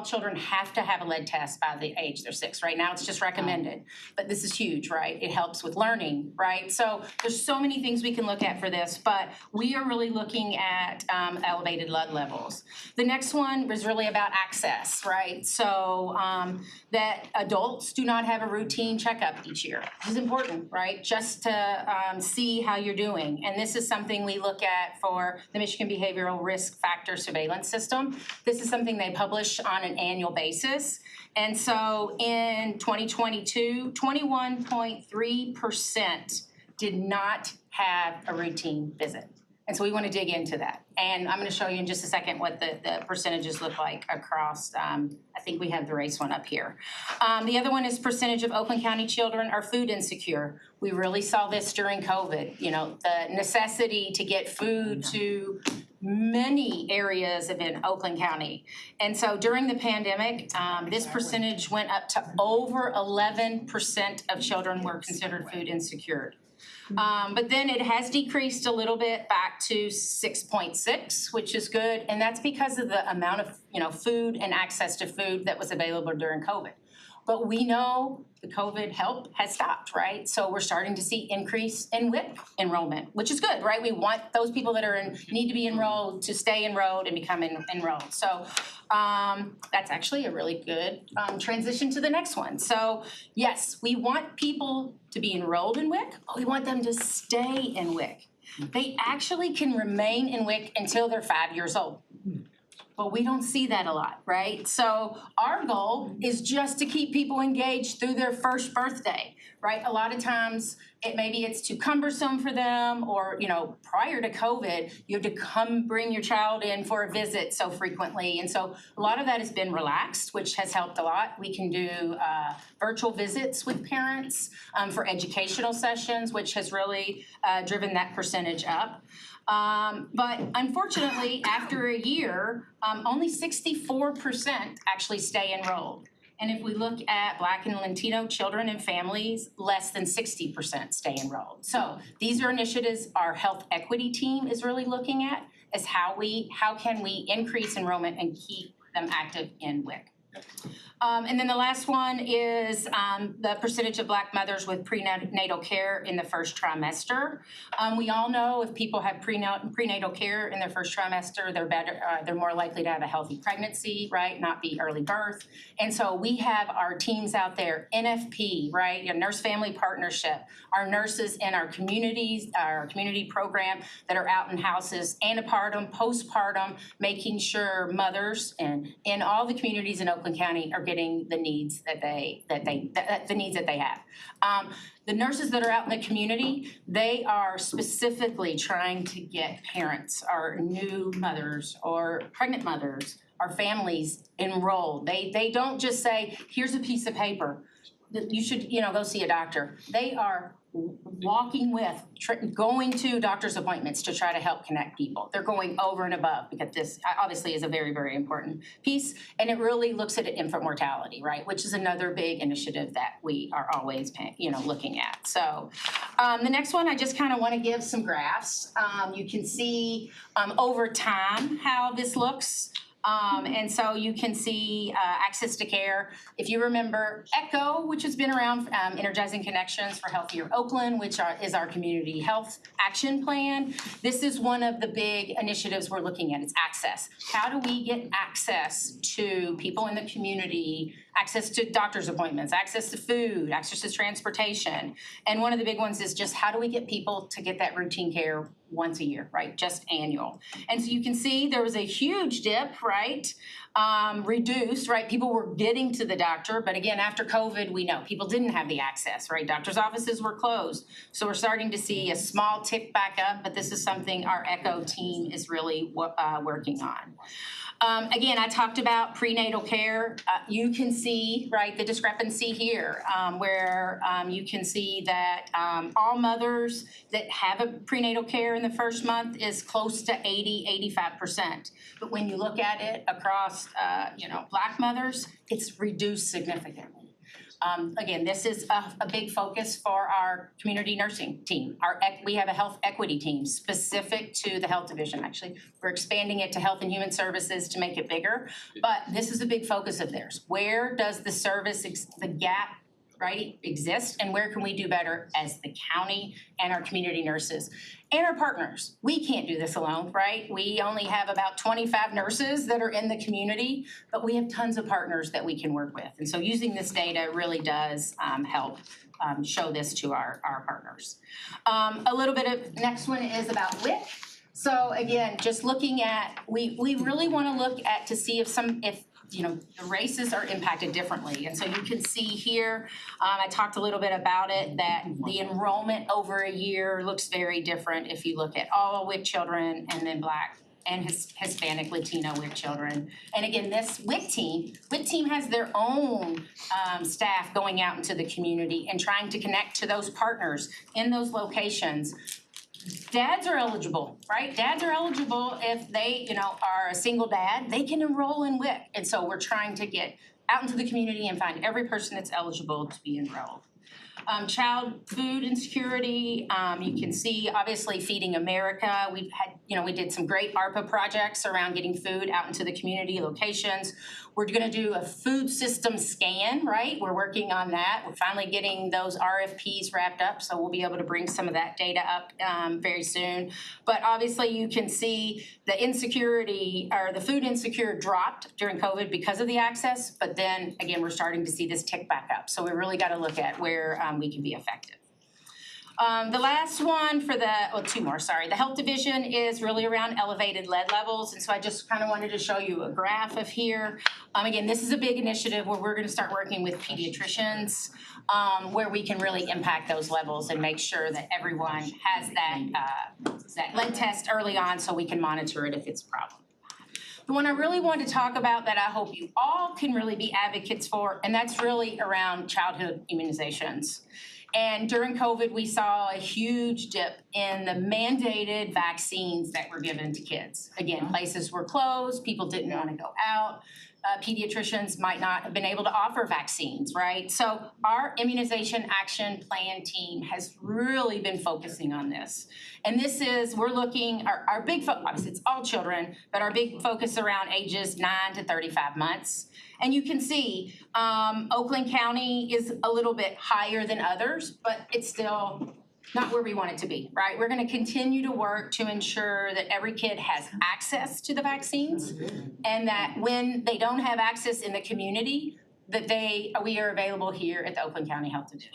children have to have a lead test by the age they're 6. Right now, it's just recommended, but this is huge, right? It helps with learning, right? So there's so many things we can look at for this, but we are really looking at elevated lead levels. The next one was really about access, right? So that adults do not have a routine checkup each year. This is important, right? Just to see how you're doing. And this is something we look at for the Michigan Behavioral Risk Factor Surveillance System. This is something they publish on an annual basis. And so in 2022, 21.3% did not have a routine visit. And so we want to dig into that. And I'm going to show you in just a second what the percentages look like across, I think we have the race one up here. The other one is percentage of Oakland County children are food insecure. We really saw this during COVID, the necessity to get food to many areas in Oakland County. And so during the pandemic, this percentage went up to over 11% of children were considered food insecure. But then it has decreased a little bit back to 6.6, which is good. And that's because of the amount of, food and access to food that was available during COVID. But we know the COVID help has stopped, right? So we're starting to see increase in WIC enrollment, which is good, right? We want those people that need to be enrolled to stay enrolled and become enrolled. So that's actually a really good transition to the next one. So yes, we want people to be enrolled in WIC, but we want them to stay in WIC. They actually can remain in WIC until they're 5 years old. But we don't see that a lot, right? So our goal is just to keep people engaged through their first birthday, right? A lot of times it's too cumbersome for them, or prior to COVID, you had to bring your child in for a visit so frequently. And so a lot of that has been relaxed, which has helped a lot. We can do virtual visits with parents for educational sessions, which has really driven that percentage up. But unfortunately, after a year, only 64% actually stay enrolled. And if we look at Black and Latino children and families, less than 60% stay enrolled. So these are initiatives our health equity team is really looking at, is how can we increase enrollment and keep them active in WIC. And then the last one is the percentage of Black mothers with prenatal care in the first trimester. We all know if people have prenatal care in their first trimester, they're more likely to have a healthy pregnancy, right? Not be early birth. And so we have our teams out there, NFP, right? Your Nurse Family Partnership, our nurses in our communities, our community program that are out in houses, antepartum, postpartum, making sure mothers in all the communities in Oakland County are getting the needs that they have. The nurses that are out in the community, they are specifically trying to get parents or new mothers or pregnant mothers or families enrolled. They don't just say, here's a piece of paper, you should, go see a doctor. They are walking with, going to doctor's appointments to try to help connect people. They're going over and above because this obviously is a very, very important piece. And it really looks at infant mortality, right? Which is another big initiative that we are always, looking at. So the next one, I just kind of want to give some graphs. You can see over time how this looks. And so you can see access to care. If you remember ECHO, which has been around, Energizing Connections for Healthier Oakland, which is our community health action plan. This is one of the big initiatives we're looking at. It's access. How do we get access to people in the community, access to doctor's appointments, access to food, access to transportation? And one of the big ones is just how do we get people to get that routine care once a year, right? Just annual. And so you can see there was a huge dip, right? Reduced, right? People were getting to the doctor, but again, after COVID, we know people didn't have the access, right? Doctor's offices were closed. So we're starting to see a small tick back up, but this is something our ECHO team is really working on. Again, I talked about prenatal care. You can see, right, the discrepancy here where you can see that all mothers that have a prenatal care in the first month is close to 85%. But when you look at it across, Black mothers, it's reduced significantly. Again, this is a big focus for our community nursing team. We have a health equity team specific to the health division, actually. We're expanding it to Health and Human Services to make it bigger, but this is a big focus of theirs. Where does the service, the gap, right, exist, and where can we do better as the county and our community nurses and our partners? We can't do this alone, right? We only have about 25 nurses that are in the community, but we have tons of partners that we can work with. And so using this data really does help show this to our partners. A little bit of, next one is about WIC. So again, just looking at, we really want to look at to see if the races are impacted differently. And so you can see here, I talked a little bit about it, that the enrollment over a year looks very different if you look at all WIC children and then Black and Hispanic Latino WIC children. And again, this WIC team has their own staff going out into the community and trying to connect to those partners in those locations. Dads are eligible, right? Dads are eligible if they, are a single dad, they can enroll in WIC. And so we're trying to get out into the community and find every person that's eligible to be enrolled. Child food insecurity, you can see obviously Feeding America. We've had, we did some great ARPA projects around getting food out into the community locations. We're gonna do a food system scan, right? We're working on that. We're finally getting those RFPs wrapped up, so we'll be able to bring some of that data up very soon. But obviously you can see the insecurity, or the food insecure dropped during COVID because of the access, but then again, we're starting to see this tick back up. So we really gotta look at where we can be effective. The last one for two more, sorry. The health division is really around elevated lead levels. And so I just kind of wanted to show you a graph of here. Again, this is a big initiative where we're going to start working with pediatricians where we can really impact those levels and make sure that everyone has that lead test early on so we can monitor it if it's a problem. The one I really want to talk about that I hope you all can really be advocates for, and that's really around childhood immunizations. And during COVID, we saw a huge dip in the mandated vaccines that were given to kids. Again, places were closed, people didn't want to go out. Pediatricians might not have been able to offer vaccines, right? So our immunization action plan team has really been focusing on this. And this is, we're looking, our big focus, obviously it's all children, but our big focus around ages 9 to 35 months. And you can see Oakland County is a little bit higher than others, but it's still not where we want it to be, right? We're gonna continue to work to ensure that every kid has access to the vaccines and that when they don't have access in the community, that we are available here at the Oakland County Health Division.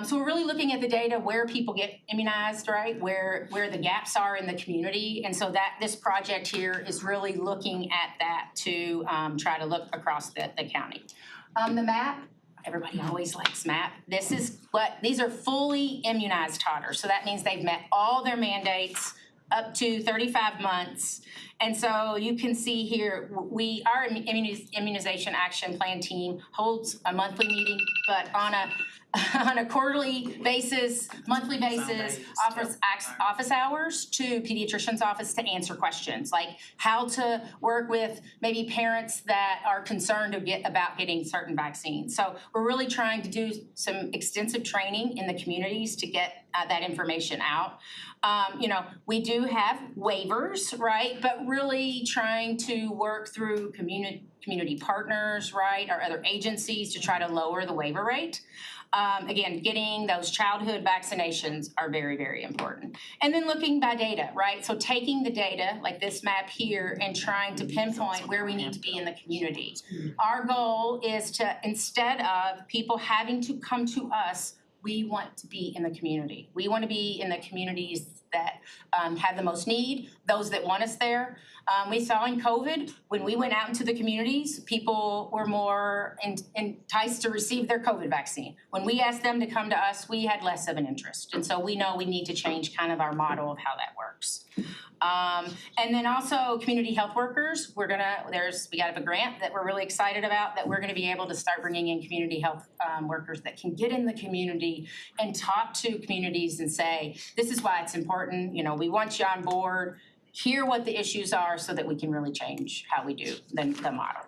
So we're really looking at the data where people get immunized, right? Where the gaps are in the community. And so that this project here is really looking at that to try to look across the county. The map, everybody always likes MAP. These are fully immunized toddlers. So that means they've met all their mandates up to 35 months. And so you can see here, our immunization action plan team holds a monthly meeting, but on a quarterly basis, monthly basis, offers office hours to pediatrician's office to answer questions, like how to work with maybe parents that are concerned about getting certain vaccines. So we're really trying to do some extensive training in the communities to get that information out. We do have waivers, right? But really trying to work through community partners, right, or other agencies to try to lower the waiver rate. Again, getting those childhood vaccinations are very, very important. And then looking by data, right? So taking the data, like this map here, and trying to pinpoint where we need to be in the community. Our goal is to, instead of people having to come to us, we want to be in the community. We want to be in the communities that have the most need, those that want us there. We saw in COVID, when we went out into the communities, people were more enticed to receive their COVID vaccine. When we asked them to come to us, we had less of an interest. And so we know we need to change kind of our model of how that works. And then also community health workers, we got a grant that we're really excited about that we're gonna be able to start bringing in community health workers that can get in the community and talk to communities and say, this is why it's important, we want you on board, hear what the issues are so that we can really change how we do the model.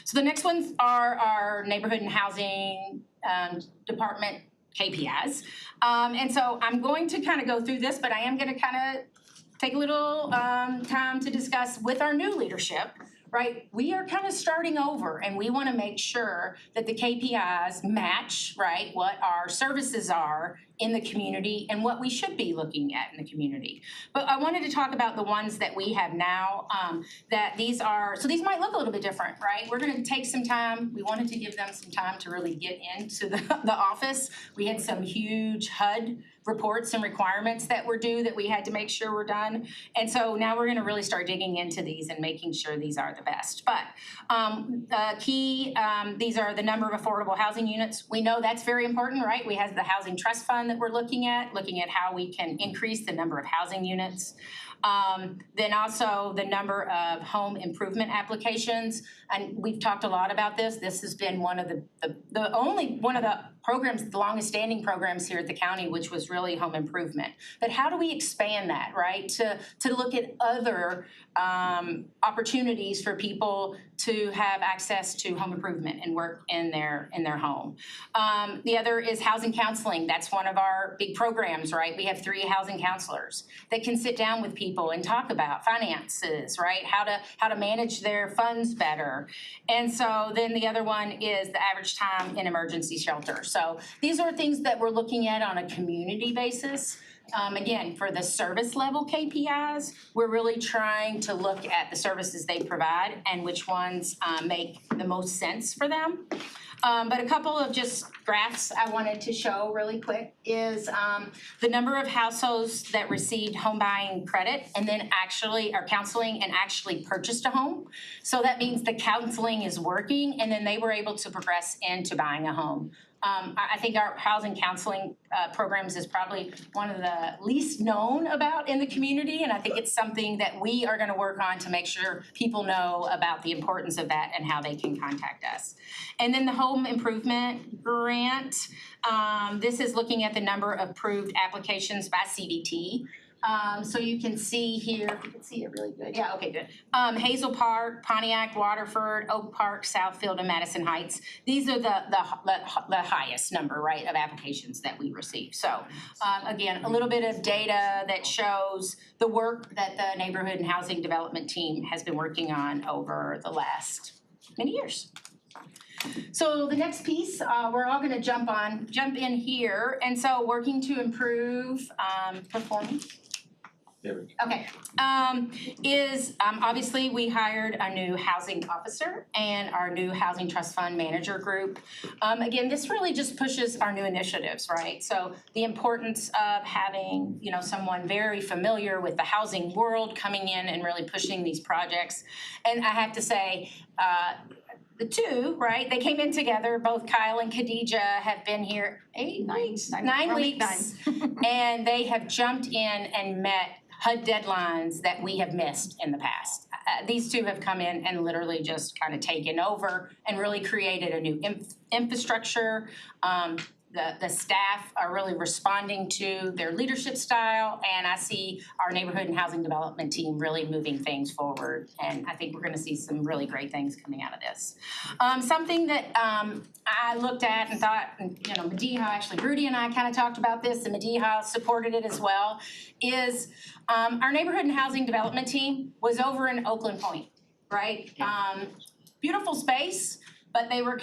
So the next ones are our neighborhood and housing department KPIs. And so I'm going to kind of go through this, but I am going to kind of take a little time to discuss with our new leadership, right? We are kind of starting over and we want to make sure that the KPIs match, right, what our services are in the community and what we should be looking at in the community. But I wanted to talk about the ones that we have now, so these might look a little bit different, right? We're gonna take some time, we wanted to give them some time to really get into the office. We had some huge HUD reports and requirements that were due that we had to make sure were done. And so now we're gonna really start digging into these and making sure these are the best. But these are the number of affordable housing units. We know that's very important, right? We have the Housing Trust Fund that we're looking at how we can increase the number of housing units. Then also the number of home improvement applications. And we've talked a lot about this. This has been one of the programs, the longest standing programs here at the county, which was really home improvement. But how do we expand that, right? To look at other opportunities for people to have access to home improvement and work in their home. The other is housing counseling. That's one of our big programs, right? We have 3 housing counselors that can sit down with people and talk about finances, right? How to manage their funds better. And so then the other one is the average time in emergency shelter. So these are things that we're looking at on a community basis. Again, for the service level KPIs, we're really trying to look at the services they provide and which ones make the most sense for them. But a couple of just graphs I wanted to show really quick is the number of households that received home buying credit and then actually are counseling and actually purchased a home. So that means the counseling is working and then they were able to progress into buying a home. I think our housing counseling programs is probably one of the least known about in the community, and I think it's something that we are gonna work on to make sure people know about the importance of that and how they can contact us. And then the home improvement grant, this is looking at the number of approved applications by CDT. So you can see here, you can see it really good. Yeah, okay, good. Hazel Park, Pontiac, Waterford, Oak Park, Southfield, and Madison Heights. These are the highest number, right, of applications that we receive. So, again, a little bit of data that shows the work that the Neighborhood and Housing Development Team has been working on over the last many years. So the next piece, we're all gonna jump in here, and so working to improve performance. There we go. Okay, obviously we hired a new housing officer and our new housing trust fund manager group. Again, this really just pushes our new initiatives, right? So the importance of having, someone very familiar with the housing world coming in and really pushing these projects. And I have to say, the two, right, they came in together, both Kyle and Khadija have been here 9 weeks. And they have jumped in and met HUD deadlines that we have missed in the past. These two have come in and literally just kind of taken over and really created a new infrastructure. The staff are really responding to their leadership style, and I see our Neighborhood and Housing Development Team really moving things forward, and I think we're gonna see some really great things coming out of this. Something that I looked at and thought, Mediha, actually Rudy and I kind of talked about this, and Mediha supported it as well, is our Neighborhood and Housing Development Team was over in Oakland Point, right? Beautiful space, but they were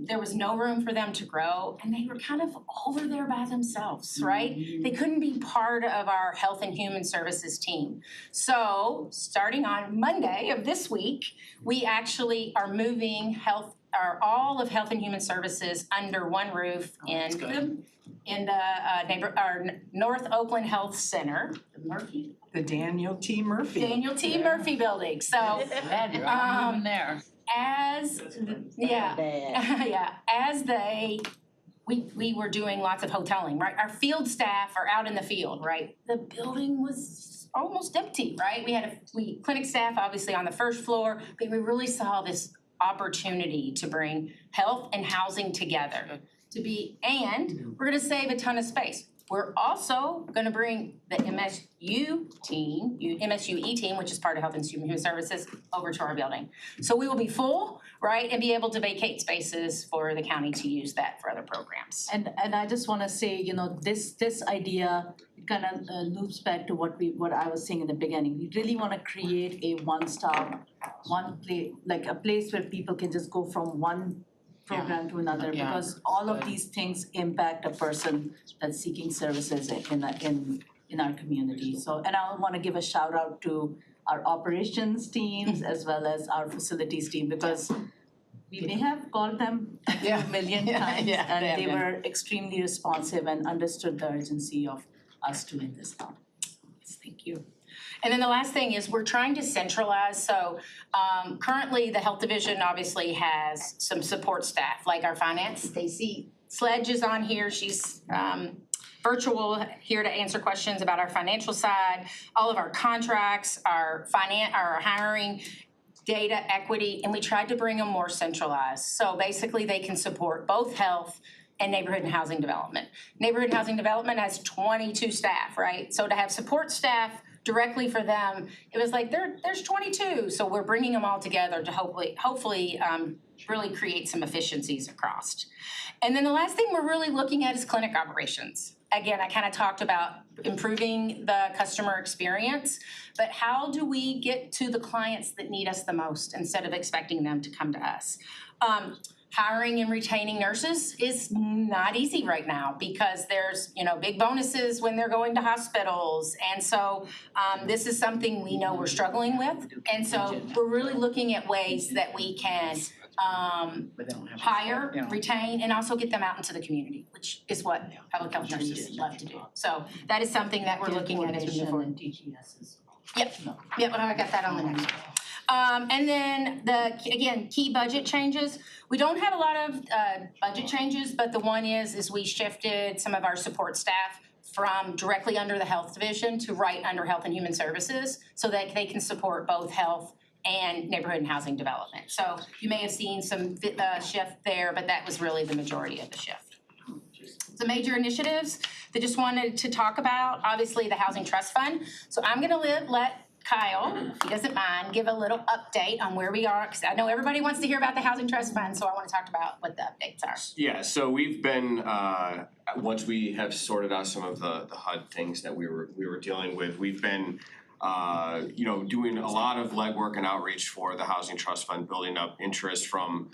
there was no room for them to grow, and they were kind of over there by themselves, right? They couldn't be part of our Health and Human Services team. So, starting on Monday of this week, we actually are moving all of Health and Human Services under one roof in our North Oakland Health Center, The Daniel T. Murphy. Daniel T. Murphy building, so. Glad you're all moving there. We were doing lots of hoteling, right? Our field staff are out in the field, right? The building was almost empty, right? We clinic staff obviously on the first floor, but we really saw this opportunity to bring health and housing together and we're gonna save a ton of space. We're also gonna bring the MSUE team, which is part of Health and Human Services, over to our building. So we will be full, right, and be able to vacate spaces for the county to use that for other programs. And I just wanna say, this idea kind of loops back to what I was saying in the beginning. We really wanna create a one-stop, a place where people can just go from one program to another, because all of these things impact a person that's seeking services in our community. So, and I wanna give a shout out to our operations teams as well as our facilities team, because we may have called them a million times, and they were extremely responsive and understood the urgency of us doing this now. Thank you. And then the last thing is we're trying to centralize, so currently the health division obviously has some support staff, like our finance, Stacy Sledge is on here, she's virtual here to answer questions about our financial side, all of our contracts, our hiring, data, equity, and we tried to bring them more centralized. So basically they can support both health and Neighborhood and Housing Development. Neighborhood and Housing Development has 22 staff, right? So to have support staff directly for them, it was like there's 22. So we're bringing them all together to hopefully really create some efficiencies across. And then the last thing we're really looking at is clinic operations. Again, I kind of talked about improving the customer experience, but how do we get to the clients that need us the most instead of expecting them to come to us? Hiring and retaining nurses is not easy right now because there's, big bonuses when they're going to hospitals. And so this is something we know we're struggling with. And so we're really looking at ways that we can hire, retain, and also get them out into the community, which is what public health nurses love to do. So that is something that we're looking at as we move forward. Yep, I got that on the next one. And then again, key budget changes. We don't have a lot of budget changes, but the one is we shifted some of our support staff from directly under the health division to right under Health and Human Services so that they can support both health and neighborhood and housing development. So you may have seen some shift there, but that was really the majority of the shift. The major initiatives that just wanted to talk about, obviously the Housing Trust Fund. So I'm gonna let Kyle, if he doesn't mind, give a little update on where we are, because I know everybody wants to hear about the Housing Trust Fund, so I want to talk about what the updates are. Yeah, so we've been, once we have sorted out some of the HUD things that we were dealing with, we've been doing a lot of legwork and outreach for the Housing Trust Fund, building up interest from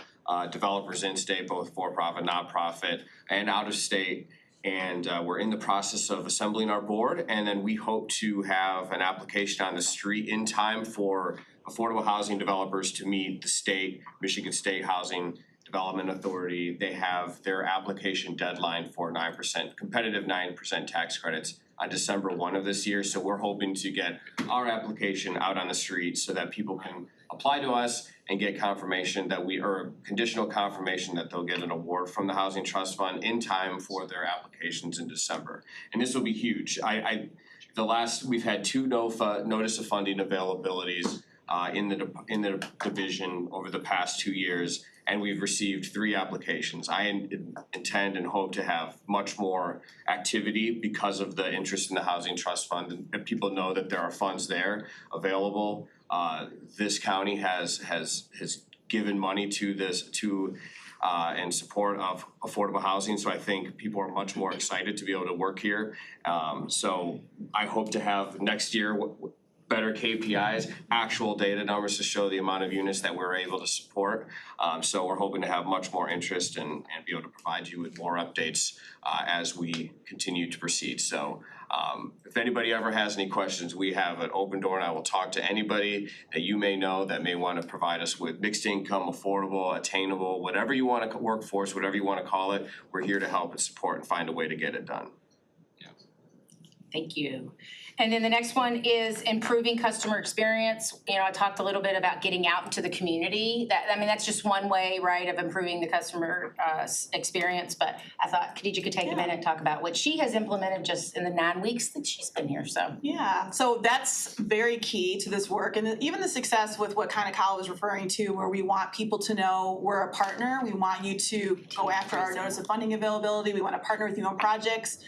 developers in state, both for-profit, nonprofit, and out of state. And we're in the process of assembling our board, and then we hope to have an application on the street in time for affordable housing developers to meet the state, Michigan State Housing Development Authority. They have their application deadline for 9%, competitive 9% tax credits on December 1 of this year. So we're hoping to get our application out on the street so that people can apply to us and get confirmation that conditional confirmation that they'll get an award from the Housing Trust Fund in time for their applications in December. And this will be huge. We've had 2 notice of funding availabilities in the division over the past 2 years, and we've received 3 applications. I intend and hope to have much more activity because of the interest in the Housing Trust Fund, and people know that there are funds there available. This county has given money to this in support of affordable housing, so I think people are much more excited to be able to work here. So I hope to have next year better KPIs, actual data numbers to show the amount of units that we're able to support. So we're hoping to have much more interest and be able to provide you with more updates as we continue to proceed. So if anybody ever has any questions, we have an open door, and I will talk to anybody that you may know that may want to provide us with mixed income, affordable, attainable, whatever you want to workforce, whatever you want to call it. We're here to help and support and find a way to get it done. Thank you. And then the next one is improving customer experience. I talked a little bit about getting out into the community. That's just one way, right, of improving the customer experience. But I thought Khadija could take a minute and talk about what she has implemented just in the 9 weeks that she's been here, so. Yeah, so that's very key to this work, and even the success with what kind of Kyle was referring to, where we want people to know we're a partner. We want you to go after our notice of funding availability. We want to partner with you on projects.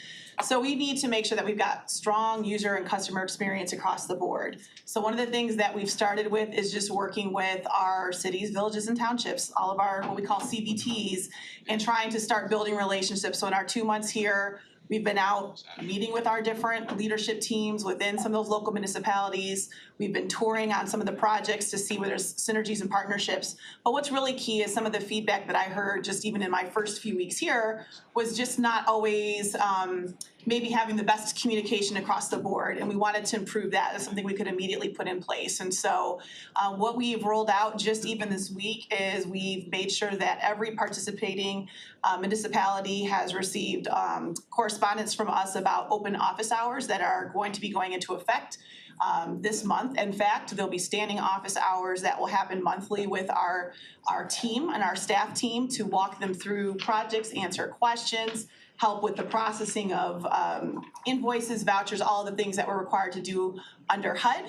So we need to make sure that we've got strong user and customer experience across the board. So one of the things that we've started with is just working with our cities, villages, and townships, all of our what we call CVTs, and trying to start building relationships. So in our 2 months here, we've been out meeting with our different leadership teams within some of those local municipalities. We've been touring on some of the projects to see where there's synergies and partnerships. But what's really key is some of the feedback that I heard just even in my first few weeks here was just not always maybe having the best communication across the board. And we wanted to improve that as something we could immediately put in place. And so what we've rolled out just even this week is we've made sure that every participating municipality has received correspondence from us about open office hours that are going to be going into effect this month. In fact, there'll be standing office hours that will happen monthly with our team and our staff team to walk them through projects, answer questions, help with the processing of invoices, vouchers, all the things that we're required to do under HUD.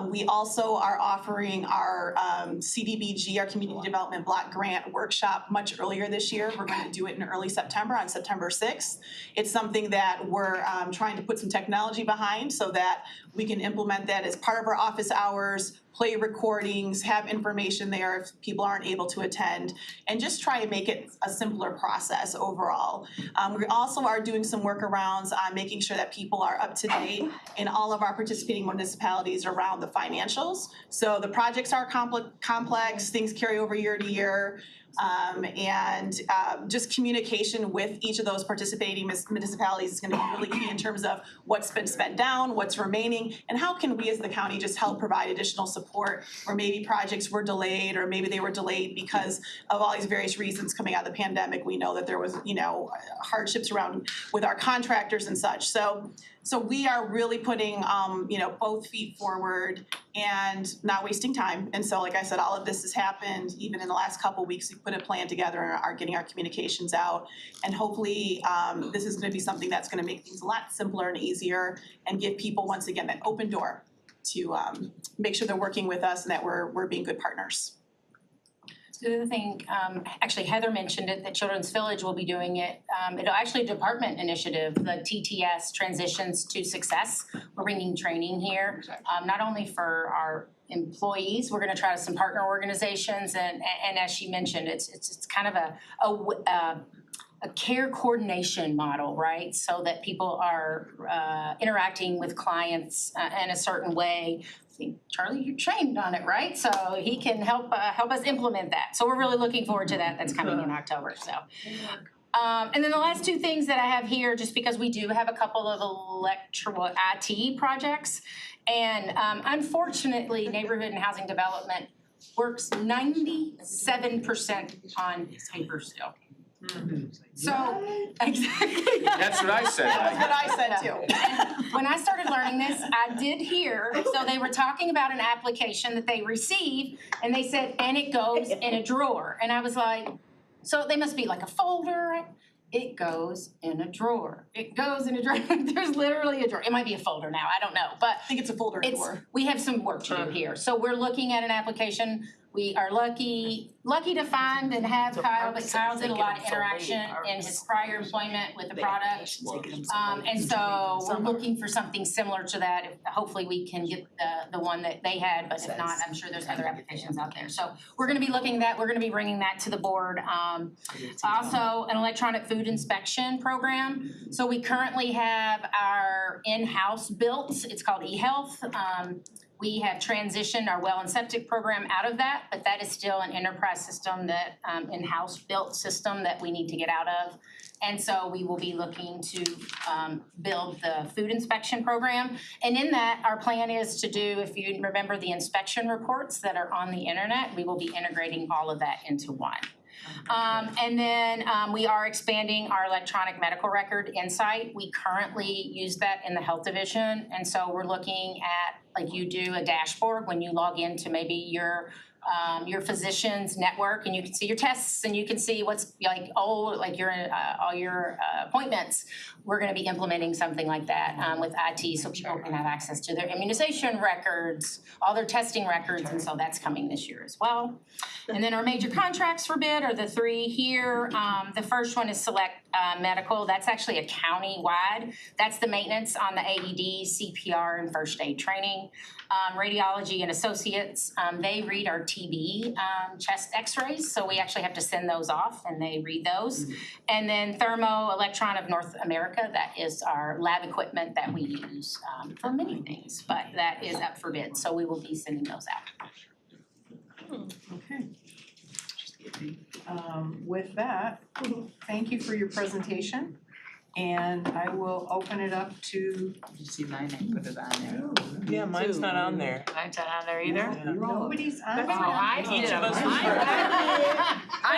We also are offering our CDBG, our Community Development Block Grant Workshop much earlier this year. We're going to do it in early September, on September 6th. It's something that we're trying to put some technology behind so that we can implement that as part of our office hours, play recordings, have information there if people aren't able to attend, and just try to make it a simpler process overall. We also are doing some workarounds on making sure that people are up to date in all of our participating municipalities around the financials. So the projects are complex, things carry over year to year. And just communication with each of those participating municipalities is going to be really key in terms of what's been spent down, what's remaining, and how can we as the county just help provide additional support where maybe projects were delayed or maybe they were delayed because of all these various reasons coming out of the pandemic. We know that there was, hardships around with our contractors and such. So So we are really putting, both feet forward and not wasting time. And so, like I said, all of this has happened even in the last couple weeks. We put a plan together and are getting our communications out. And hopefully, this is gonna be something that's gonna make things a lot simpler and easier and give people, once again, that open door to make sure they're working with us and that we're being good partners. The other thing, actually Heather mentioned it, that Children's Village will be doing it. It'll actually a department initiative, the TTS, Transitions to Success. We're bringing training here, not only for our employees, we're gonna try some partner organizations and as she mentioned, it's kind of a care coordination model, right? So that people are interacting with clients in a certain way. I think, Charlie, you're trained on it, right? So he can help us implement that. So we're really looking forward to that. That's coming in October, so. And then the last two things that I have here, just because we do have a couple of IT projects. And unfortunately, neighborhood and housing development works 97% on paper still. So, exactly. That's what I said. That's what I said too. When I started learning this, I did hear, so they were talking about an application that they receive, and they said, and it goes in a drawer. And I was like, so they must be like a folder. It goes in a drawer. It goes in a drawer. There's literally a drawer. It might be a folder now, I don't know, but. I think it's a folder drawer. We have some work to do here. So we're looking at an application. We are lucky to find and have Kyle, but Kyle did a lot of interaction in his prior employment with the product. And so we're looking for something similar to that. Hopefully we can get the one that they had, but if not, I'm sure there's other applications out there. So we're gonna be looking at that. We're gonna be bringing that to the board. Also, an electronic food inspection program. So we currently have our in-house built, it's called eHealth. We have transitioned our well and septic program out of that, but that is still an enterprise system that, in-house built system that we need to get out of. And so we will be looking to build the food inspection program. And in that, our plan is to do, if you remember the inspection reports that are on the internet, we will be integrating all of that into one. And then we are expanding our electronic medical record Insight. We currently use that in the health division, and so we're looking at, like you do, a dashboard when you log into maybe your physician's network, and you can see your tests and you can see what's like all your appointments. We're gonna be implementing something like that with IT, so people can have access to their immunization records, all their testing records, and so that's coming this year as well. And then our major contracts for bid are the three here. The first one is Select Medical. That's actually a county-wide. That's the maintenance on the AED, CPR, and first aid training. Radiology and Associates, they read our TB chest x-rays, so we actually have to send those off and they read those. And then Thermo Electron of North America, that is our lab equipment that we use for many things, but that is up for bid, so we will be sending those out. Okay. With that, thank you for your presentation. And I will open it up to. You see mine, I put it on there. Yeah, mine's not on there. Mine's not on there either? Nobody's on. Oh, I did it. I'm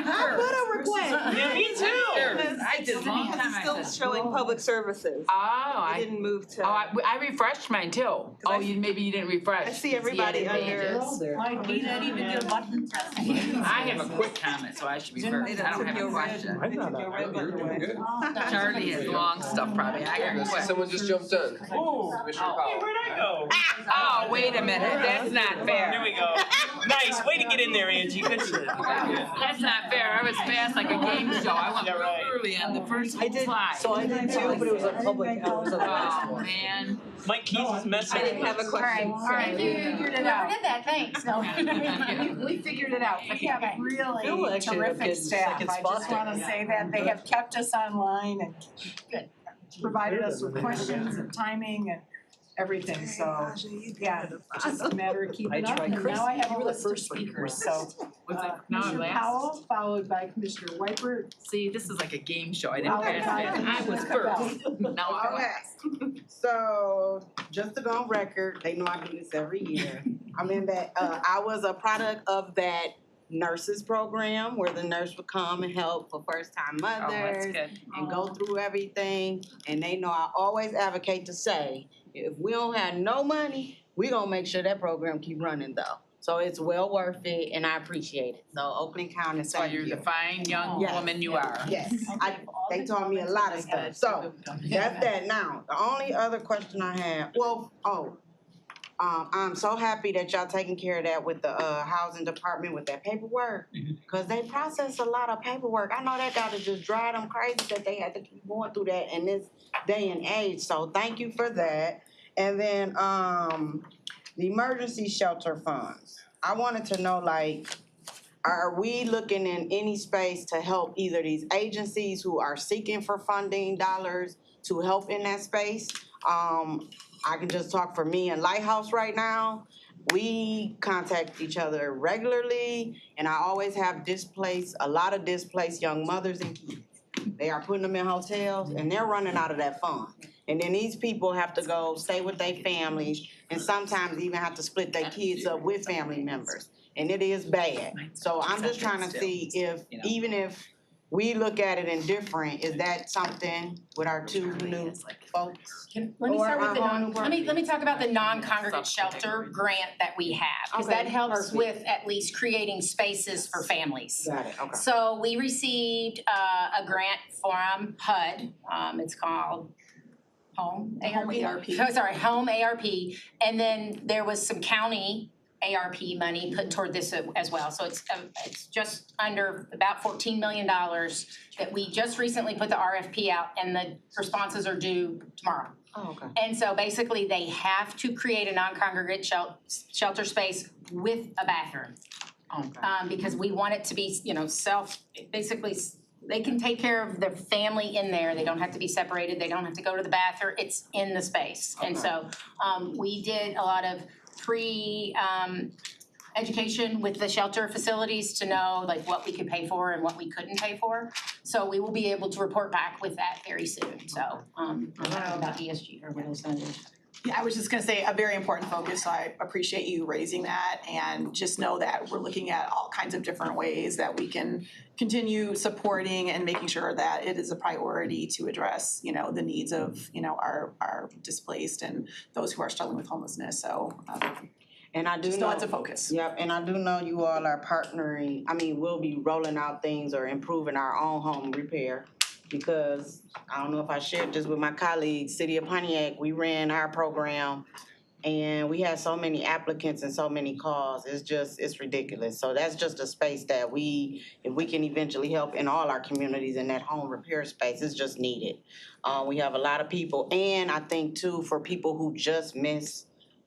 I put a request. Yeah, me too. I did a long time. It's still showing public services. Oh, I didn't move to. I refreshed mine too. Oh, maybe you didn't refresh. I see everybody under. Why did not even do a button press? I have a quick comment, so I should be first. I don't have a question. Charlie has long stuff probably. I got a question. Someone just jumped in. Oh, Commissioner hey, Powell. where'd I go? Oh, wait a minute, that's not fair. There we go. Nice, way to get in there, Angie. Good shit. That's not fair. I was fast like a game show. I went real early on the first slide. So I did too, but it was a public, it was a last Oh, one. man. Mike Keys is messing. I didn't have a question. All right, you figured it out. Did that, thanks. No. We figured it out. We have Bill really actually ended up terrific getting staff. second I spot just wanna there. say that they have kept us online and provided us with questions and timing and everything, so, yeah, just a matter of keeping up. And now I have a list of speakers, so. Now I'm Commissioner last. Powell, followed by Commissioner Weipert. See, this is like a game show. I didn't Followed pass by that. I was Commissioner first. Now I'm Okay. last. So, just to go on record, they know I do this every year. I'm in that, I was a product of that nurses program where the nurse would come and help for first-time mothers good. and go through everything. And they know I always advocate to say, if we don't have no money, we gonna make sure that program keep running though. So it's well worth it and I appreciate it. So Oakland County, That's why thank you're you. the fine young Yes. woman you are. Yes, they taught me a lot of stuff. So that's that now. The only other question I have, I'm so happy that y'all taking care of that with the housing department with that paperwork. Cause they process a lot of paperwork. I know that gotta just drive them crazy that they had to keep going through that in this day and age. So thank you for that. And then the emergency shelter funds. I wanted to know, like, are we looking in any space to help either these agencies who are seeking for funding dollars to help in that space? I can just talk for me and Lighthouse right now. We contact each other regularly, and I always have a lot of displaced young mothers and kids. They are putting them in hotels, and they're running out of that fund. And then these people have to go stay with their families, and sometimes even have to split their kids up with family members. And it is bad. So I'm just trying to see if, even if we look at it indifferent, is that something with our two new folks? Let me Or start with the our whole new let me talk about the non-congregate shelter grant that we have, cause that Okay, helps perfect. with at least creating spaces for families. Got it, okay. So we received a grant from HUD, it's called Home ARP. Oh, sorry, Home ARP, and then there was some county ARP money put toward this as well. So it's just under about $14 million that we just recently put the RFP out, and the responses are due tomorrow. Oh, okay. And so basically they have to create a non-congregate shelter space with a bathroom. Because we want it to be, basically they can take care of their family in there. They don't have to be separated. They don't have to go to the bathroom. It's in the space. And so we did a lot of education with the shelter facilities to know like what we could pay for and what we couldn't pay for. So we will be able to report back with that very soon. So I don't know about ESG or what else that is. Yeah, I was just gonna say a very important focus, so I appreciate you raising that, and just know that we're looking at all kinds of different ways that we can continue supporting and making sure that it is a priority to address, the needs of, our displaced and those who are struggling with homelessness, so And I do just know know it's a focus. Yep, and I do know you all are partnering, we'll be rolling out things or improving our own home repair. Because I don't know if I shared this with my colleagues, City of Pontiac, we ran our program and we had so many applicants and so many calls, it's ridiculous. So that's just a space that if we can eventually help in all our communities in that home repair space, it's just needed. We have a lot of people, and I think too, for people who just miss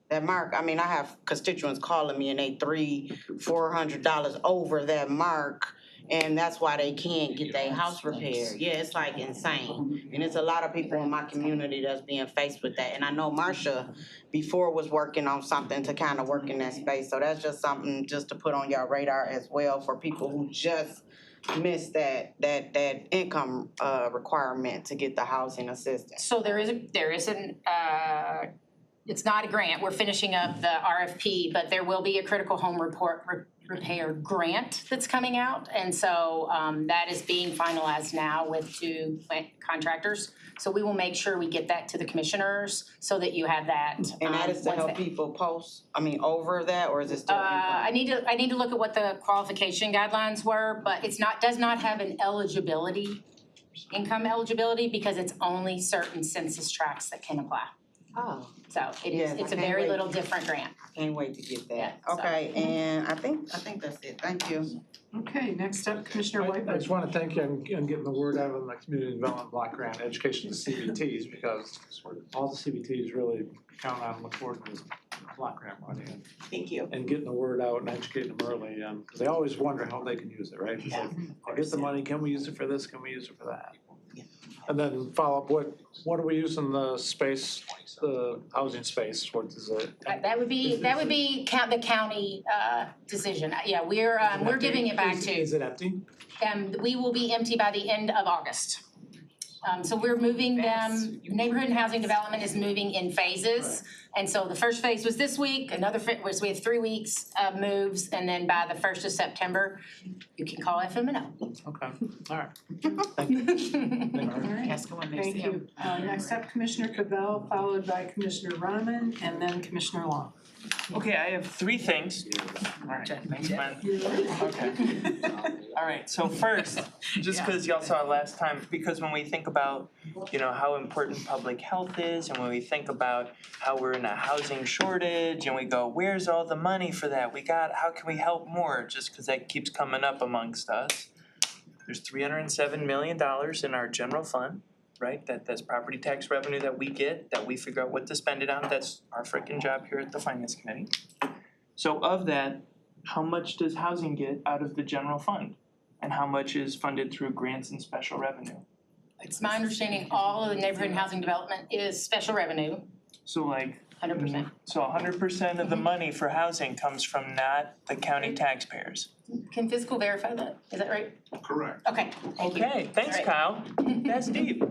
that mark, I have constituents calling me and they $300-400 over that mark. And that's why they can't get their house repaired. Yeah, it's like insane. And it's a lot of people in my community that's being faced with that. And I know Marsha before was working on something to kind of work in that space. So that's just something just to put on your radar as well for people who just miss that income requirement to get the housing assistance. So there is it's not a grant, we're finishing up the RFP, but there will be a critical home repair grant that's coming out. And so that is being finalized now with two contractors. So we will make sure we get that to the commissioners so that you have that. And that is to help people over that, or is it still income? I need to look at what the qualification guidelines were, but does not have an income eligibility, because it's only certain census tracts that can apply. Oh. So it's a very little different grant. Can't wait to get that. Yeah, Okay, and I think that's it. Thank you. Okay, next up, Commissioner I Whiteberg. just want to thank you on getting the word out on the community development block grant education to CBTs, because all the CBTs really count on and look forward to this block grant money. Thank you. And getting the word out and educating them early, because they always wonder how they can use it, right? It's like, I get the money, can we use it for this, can we use it for that? And then follow up, what are we using the space, the housing space, what is it? That would be the county decision. Yeah, we're giving it back to. Is it empty? We will be empty by the end of August. So we're moving them, neighborhood and housing development is moving in phases. And so the first phase was this week, another was we have 3 weeks of moves, and then by the 1st of September, you can call FMNO. Okay, alright. Ask them when they see them. Thank you. Next up, Commissioner Cavell, followed by Commissioner Rahman, and then Commissioner Long. Okay, I have 3 things. Alright, thanks, man. Okay. Alright, so first, just cause y'all saw it last time, because when we think about, you know, how important public health is, and when we think about how we're in a housing shortage, and we go, where's all the money for that? How can we help more? Just cause that keeps coming up amongst us. There's $307 million in our general fund, right? That's property tax revenue that we get, that we figure out what to spend it on. That's our frickin' job here at the Finance Committee. So of that, how much does housing get out of the general fund? And how much is funded through grants and special revenue? It's my understanding all of the neighborhood and housing development is special revenue, So like, 100%. so 100% of the money for housing comes from not the county taxpayers. Can fiscal verify that? Is that right? Correct. Okay, thank you. Okay, thanks, All right. Kyle. That's deep.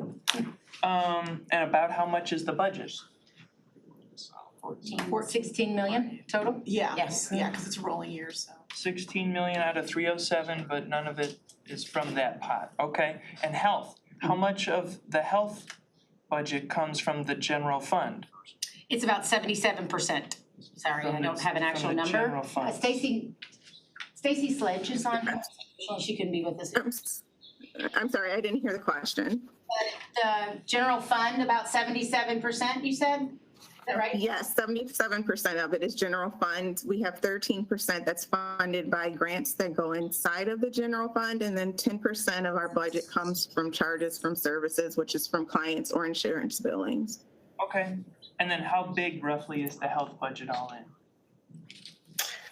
And about how much is the budget? 16 million total? Yeah, Yes. yeah, cause it's rolling years, so. 16 million out of 307, but none of it is from that pot, okay? And health, how much of the health budget comes from the general fund? It's about 77%. Sorry, I don't have an actual From the number. general fund. Stacy Sledge is on. She can be with us. I'm sorry, I didn't hear the question. The general fund, about 77%, you said? Is that right? Yes, 77% of it is general fund. We have 13% that's funded by grants that go inside of the general fund, and then 10% of our budget comes from charges from services, which is from clients or insurance billings. Okay, and then how big roughly is the health budget all in?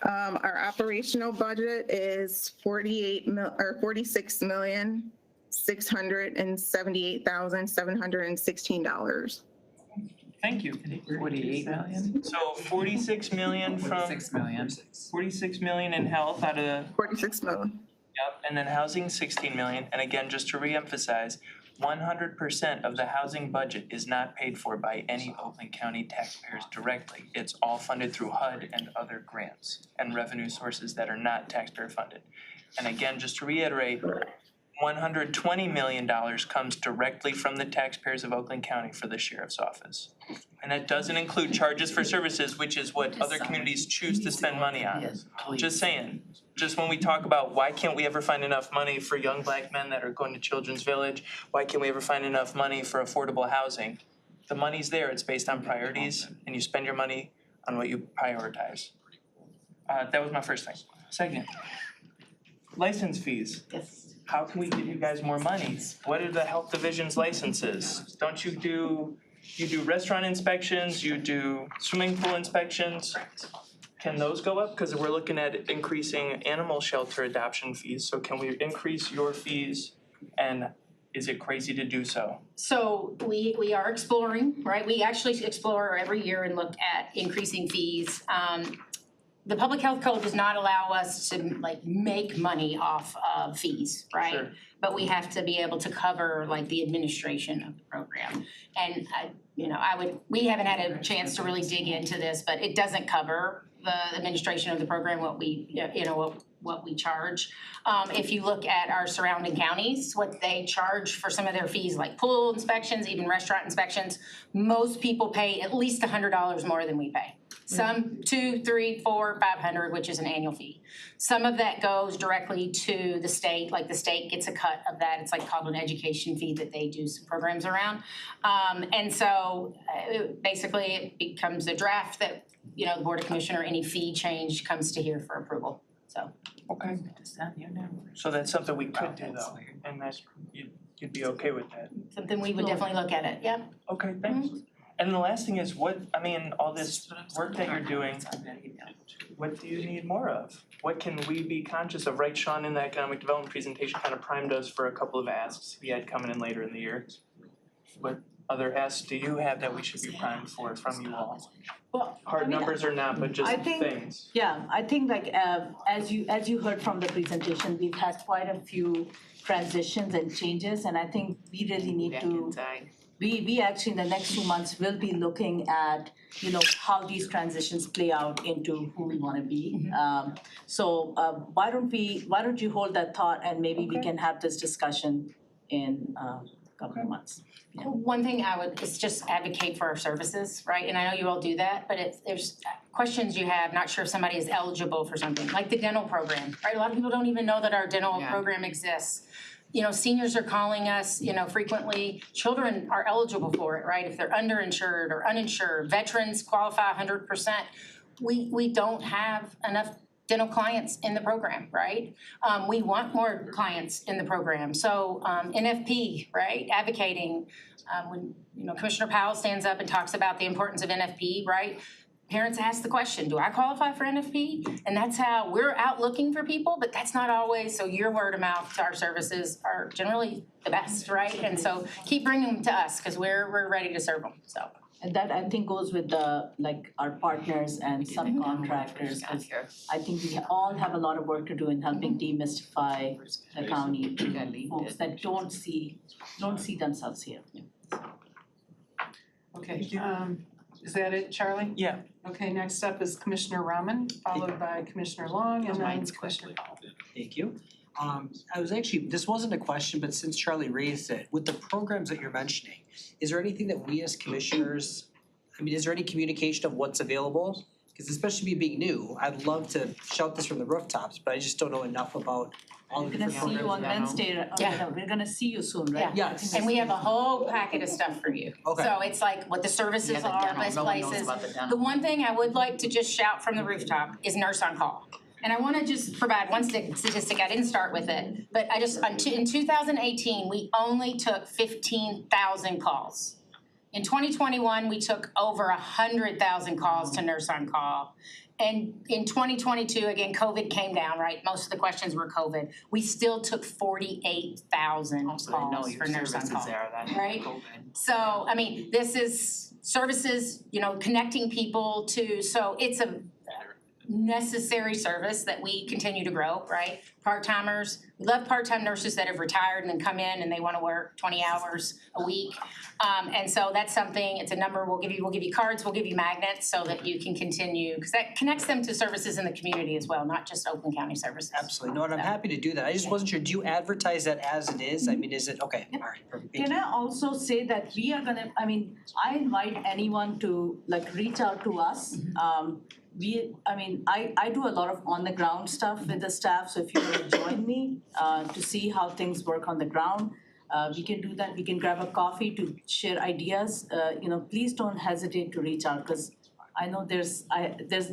Our operational budget is $46,678,716. Thank you. 48 million? So 46 million from. 46 million. 46 million in health out of. 46 million. Yep, and then housing 16 million, and again, just to reemphasize, 100% of the housing budget is not paid for by any Oakland County taxpayers directly. It's all funded through HUD and other grants and revenue sources that are not taxpayer funded. And again, just to reiterate, $120 million comes directly from the taxpayers of Oakland County for the sheriff's office. And that doesn't include charges for services, which is what other communities choose to spend money on. Just saying, just when we talk about why can't we ever find enough money for young black men that are going to Children's Village, why can't we ever find enough money for affordable housing? The money's there, it's based on priorities, and you spend your money on what you prioritize. That was my first thing. Second, license fees. Yes. How can we give you guys more money? What are the health division's licenses? Don't you do restaurant inspections, you do swimming pool inspections? Can those go up? Cause we're looking at increasing animal shelter adoption fees, so can we increase your fees? And is it crazy to do so? So we are exploring, right? We actually explore every year and look at increasing fees. The public health code does not allow us to like make money off of fees, right? Sure. But we have to be able to cover like the administration of the program. And we haven't had a chance to really dig into this, but it doesn't cover the administration of the program, what we charge. If you look at our surrounding counties, what they charge for some of their fees, like pool inspections, even restaurant inspections, most people pay at least $100 more than we pay. Some $200, $300, $400, $500, which is an annual fee. Some of that goes directly to the state, like the state gets a cut of that. It's like called an education fee that they do some programs around. And so basically it becomes a draft that, the Board of Commissioner, any fee change comes to here for approval, so. Okay. So that's something we could do though, and that's, you'd be okay with that? Something we would definitely look at it, yeah. Okay, thanks. And the last thing is all this work that you're doing, what do you need more of? What can we be conscious of? Right, Sean, in the economic development presentation kind of primed us for a couple of asks he had coming in later in the year. But other asks do you have that we should be primed for from you all? Well, Hard numbers or not, but just I think- things. Yeah, I think like as you heard from the presentation, we've had quite a few transitions and changes, and I think we really need to. We actually in the next 2 months will be looking at, how these transitions play out into who we wanna be. So why don't you hold that thought and maybe we can have this discussion in a couple of months. One thing I would is just advocate for our services, right? And I know you all do that, but if there's questions you have, not sure if somebody is eligible for something, like the dental program, right? A lot of people don't even know that our dental program exists. Seniors are calling us, frequently. Children are eligible for it, right? If they're underinsured or uninsured, veterans qualify 100%. We don't have enough dental clients in the program, right? We want more clients in the program. So NFP, right, advocating, when Commissioner Powell stands up and talks about the importance of NFP, right? Parents ask the question, do I qualify for NFP? And that's how we're out looking for people, but that's not always, so your word of mouth to our services are generally the best, right? And so keep bringing them to us, because we're ready to serve them, so. And that I think goes with our partners and subcontractors, 'cause I think we all have a lot of work to do in helping demystify the county to folks that don't see themselves here. Okay, is that it, Charlie? Yeah. Okay, next up is Commissioner Rahman, followed by Commissioner Long, and then Commissioner Powell. Thank you. This wasn't a question, but since Charlie raised it, with the programs that you're mentioning, is there anything that we as commissioners, is there any communication of what's available? Because especially me being new, I'd love to shout this from the rooftops, but I just don't know enough about all the We're gonna different see you programs. on Wednesday, we're gonna see you soon, right? Yes. And we have a whole packet of stuff for you. Okay. So it's like what the services are, best places. The one thing I would like to just shout from the rooftop is nurse on call. And I wanna just provide one statistic, I didn't start with it, but in 2018, we only took 15,000 calls. In 2021, we took over 100,000 calls to nurse on call. And in 2022, again, COVID came down, right? Most of the questions were COVID. We still took 48,000 calls for nurse on call, right? So, this is services, connecting people to, so it's a necessary service that we continue to grow, right? Part-timers, we love part-time nurses that have retired and then come in and they wanna work 20 hours a week. And so that's something, it's a number, we'll give you cards, we'll give you magnets so that you can continue, because that connects them to services in the community as well, not just Oakland County services. Absolutely, no, and I'm happy to do that. I just wasn't sure, do you advertise that as it is? Is it, okay, all right, perfect. Thank Can you. I also say that we are gonna, I invite anyone to reach out to us. I do a lot of on the ground stuff with the staff, so if you wanna join me to see how things work on the ground, we can do that. We can grab a coffee to share ideas. Please don't hesitate to reach out, because I know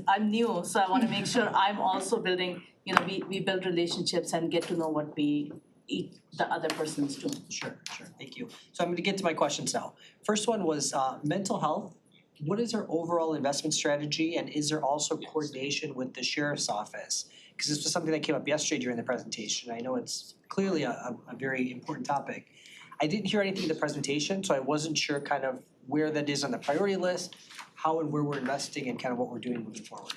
I'm new, so I wanna make sure I'm also building, we build relationships and get to know what the other person's doing. Sure, thank you. So I'm gonna get to my questions now. First one was mental health. What is our overall investment strategy, and is there also coordination with the sheriff's office? Because this was something that came up yesterday during the presentation. I know it's clearly a very important topic. I didn't hear anything in the presentation, so I wasn't sure kind of where that is on the priority list, how and where we're investing, and kind of what we're doing moving forward.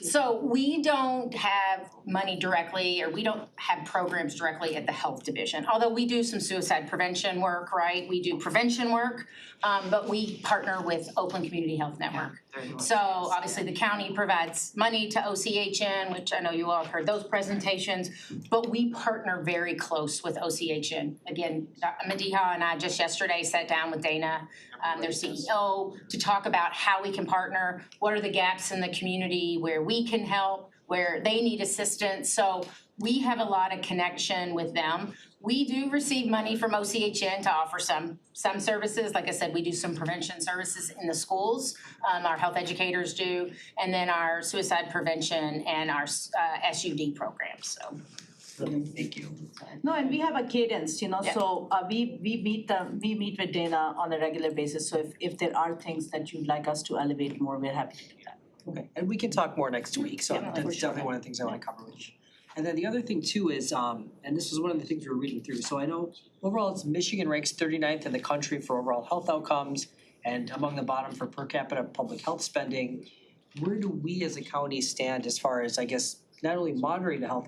So we don't have money directly, or we don't have programs directly at the health division, although we do some suicide prevention work, right? We do prevention work, but we partner with Oakland Community Health Network. So obviously the county provides money to OCHN, which I know you all have heard those presentations, but we partner very close with OCHN. Again, Madiha and I just yesterday sat down with Dana, their CEO, to talk about how we can partner, what are the gaps in the community where we can help, where they need assistance. So we have a lot of connection with them. We do receive money from OCHN to offer some services. Like I said, we do some prevention services in the schools, our health educators do, and then our suicide prevention and our SUD programs, so. Thank you. No, and we have a cadence, so we meet with Dana on a regular basis, so if there are things that you'd like us to elevate more, we're happy to do that. Okay, and we can talk more next week, so Yeah, for that's sure. definitely one of the things I wanna cover with you. And then the other thing too is, and this is one of the things we were reading through, so I know overall it's Michigan ranks 39th in the country for overall health outcomes and among the bottom for per capita public health spending. Where do we as a county stand as far as, I guess, not only monitoring the health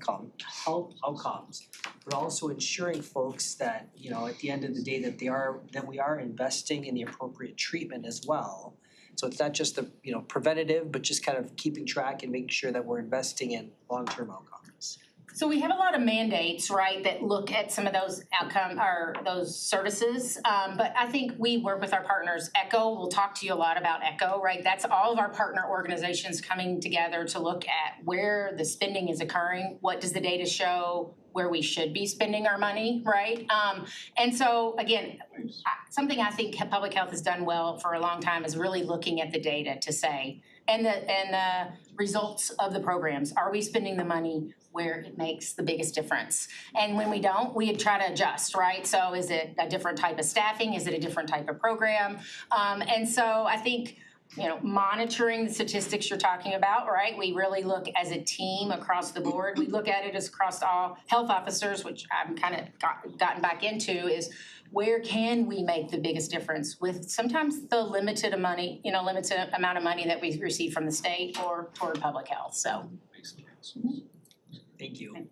outcomes, but also ensuring folks that, you know, at the end of the day that we are investing in the appropriate treatment as well. So it's not just the, you know, preventative, but just kind of keeping track and making sure that we're investing in long-term outcomes. So we have a lot of mandates, right, that look at some of those outcome or those services. But I think we work with our partners. ECHO, we'll talk to you a lot about ECHO, right? That's all of our partner organizations coming together to look at where the spending is occurring. What does the data show? Where we should be spending our money, right? And so again, something I think public health has done well for a long time is really looking at the data to say, and the results of the programs. Are we spending the money where it makes the biggest difference? And when we don't, we try to adjust, right? So is it a different type of staffing? Is it a different type of program? And so I think, you know, monitoring the statistics you're talking about, right? We really look as a team across the board. We look at it as across all health officers, which I'm kind of gotten back into, is where can we make the biggest difference with sometimes the limited amount of money that we receive from the state or toward public health, so. Thank you.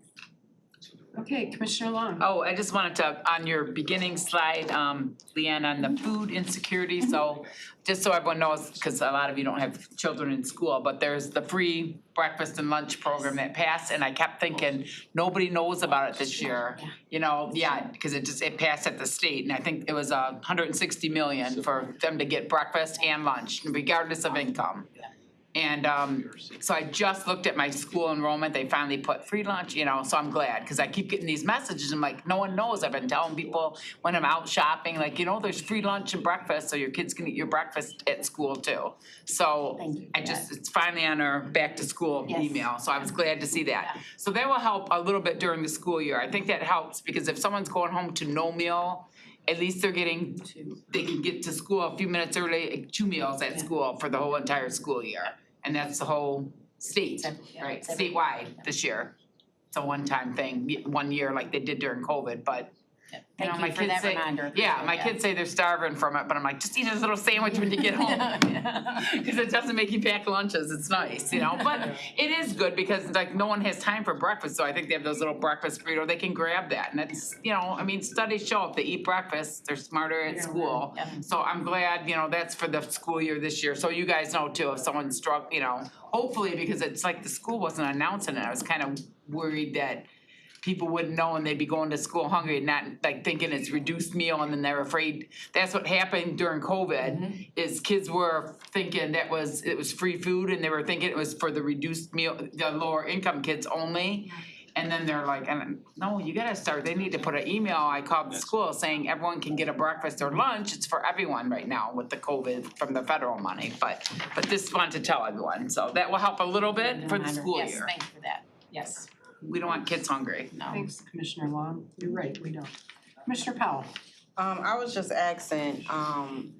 Okay, Commissioner Long. Oh, I just wanted to, on your beginning slide, Leanne, on the food insecurity, so just so everyone knows, because a lot of you don't have children in school, but there's the free breakfast and lunch program that passed, and I kept thinking, nobody knows about it this year. You know, yeah, because it passed at the state, and I think it was $160 million for them to get breakfast and lunch, regardless of income. And so I just looked at my school enrollment, they finally put free lunch, you know, so I'm glad, because I keep getting these messages, and like, no one knows. I've been telling people when I'm out shopping, like, you know, there's free lunch and breakfast, so your kids can eat your breakfast at school too. So it's finally on our back to school email, so I was glad to see that. So that will help a little bit during the school year. I think that helps, because if someone's going home to no meal, at least they can get to school a few minutes early, 2 meals at school for the whole entire school year. And that's the whole state, right, statewide this year. It's a one-time thing, 1 year like they did during COVID, but you know, my kids say, my kids say they're starving from it, but I'm like, just eat a little sandwich when you get home. Because it doesn't make you pack lunches, it's nice, you know, but it is good because like no one has time for breakfast, so I think they have those little breakfast burrito, they can grab that, and it's, you know, I mean, studies show if they eat breakfast, they're smarter at school. So I'm glad, you know, that's for the school year this year, so you guys know too, if someone's struck, you know, hopefully, because it's like the school wasn't announcing it, I was kind of worried that people wouldn't know and they'd be going to school hungry and not like thinking it's reduced meal, and then they're afraid. That's what happened during COVID, is kids were thinking it was free food, and they were thinking it was for the reduced meal, the lower income kids only. And then they're like, no, you gotta start, they need to put an email, I called the school saying everyone can get a breakfast or lunch, it's for everyone right now with the COVID from the federal money, but this wanted to tell everyone, so that will help a little bit for the school year. Yes, thank you for that, yes. We don't want kids hungry. No. Thanks, Commissioner Long. You're right, we don't. Commissioner Powell. I was just asking,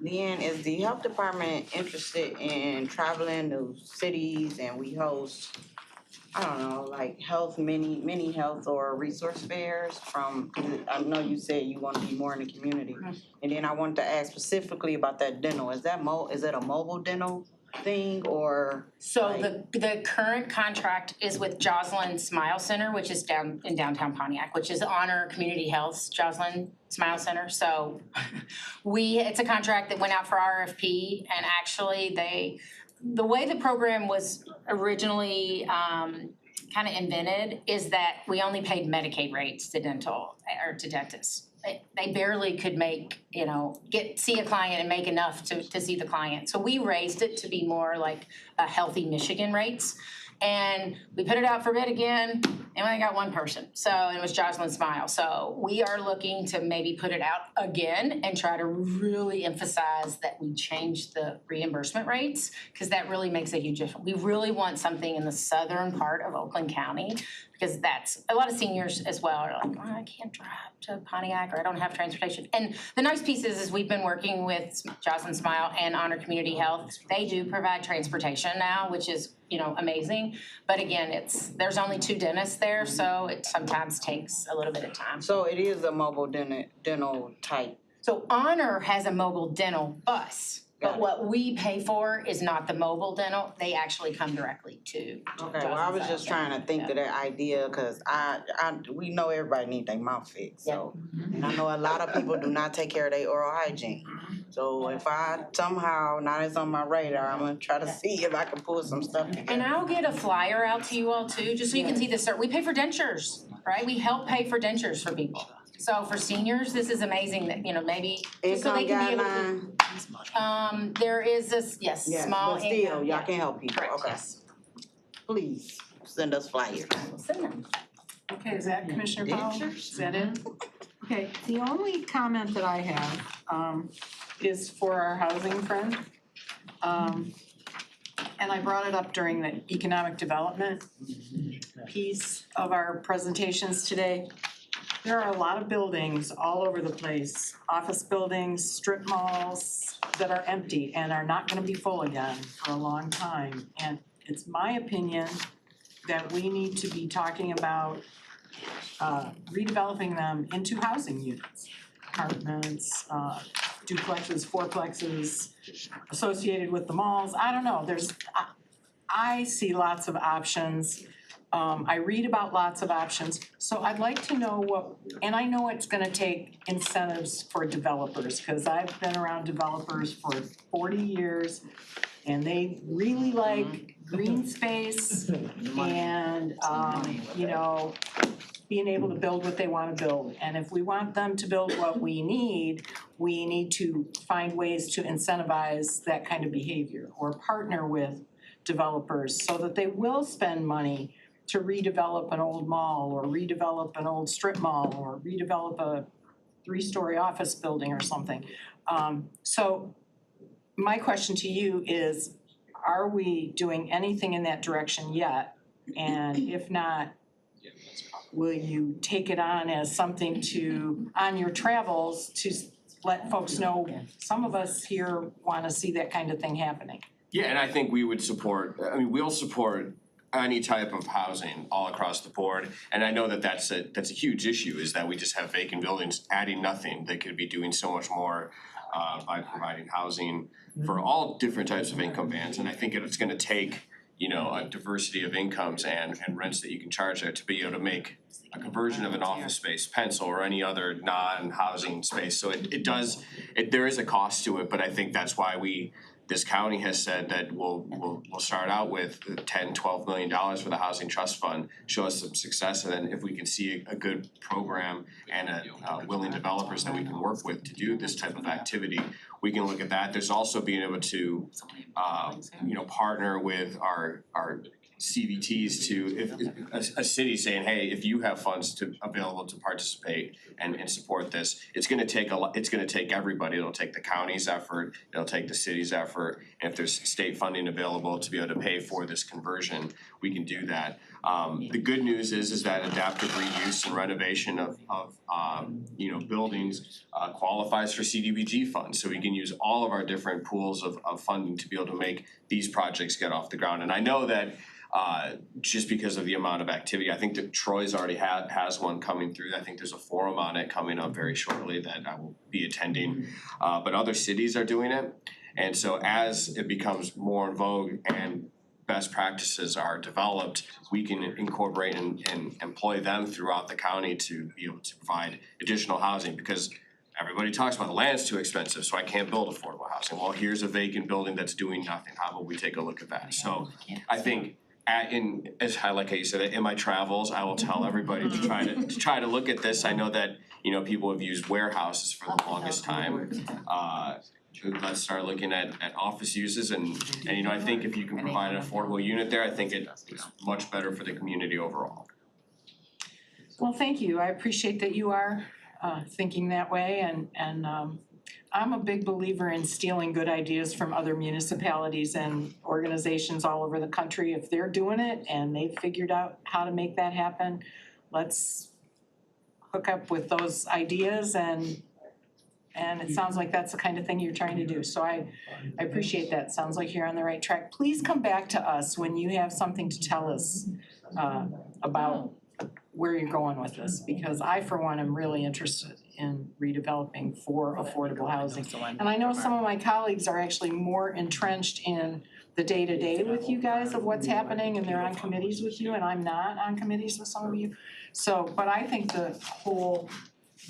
Leanne, is the health department interested in traveling to cities, and we host, I don't know, like mini health or resource fairs from, I know you said you want to be more in the community. And then I wanted to ask specifically about that dental. Is it a mobile dental thing, or? So the current contract is with Joslyn Smile Center, which is down in downtown Pontiac, which is Honor Community Health's Joslyn Smile Center. So it's a contract that went out for RFP, and actually the way the program was originally kind of invented is that we only paid Medicaid rates to dental or to dentists. They barely could make, you know, see a client and make enough to see the client. So we raised it to be more like a Healthy Michigan rates. And we put it out for bid again, and we only got one person. So it was Joslyn Smile. So we are looking to maybe put it out again and try to really emphasize that we change the reimbursement rates, because that really makes a huge difference. We really want something in the southern part of Oakland County, Because that's, a lot of seniors as well are like, oh, I can't drive to Pontiac, or I don't have transportation. And the nice piece is we've been working with Jocelyn Smile and Honor Community Health. They do provide transportation now, which is, amazing. But again, there's only 2 dentists there, so it sometimes takes a little bit of time. So it is a mobile dental type. So Honor has a mobile dental bus, but what we pay for is not the mobile dental. They actually come directly to. Okay, well, I was just trying to think of that idea, cause we know everybody need their mouth fixed, so. And I know a lot of people do not take care of their oral hygiene. So if I somehow, now it's on my radar, I'm gonna try to see if I can pull some stuff together. And I'll get a flyer out to you all too, just so you can see the we pay for dentures, right? We help pay for dentures for people. So for seniors, this is amazing that, maybe, just so they can be able to. There is this, yes, small But still, income, y'all can help people, Correct, okay. yes. Please, send us flyers. Send them. Okay, is that Commissioner Powell? Is that it? Okay, the only comment that I have is for our housing friend. And I brought it up during the economic development piece of our presentations today. There are a lot of buildings all over the place, office buildings, strip malls that are empty and are not gonna be full again for a long time. And it's my opinion that we need to be talking about redeveloping them into housing units, apartments, duplexes, fourplexes associated with the malls. I don't know, I see lots of options. I read about lots of options, so I'd like to know and I know it's gonna take incentives for developers, cause I've been around developers for 40 years and they really like green space and, being able to build what they wanna build. And if we want them to build what we need to find ways to incentivize that kind of behavior or partner with developers so that they will spend money to redevelop an old mall or redevelop an old strip mall or redevelop a 3-story office building or something. So my question to you is, are we doing anything in that direction yet? And if not, will you take it on as something on your travels to let folks know, some of us here wanna see that kind of thing happening? Yeah, and I think we'll support any type of housing all across the board. And I know that that's a huge issue, is that we just have vacant buildings adding nothing. They could be doing so much more by providing housing for all different types of income bands. And I think it's gonna take, a diversity of incomes and rents that you can charge there to be able to make a conversion of an office space, pencil, or any other non-housing space. So there is a cost to it, but I think that's why this county has said that we'll start out with $10-12 million for the housing trust fund, show us some success, and then if we can see a good program and willing developers that we can work with to do this type of activity, we can look at that. There's also being able to partner with our CVTs to, if a city saying, hey, if you have funds available to participate and support this, it's gonna take everybody. It'll take the county's effort, it'll take the city's effort, and if there's state funding available to be able to pay for this conversion, we can do that. The good news is that adaptive reuse and renovation of buildings qualifies for CDBG funds, so we can use all of our different pools of funding to be able to make these projects get off the ground. And I know that just because of the amount of activity, I think that Troy's already has one coming through. I think there's a forum on it coming up very shortly that I will be attending. But other cities are doing it, and so as it becomes more in vogue and best practices are developed, we can incorporate and employ them throughout the county to be able to provide additional housing, because everybody talks about the land's too expensive, so I can't build affordable housing. Well, here's a vacant building that's doing nothing. How about we take a look at that? So I think like how you said, in my travels, I will tell everybody to try to look at this. I know that people have used warehouses for the longest time. Let's start looking at office uses and I think if you can provide an affordable unit there, I think it's much better for the community overall. Well, thank you. I appreciate that you are thinking that way and I'm a big believer in stealing good ideas from other municipalities and organizations all over the country. If they're doing it and they've figured out how to make that happen, let's hook up with those ideas and it sounds like that's the kind of thing you're trying to do. So I appreciate that. Sounds like you're on the right track. Please come back to us when you have something to tell us about where you're going with this, because I, for one, am really interested in redeveloping for affordable housing. And I know some of my colleagues are actually more entrenched in the day-to-day with you guys of what's happening, and they're on committees with you, and I'm not on committees with some of you. So, but I think the whole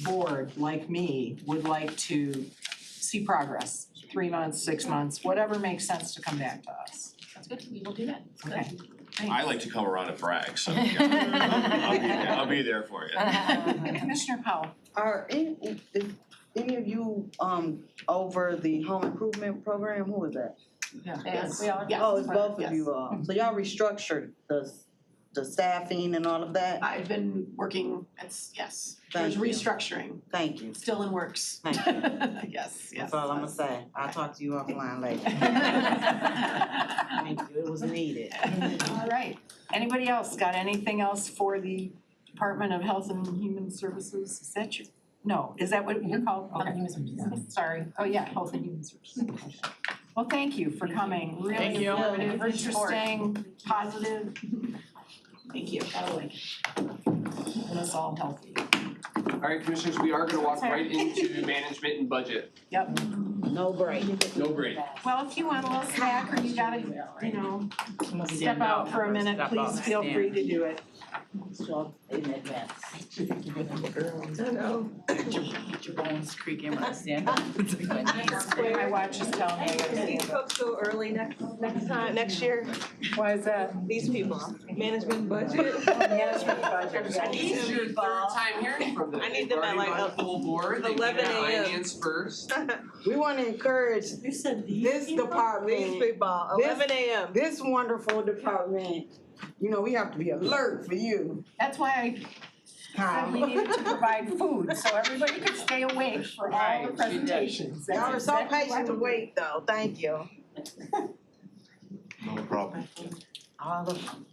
board, like me, would like to see progress, 3 months, 6 months, whatever makes sense to come back to us. That's good, we will do that. Okay. I like to come around and brag, so yeah, I'll be there for you. Commissioner Powell. Are any of you over the home improvement program? Who is that? Yes. We are. Oh, it's both of Yes. you all. So y'all restructured the staffing and all of that? I've been working, yes, Thank there's you. restructuring, Thank you. still in works. Thank you. Yes, yes. That's all I'm gonna say. I'll talk to you offline later. Thank you, it was needed. All right. Anybody else got anything else for the Department of Health and Human Services? Is that your, no, is that what you're called? Health and Okay. Human Services. Sorry. Oh, yeah, Health and Human Services. Well, thank you for coming. Thank Really you. informative, interesting, positive. Thank you. Keeping us all healthy. All right, commissioners, we are gonna walk right into management and budget. Yep. No break. No break. Well, if you want a little snack or you gotta, you know, step out for a minute, Step please out, feel stand. free to do it. So, in advance. Get your bones creaking when I stand up. It's like my knees. My watch is telling me I gotta stand up. Folks go early next year. Why is that? These people, management budget. Management budget. I need This is your third time hearing from them. I need They've them at already like run full board, they 11 did a.m. finance first. We wanna encourage this department. These people, 11 a.m. This wonderful department, you know, we have to be alert for you. That's why I said we needed to provide food, so everybody could stay awake for all the Right, she did. presentations. That's Y'all are so exactly patient to why we- wait though, thank you. No problem. All of them.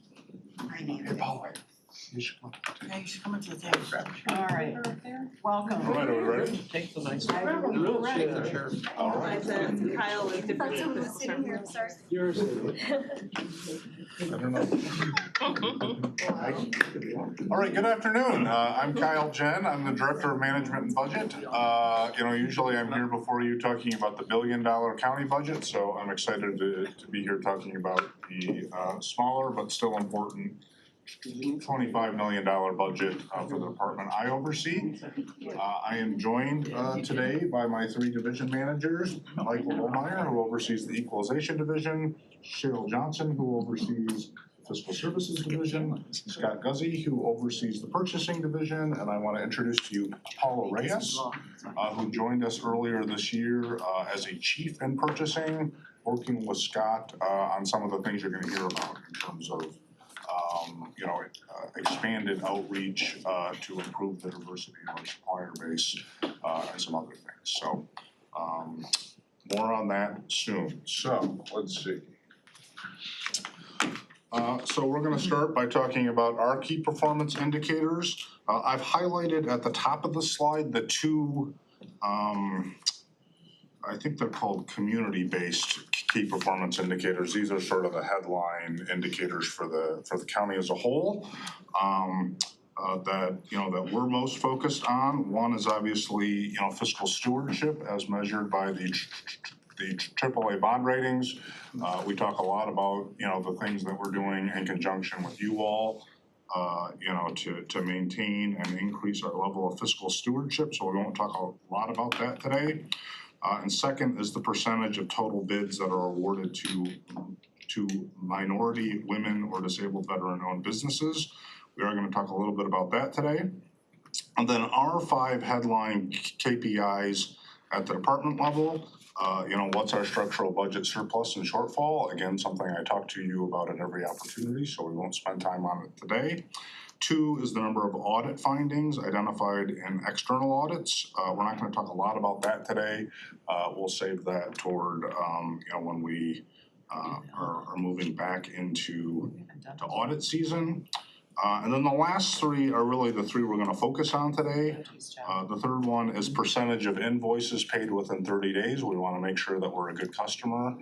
I need it. You should come. Yeah, you should come into the table. All right, welcome. All right, are we ready? Take the nice. I believe we're ready. Take the chair. All right. Kyle is different. Yours. I don't know. All right, good afternoon. I'm Kyle Jen. I'm the Director of Management and Budget. Usually I'm here before you talking about the $1 billion county budget, so I'm excited to be here talking about the smaller but still important $25 million budget for the department I oversee. I am joined today by my 3 division managers, Michael Olmeyer, who oversees the Equalization Division, Cheryl Johnson, who oversees Fiscal Services Division, Scott Guzzi, who oversees the Purchasing Division, and I want to introduce to you Paula Reyes, who joined us earlier this year as a chief in purchasing, working with Scott on some of the things you're going to hear about in terms of expanded outreach to improve the diversity of our supplier base and some other things. So more on that soon. So let's see. So we're gonna start by talking about our key performance indicators. I've highlighted at the top of the slide the 2 I think they're called community-based key performance indicators. These are sort of the headline indicators for the county as a whole. That we're most focused on. One is obviously, fiscal stewardship as measured by the AAA bond ratings. We talk a lot about, the things that we're doing in conjunction with you all, to maintain and increase our level of fiscal stewardship. So we won't talk a lot about that today. And second is the percentage of total bids that are awarded to minority, women, or disabled veteran-owned businesses. We are gonna talk a little bit about that today. And then our 5 headline KPIs at the department level. What's our structural budget surplus and shortfall? Again, something I talk to you about at every opportunity, so we won't spend time on it today. 2 is the number of audit findings identified in external audits. We're not gonna talk a lot about that today. We'll save that toward, when we are moving back into the audit season. And then the last 3 are really the 3 we're gonna focus on today. The third one is percentage of invoices paid within 30 days. We wanna make sure that we're a good customer,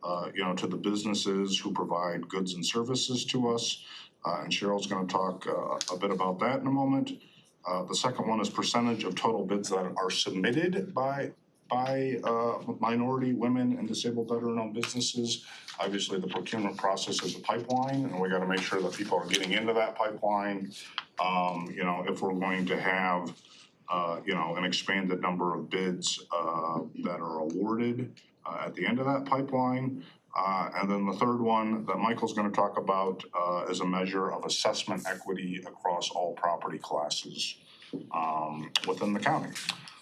to the businesses who provide goods and services to us. And Cheryl's gonna talk a bit about that in a moment. The second one is percentage of total bids that are submitted by minority, women, and disabled veteran-owned businesses. Obviously, the procurement process is a pipeline, and we gotta make sure that people are getting into that pipeline. If we're going to have, an expanded number of bids that are awarded at the end of that pipeline. And then the third one that Michael's gonna talk about is a measure of assessment equity across all property classes within the county.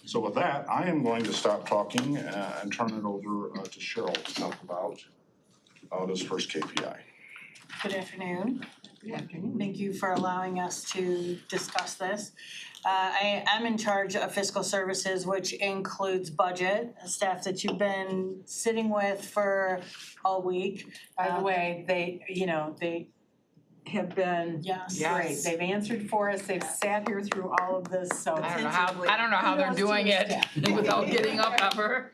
So with that, I am going to stop talking and turn it over to Cheryl to talk about this first KPI. Good afternoon. Thank you for allowing us to discuss this. I am in charge of fiscal services, which includes budget, staff that you've been sitting with for all week. By the way, they have been great. They've answered for us, they've sat here through all of this, so. I don't know how they're doing it without getting up ever.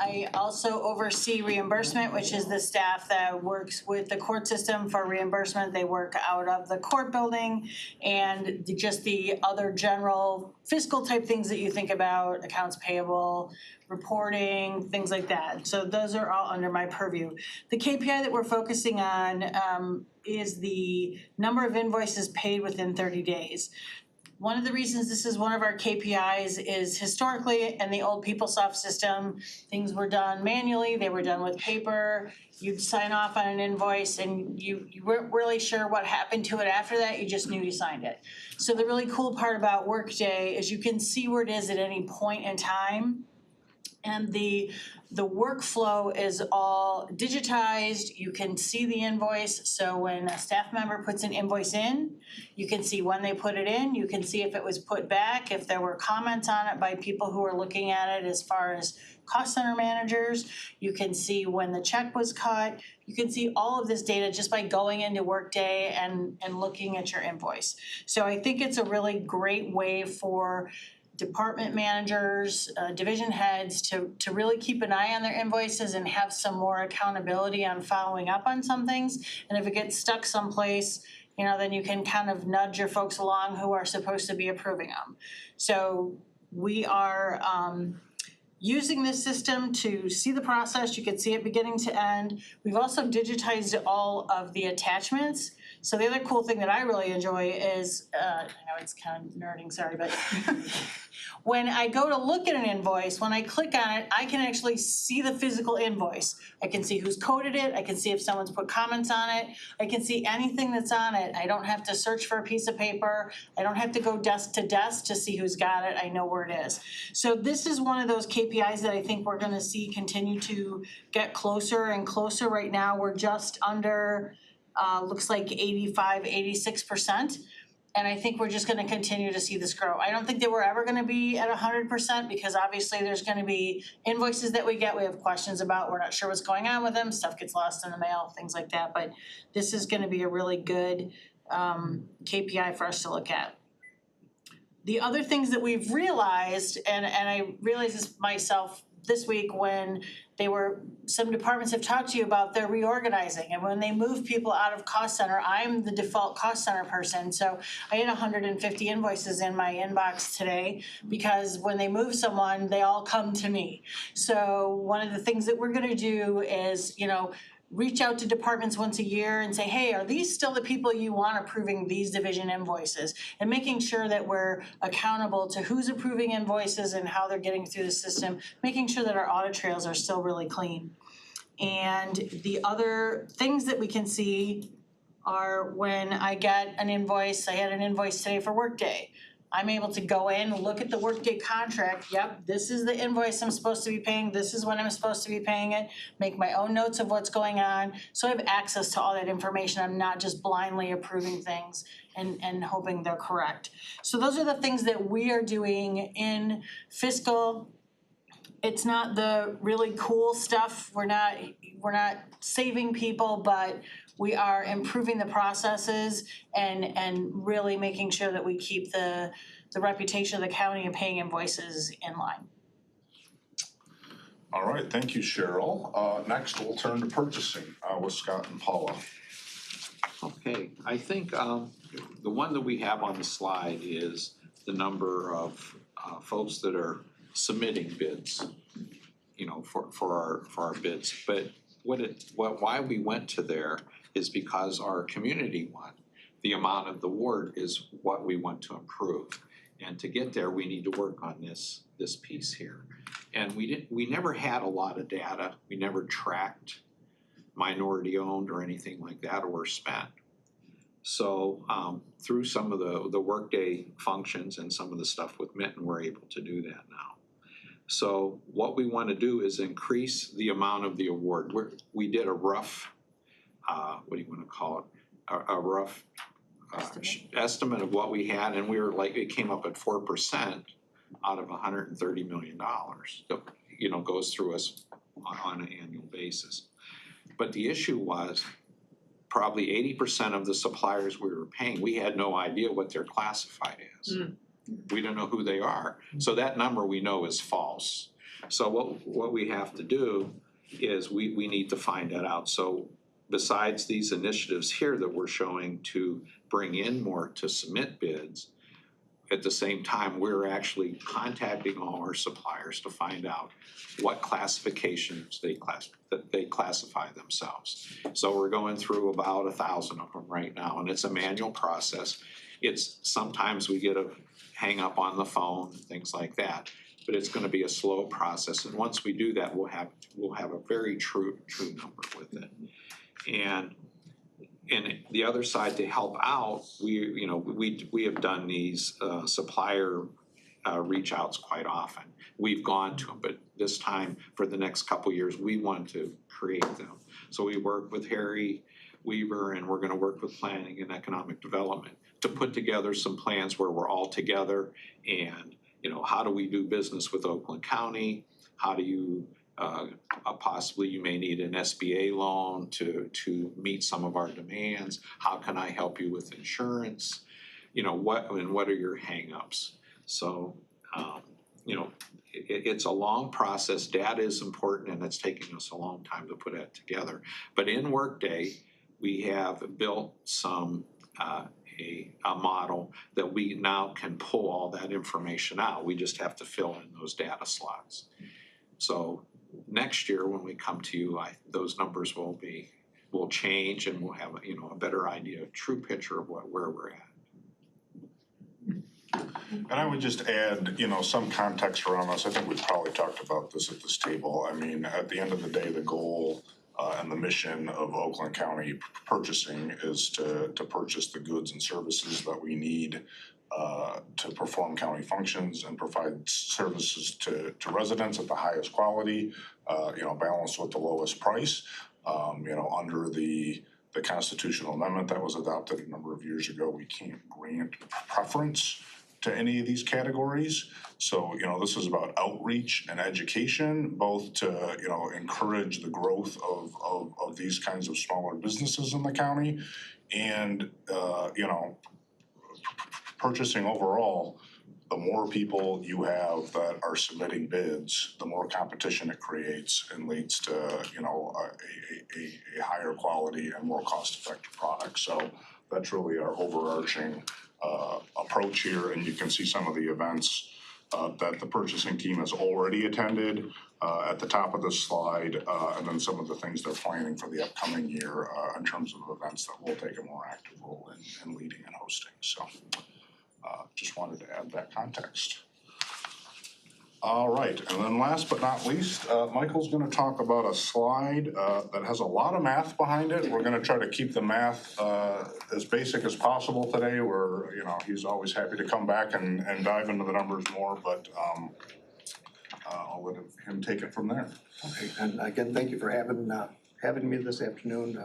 I also oversee reimbursement, which is the staff that works with the court system for reimbursement. They work out of the court building and just the other general fiscal type things that you think about, accounts payable, reporting, things like that. So those are all under my purview. The KPI that we're focusing on is the number of invoices paid within 30 days. One of the reasons this is one of our KPIs is historically in the old PeopleSoft system, things were done manually, they were done with paper. You'd sign off on an invoice and you weren't really sure what happened to it after that, you just knew you signed it. So the really cool part about Workday is you can see where it is at any point in time. And the workflow is all digitized. You can see the invoice. So when a staff member puts an invoice in, you can see when they put it in. You can see if it was put back, if there were comments on it by people who are looking at it as far as cost center managers. You can see when the check was cut. You can see all of this data just by going into Workday and looking at your invoice. So I think it's a really great way for department managers, division heads to really keep an eye on their invoices and have some more accountability on following up on some things. And if it gets stuck someplace, then you can kind of nudge your folks along who are supposed to be approving them. So we are using this system to see the process. You can see it beginning to end. We've also digitized all of the attachments. So the other cool thing that I really enjoy is, I know it's kind of nerding, sorry, but when I go to look at an invoice, when I click on it, I can actually see the physical invoice. I can see who's coded it, I can see if someone's put comments on it, I can see anything that's on it. I don't have to search for a piece of paper, I don't have to go desk to desk to see who's got it, I know where it is. So this is one of those KPIs that I think we're gonna see continue to get closer and closer. Right now, we're just under looks like 85, 86%. And I think we're just gonna continue to see this grow. I don't think that we're ever gonna be at 100% because obviously there's gonna be invoices that we get, we have questions about, we're not sure what's going on with them, stuff gets lost in the mail, things like that. But this is gonna be a really good KPI for us to look at. The other things that we've realized, and I realized this myself this week when some departments have talked to you about they're reorganizing, and when they move people out of cost center, I'm the default cost center person. So I had 150 invoices in my inbox today because when they move someone, they all come to me. So one of the things that we're gonna do is, reach out to departments once a year and say, hey, are these still the people you want approving these division invoices? And making sure that we're accountable to who's approving invoices and how they're getting through the system, making sure that our audit trails are still really clean. And the other things that we can see are when I get an invoice, I had an invoice today for Workday. I'm able to go in, look at the workday contract, yep, this is the invoice I'm supposed to be paying, this is when I'm supposed to be paying it, make my own notes of what's going on, so I have access to all that information, I'm not just blindly approving things and hoping they're correct. So those are the things that we are doing in fiscal. It's not the really cool stuff, we're not saving people, but we are improving the processes and really making sure that we keep the reputation of the county and paying invoices in line. All right, thank you, Cheryl. Next, we'll turn to purchasing with Scott and Paula. Okay, I think the one that we have on the slide is the number of folks that are submitting bids, you know, for our bids. But why we went to there is because our community one, the amount of the award is what we want to improve. And to get there, we need to work on this piece here. And we never had a lot of data. We never tracked minority owned or anything like that or spent. So through some of the workday functions and some of the stuff with Mitten, we're able to do that now. So what we want to do is increase the amount of the award. We did a rough, what do you want to call it? A rough estimate of what we had, and we were like, it came up at 4% out of $130 million that, you know, goes through us on an annual basis. But the issue was probably 80% of the suppliers we were paying, we had no idea what they're classified as. We don't know who they are. So that number we know is false. So what we have to do is we need to find that out. So besides these initiatives here that we're showing to bring in more to submit bids, at the same time, we're actually contacting all our suppliers to find out what classifications they classify themselves. So we're going through about 1,000 of them right now, and it's a manual process. It's sometimes we get a hang up on the phone, things like that, but it's going to be a slow process. And once we do that, we'll have a very true number with it. And the other side, to help out, we have done these supplier reach outs quite often. We've gone to them, but this time for the next couple years, we want to create them. So we work with Harry Weaver, and we're going to work with Planning and Economic Development to put together some plans where we're all together. And how do we do business with Oakland County? How do you possibly you may need an SBA loan to meet some of our demands. How can I help you with insurance? What are your hangups? So, it's a long process. Data is important, and it's taking us a long time to put that together. But in Workday, we have built some a model that we now can pull all that information out. We just have to fill in those data slots. So next year when we come to you, those numbers will change, and we'll have a better idea, a true picture of where we're at. And I would just add, some context around this. I think we've probably talked about this at this table. I mean, at the end of the day, the goal and the mission of Oakland County purchasing is to purchase the goods and services that we need to perform county functions and provide services to residents at the highest quality, balanced with the lowest price. Under the constitutional amendment that was adopted a number of years ago, we can't grant preference to any of these categories. So, this is about outreach and education, both to, encourage the growth of these kinds of smaller businesses in the county and, purchasing overall. The more people you have that are submitting bids, the more competition it creates and leads to, a higher quality and more cost-effective product. So that's really our overarching approach here, and you can see some of the events that the purchasing team has already attended at the top of this slide, and then some of the things they're planning for the upcoming year in terms of events that will take a more active role in leading and hosting. So just wanted to add that context. All right, and then last but not least, Michael's gonna talk about a slide that has a lot of math behind it. We're gonna try to keep the math as basic as possible today. He's always happy to come back and dive into the numbers more, but I'll let him take it from there. Okay, and again, thank you for having me this afternoon.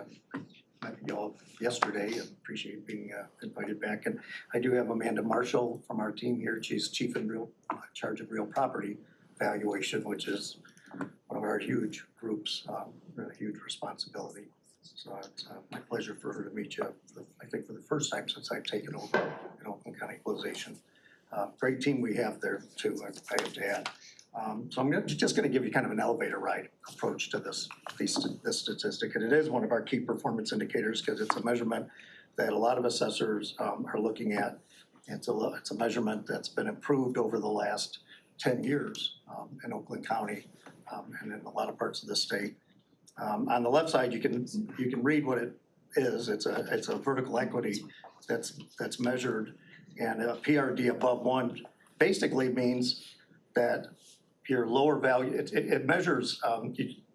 Met you all yesterday and appreciate being invited back. And I do have Amanda Marshall from our team here. She's chief in charge of real property valuation, which is one of our huge groups, a huge responsibility. So it's my pleasure for her to meet you, I think for the first time since I've taken over in Oakland County Equalization. Great team we have there too, I have to add. So I'm just going to give you kind of an elevator ride approach to this statistic. And it is one of our key performance indicators because it's a measurement that a lot of assessors are looking at. It's a measurement that's been improved over the last 10 years in Oakland County and in a lot of parts of the state. On the left side, you can read what it is. It's a vertical equity that's measured, and a PRD above 1 basically means that your lower value, it measures,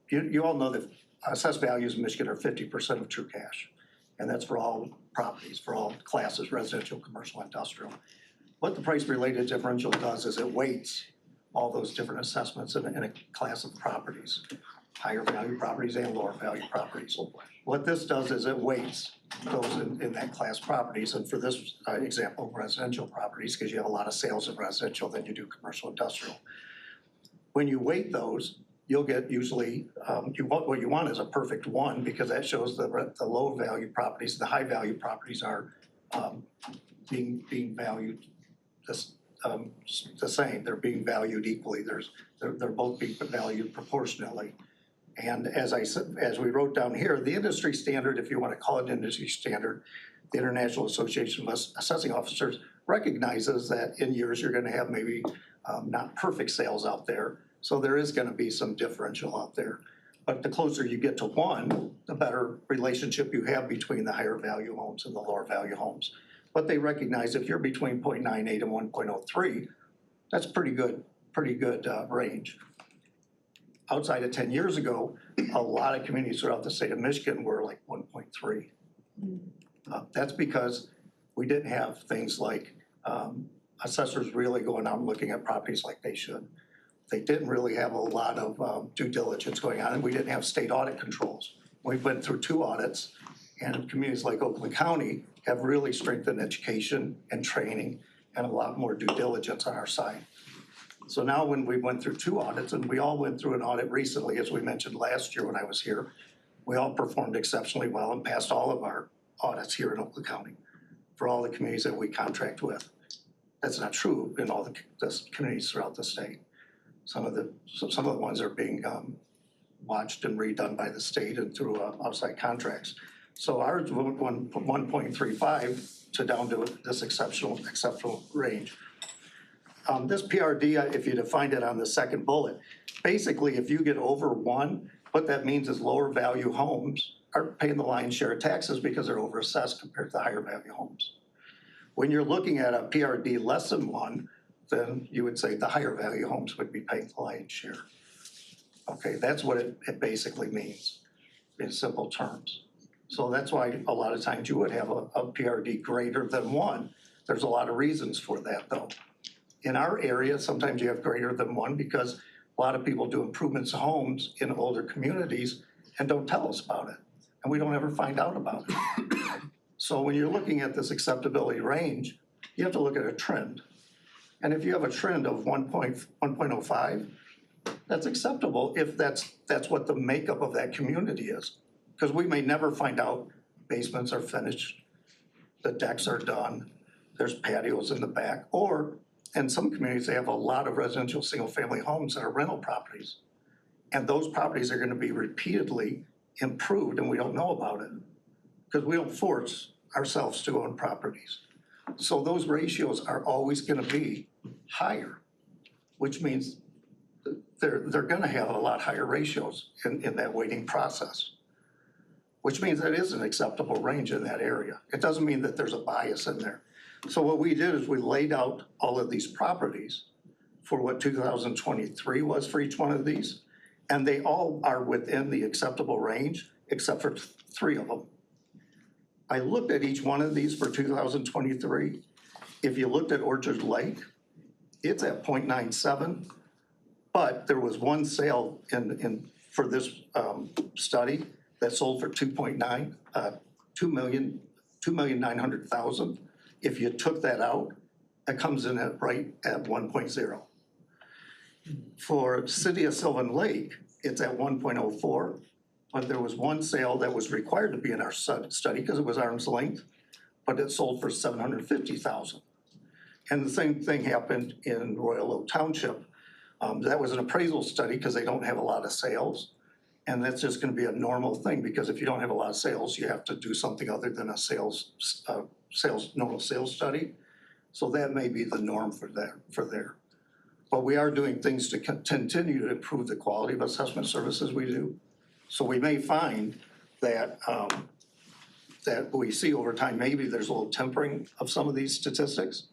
you all know that assessed values in Michigan are 50% of true cash. And that's for all properties, for all classes, residential, commercial, industrial. What the price related differential does is it weights all those different assessments in a class of properties, higher value properties and lower value properties. What this does is it weights those in that class properties. And for this example, residential properties, because you have a lot of sales of residential than you do commercial, industrial. When you weight those, you'll get usually, what you want is a perfect 1 because that shows the low value properties, the high value properties are being valued the same. They're being valued equally. They're both being valued proportionally. And as we wrote down here, the industry standard, if you want to call it industry standard, the International Association of Assessing Officers recognizes that in years you're going to have maybe not perfect sales out there. So there is going to be some differential out there. But the closer you get to 1, the better relationship you have between the higher value homes and the lower value homes. But they recognize if you're between 0.98 and 1.03, that's pretty good range. Outside of 10 years ago, a lot of communities throughout the state of Michigan were like 1.3. That's because we didn't have things like assessors really going out and looking at properties like they should. They didn't really have a lot of due diligence going on, and we didn't have state audit controls. We went through 2 audits, and communities like Oakland County have really strengthened education and training and a lot more due diligence on our side. So now when we went through 2 audits, and we all went through an audit recently, as we mentioned last year when I was here, we all performed exceptionally well and passed all of our audits here in Oakland County for all the communities that we contract with. That's not true in all the communities throughout the state. Some of the ones are being watched and redone by the state and through outside contracts. So ours went 1.35 to down to this exceptional range. This PRD, if you defined it on the second bullet, basically if you get over 1, what that means is lower value homes are paying the lion's share of taxes because they're overassessed compared to higher value homes. When you're looking at a PRD less than 1, then you would say the higher value homes would be paying the lion's share. Okay, that's what it basically means in simple terms. So that's why a lot of times you would have a PRD greater than 1. There's a lot of reasons for that though. In our area, sometimes you have greater than 1 because a lot of people do improvements to homes in older communities and don't tell us about it. And we don't ever find out about it. So when you're looking at this acceptability range, you have to look at a trend. And if you have a trend of 1.05, that's acceptable if that's what the makeup of that community is. Because we may never find out basements are finished, the decks are done, there's patios in the back, or in some communities, they have a lot of residential single-family homes that are rental properties. And those properties are going to be repeatedly improved, and we don't know about it because we don't force ourselves to own properties. So those ratios are always going to be higher, which means they're going to have a lot higher ratios in that weighting process, which means that is an acceptable range in that area. It doesn't mean that there's a bias in there. So what we did is we laid out all of these properties for what 2023 was for each one of these. And they all are within the acceptable range, except for 3 of them. I looked at each one of these for 2023. If you looked at Orchard Lake, it's at 0.97, but there was one sale for this study that sold for 2,900,000. If you took that out, that comes in at right at 1.0. For City of Sylvan Lake, it's at 1.04, but there was one sale that was required to be in our study because it was arm's length, but it sold for 750,000. And the same thing happened in Royal Oak Township. That was an appraisal study because they don't have a lot of sales. And that's just gonna be a normal thing because if you don't have a lot of sales, you have to do something other than a normal sales study. So that may be the norm for there. But we are doing things to continue to improve the quality of assessment services we do. So we may find that that we see over time, maybe there's a little tempering of some of these statistics.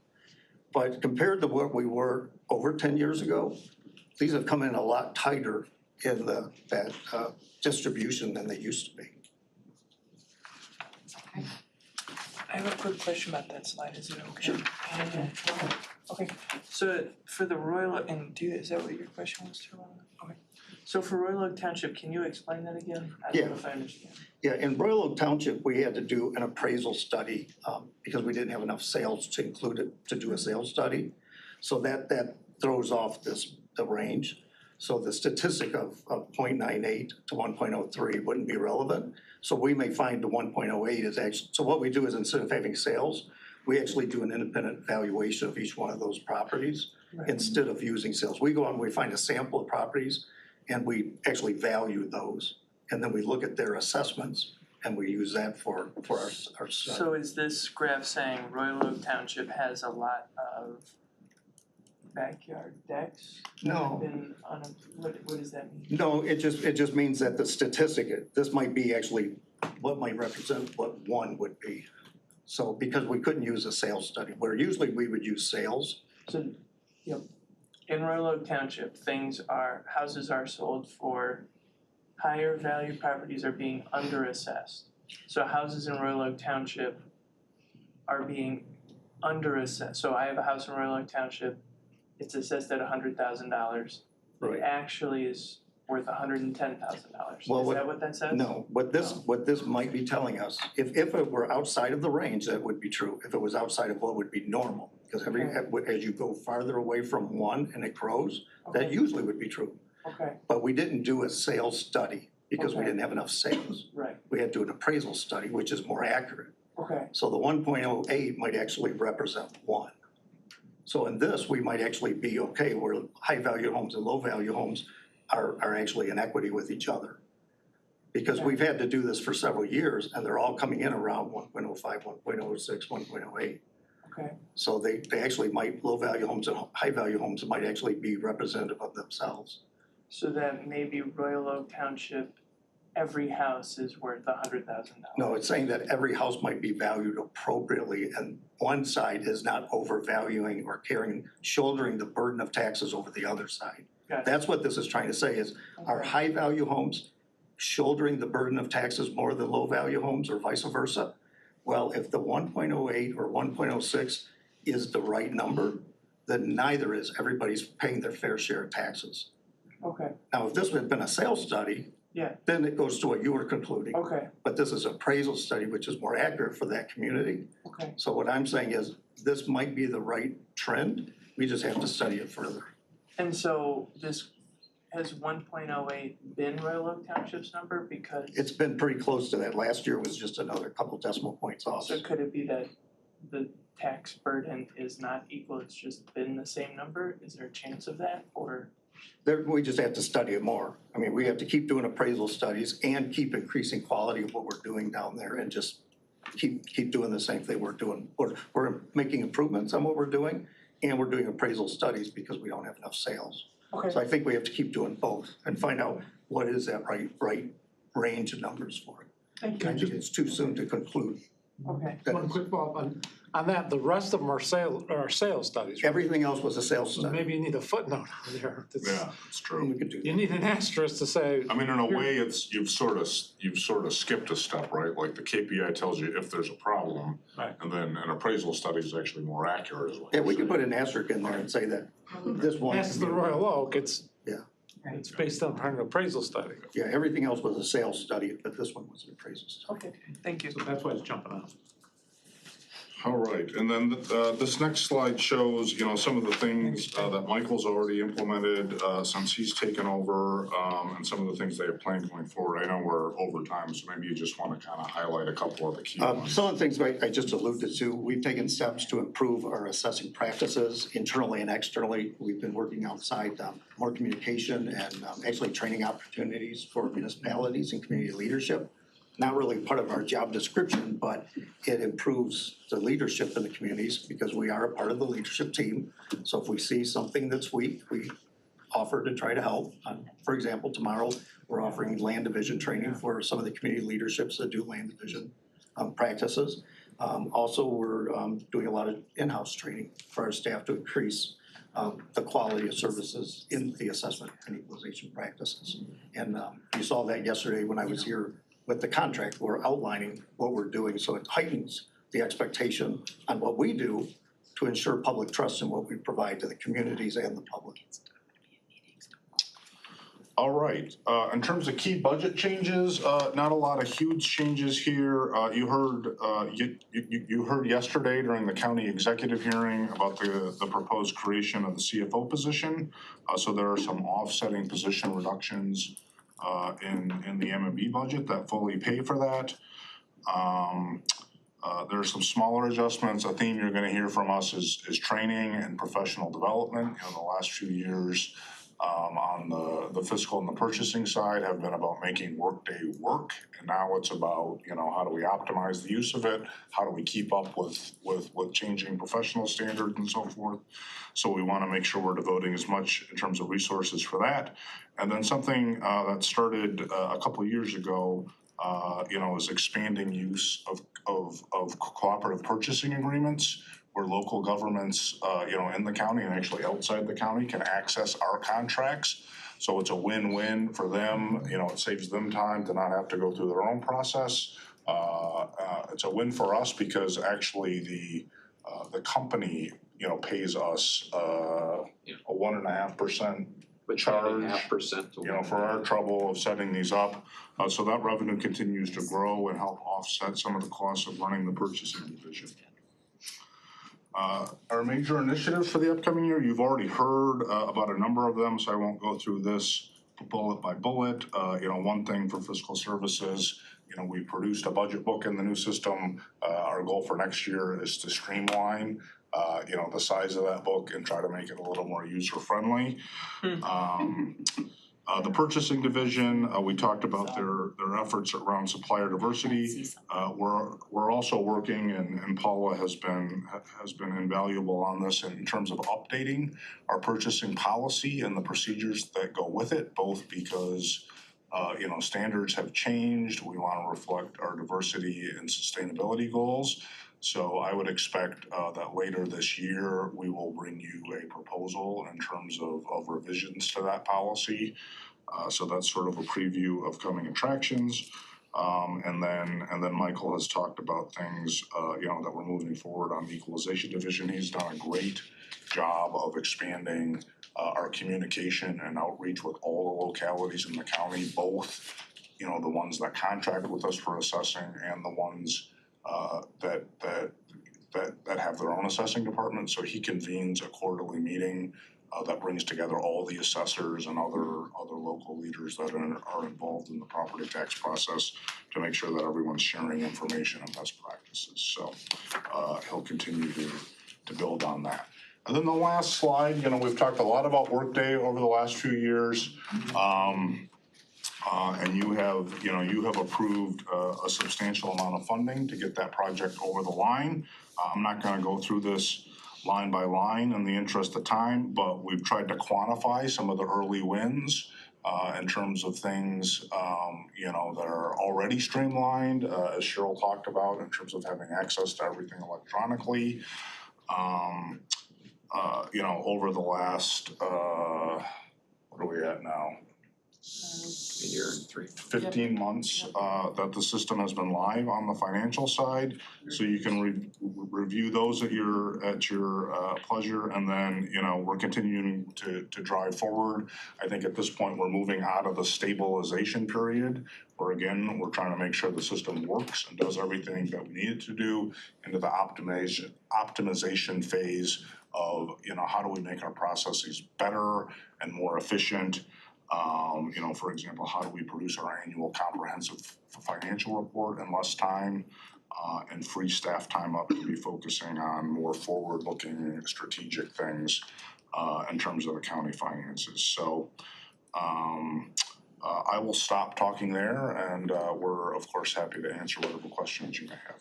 But compared to what we were over 10 years ago, these have come in a lot tighter in that distribution than they used to be. I have a quick question about that slide, is it okay? Sure. Okay, so for the Royal, is that what your question was too? Okay, so for Royal Oak Township, can you explain that again? I don't know if I understand. Yeah, in Royal Oak Township, we had to do an appraisal study because we didn't have enough sales to include it, to do a sales study. So that throws off the range. So the statistic of 0.98 to 1.03 wouldn't be relevant. So we may find the 1.08 is actually, so what we do is instead of having sales, we actually do an independent valuation of each one of those properties instead of using sales. We go out and we find a sample of properties and we actually value those. And then we look at their assessments and we use that for our So is this graph saying Royal Oak Township has a lot of backyard decks? No. What does that mean? No, it just means that the statistic, this might be actually what might represent what one would be. So because we couldn't use a sales study, where usually we would use sales. So, in Royal Oak Township, houses are sold for higher value properties are being underassessed. So houses in Royal Oak Township are being underassessed. So I have a house in Royal Oak Township, it's assessed at $100,000. Right. It actually is worth $110,000. Well, Is that what that says? No, what this might be telling us, if it were outside of the range, that would be true. If it was outside of what would be normal, because as you go farther away from one and it grows, that usually would be true. Okay. But we didn't do a sales study because we didn't have enough sales. Right. We had to do an appraisal study, which is more accurate. Okay. So the 1.08 might actually represent 1. So in this, we might actually be okay where high value homes and low value homes are actually in equity with each other. Because we've had to do this for several years and they're all coming in around 1.05, 1.06, 1.08. Okay. So they actually might, low value homes and high value homes might actually be representative of themselves. So that maybe Royal Oak Township, every house is worth $100,000. No, it's saying that every house might be valued appropriately and one side is not overvaluing or shouldering the burden of taxes over the other side. Gotcha. That's what this is trying to say is, are high value homes shouldering the burden of taxes more than low value homes or vice versa? Well, if the 1.08 or 1.06 is the right number, then neither is. Everybody's paying their fair share of taxes. Okay. Now, if this had been a sales study, then it goes to what you were concluding. Okay. But this is an appraisal study, which is more accurate for that community. Okay. So what I'm saying is, this might be the right trend, we just have to study it further. And so this, has 1.08 been Royal Oak Township's number? Because It's been pretty close to that. Last year was just another couple decimal points off. so could it be that the tax burden is not equal, it's just been the same number? Is there a chance of that, or? We just have to study it more. I mean, we have to keep doing appraisal studies and keep increasing quality of what we're doing down there and just keep doing the same thing we're doing. We're making improvements on what we're doing and we're doing appraisal studies because we don't have enough sales. Okay. So I think we have to keep doing both and find out what is that right range of numbers for it. Thank you. I think it's too soon to conclude. Okay. One quick follow-up on that, the rest of them are sales studies, right? Everything else was a sales So study. maybe you need a footnote on there. Yeah, it's true. We could do You that. need an asterisk to say. I mean, in a way, it's, you've sort of skipped a step, right? Like the KPI tells you if there's a problem. Right. And then an appraisal study is actually more accurate as well. Yeah, we could put an asterisk in there and say that this one. That's the Royal Oak, it's. Yeah. It's based on an appraisal study. Yeah, everything else was a sales study, but this one was an appraisal study. Okay, thank you. So that's why it's jumping out. All right, and then this next slide shows, you know, some of the things that Michael's already implemented since he's taken over, and some of the things they have planned going forward. I know we're over time, so maybe you just want to kind of highlight a couple of the key ones. Some of the things I just alluded to, we've taken steps to improve our assessing practices internally and externally. We've been working outside, more communication and actually training opportunities for municipalities and community leadership. Not really part of our job description, but it improves the leadership in the communities because we are a part of the leadership team. So if we see something that's weak, we offer to try to help. For example, tomorrow, we're offering land division training for some of the community leaderships that do land division practices. Also, we're doing a lot of in-house training for our staff to increase the quality of services in the assessment and equalization practices. And you saw that yesterday when I was here with the contract. We're outlining what we're doing, so it heightens the expectation on what we do to ensure public trust in what we provide to the communities and the public. All right, in terms of key budget changes, not a lot of huge changes here. You heard yesterday during the county executive hearing about the proposed creation of the CFO position. So there are some offsetting position reductions in the M&B budget that fully pay for that. There are some smaller adjustments. A theme you're gonna hear from us is training and professional development. You know, the last few years on the fiscal and the purchasing side have been about making Workday work. And now it's about, you know, how do we optimize the use of it? How do we keep up with changing professional standards and so forth? So we wanna make sure we're devoting as much in terms of resources for that. And then something that started a couple of years ago, you know, is expanding use of cooperative purchasing agreements where local governments, you know, in the county and actually outside the county can access our contracts. So it's a win-win for them, you know, it saves them time to not have to go through their own process. It's a win for us because actually the company, you know, pays us a 1.5% charge, 0.5% you know, for our trouble of setting these up. So that revenue continues to grow and help offset some of the costs of running the purchasing division. Our major initiatives for the upcoming year, you've already heard about a number of them, so I won't go through this bullet by bullet. You know, one thing for fiscal services, you know, we produced a budget book in the new system. Our goal for next year is to streamline you know, the size of that book and try to make it a little more user-friendly. The purchasing division, we talked about their efforts around supplier diversity. We're also working, and Paula has been invaluable on this in terms of updating our purchasing policy and the procedures that go with it, both because you know, standards have changed. We want to reflect our diversity and sustainability goals. So I would expect that later this year, we will bring you a proposal in terms of revisions to that policy. So that's sort of a preview of coming attractions. And then Michael has talked about things, you know, that we're moving forward on the equalization division. He's done a great job of expanding our communication and outreach with all the localities in the county, both, you know, the ones that contract with us for assessing and the ones that have their own assessing department. So he convenes a quarterly meeting that brings together all the assessors and other local leaders that are involved in the property tax process to make sure that everyone's sharing information and best practices. So he'll continue to build on that. And then the last slide, you know, we've talked a lot about Workday over the last few years. And you have approved a substantial amount of funding to get that project over the line. I'm not gonna go through this line by line in the interest of time, but we've tried to quantify some of the early wins in terms of things, that are already streamlined, as Cheryl talked about, in terms of having access to everything electronically. Over the last, what are we at now? A year and 3. 15 months, that the system has been live on the financial side. So you can review those at your pleasure, and then, we're continuing to drive forward. I think at this point, we're moving out of the stabilization period, where again, we're trying to make sure the system works and does everything that we need it to do, into the optimization phase of, how do we make our processes better and more efficient? For example, how do we produce our annual comprehensive financial report in less time, and free staff time up to be focusing on more forward-looking strategic things in terms of the county finances. So I will stop talking there, and we're of course happy to answer whatever questions you may have.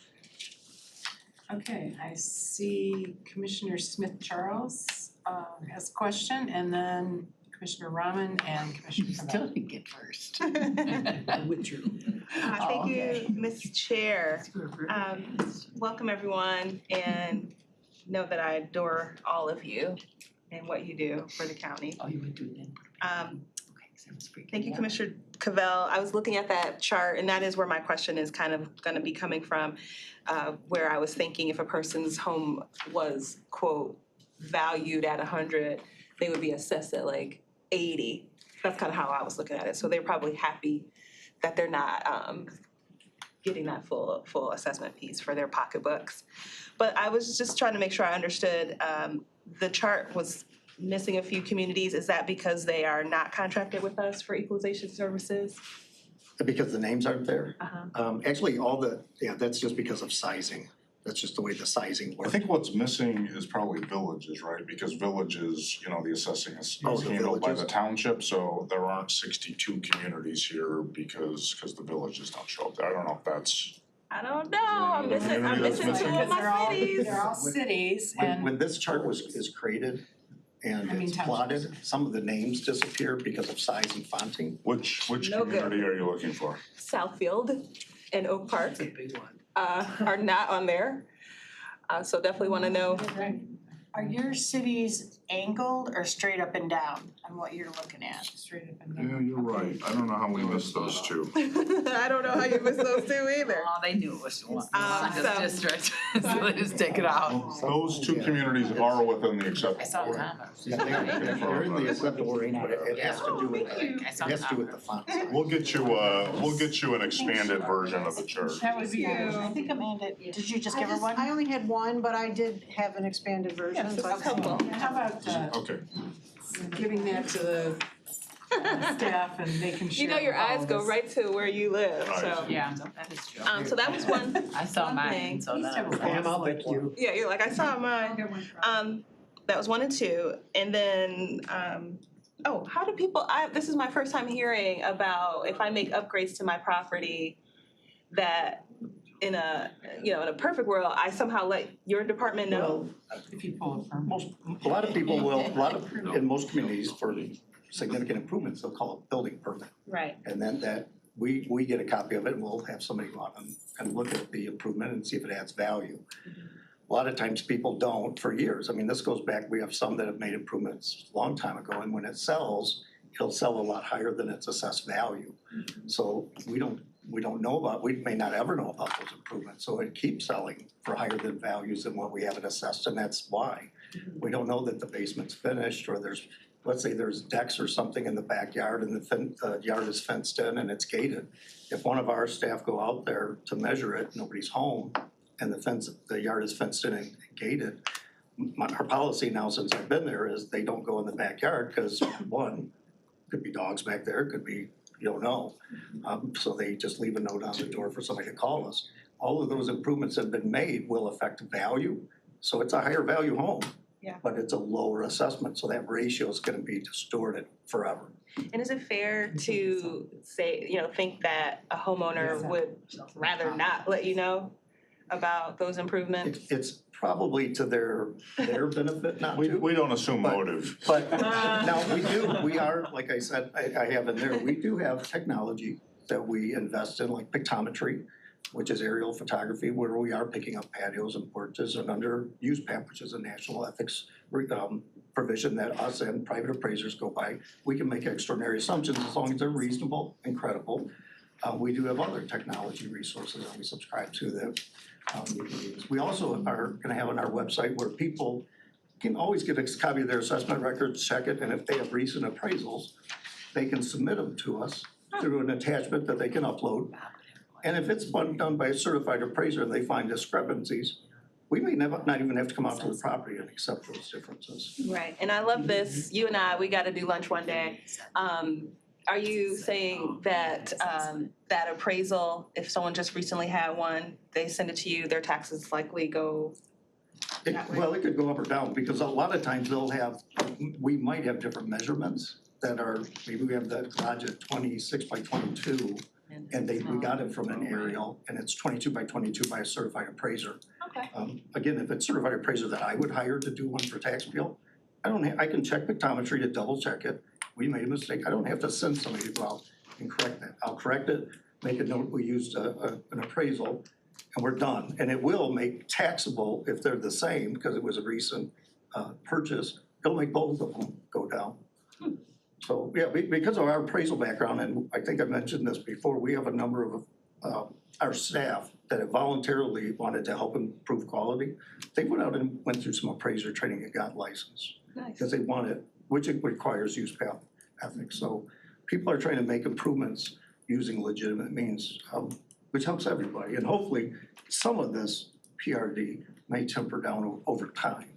Okay, I see Commissioner Smith Charles has a question, and then Commissioner Rahman and Commissioner Cavell. didn't get first. Thank you, Ms. Chair. Welcome everyone, and know that I adore all of you and what you do for the county. Oh, you would do it then? Thank you, Commissioner Cavell. I was looking at that chart, and that is where my question is kind of gonna be coming from, where I was thinking if a person's home was, quote, valued at 100, they would be assessed at like 80. That's kind of how I was looking at it. So they're probably happy that they're not getting that full assessment piece for their pocketbooks. But I was just trying to make sure I understood, the chart was missing a few communities. Is that because they are not contracted with us for equalization services? Because the names aren't there? Uh-huh. Actually, that's just because of sizing. That's just the way the sizing I works. think what's missing is probably villages, right? Because villages, the assessing is Oh, the handled by villages. the township, so there aren't 62 communities here because the villages don't show up there. I don't know if that's. I don't know. I'm missing two of Because my cities. they're all cities, and When this chart is created and it's plotted, some of the names disappear because of size and fonting. Which No good. community are you looking for? Southfield and Oak Park That's a big one. are not on there. So definitely want to know. Are your cities angled or straight up and down on what you're looking at? straight up and Yeah, down. you're right. I don't know how we missed those two. I don't know how you missed those two either. Oh, they knew it was one, so- this district, so they just take it out. Those two communities are within the acceptable. I saw area. comments. Yeah, they're in the acceptable range, but it has to do with, the font size. We'll get you an expanded version of the chart. That would be I think Amanda, did you just give her one? I only had one, but I did have an expanded version, so That's helpful. How about Okay. giving that to the staff and they can share. You know, your with all eyes of go us. right to where you live, Right. so. Yeah, that is true. So that was one. I saw one mine, thing. so that I was Pam, I'll thank you. Yeah, you're like, I saw mine. That was 1 and 2, and then, how do people, this is my first time hearing about if I make upgrades to my property, that in a perfect world, I somehow let your department know. If you pull it from. A lot of people will, in most communities, for significant improvements, they'll call it building permit. Right. And then we get a copy of it, and we'll have somebody go out and look at the improvement and see if it adds value. A lot of times people don't for years. I mean, this goes back, we have some that have made improvements a long time ago, and when it sells, it'll sell a lot higher than its assessed value. So we don't know we may not ever know about those improvements, so it keeps selling for higher than values than what we have it assessed, and that's why. We don't know that the basement's finished, or let's say there's decks or something in the backyard and the yard is fenced in and it's gated. If one of our staff go out there to measure it, nobody's home, and the yard is fenced in and gated, our policy now since I've been there is they don't go in the backyard because one, could be dogs back there, could be, you don't know. So they just leave a note on the door for somebody to call us. All of those improvements have been made will affect value. So it's a higher value home. Yeah. But it's a lower assessment, so that ratio is gonna be distorted forever. And is it fair to say, think that a homeowner would rather not let you know? about those improvements? It's probably to their benefit, not to. We don't assume But- motive. But now we are, like I said, I have in there, we do have technology that we invest in, like pictometry, which is aerial photography, where we are picking up patios and porches and under use PAP, which is a national ethics provision that us and private appraisers go by. We can make extraordinary assumptions as long as they're reasonable and credible. We do have other technology resources that we subscribe to that we can use. We also are gonna have on our website where people can always get a copy of their assessment records, check it, and if they have recent appraisals, they can submit them to us through an attachment that they can upload. And if it's done by a certified appraiser and they find discrepancies, we may not even have to come out to the property and accept those differences. Right, and I love this. You and I, we gotta do lunch one day. Are you saying that that appraisal, if someone just recently had one, they send it to you, their taxes likely go? Well, it could go up or down, because a lot of times we might have different measurements that are, maybe we have the garage at 26 by 22, and we got it from an aerial, and it's 22 by 22 by a certified appraiser. Okay. Again, if it's certified appraiser that I would hire to do one for tax appeal, I can check pictometry to double check it. We made a mistake, I don't have to send somebody to go out and correct that. I'll correct it, make a note, we used an appraisal, and we're done. And it will make taxable if they're the same, because it was a recent purchase, it'll make both of them go down. So, yeah, because of our appraisal background, and I think I mentioned this before, we have a number of our staff that have voluntarily wanted to help improve quality. They went out and went through some appraiser training and got licensed. Nice. Because they want it, which it requires use PAP ethics. So people are trying to make improvements using legitimate means, which helps everybody. And hopefully, some of this PRD may temper down over time.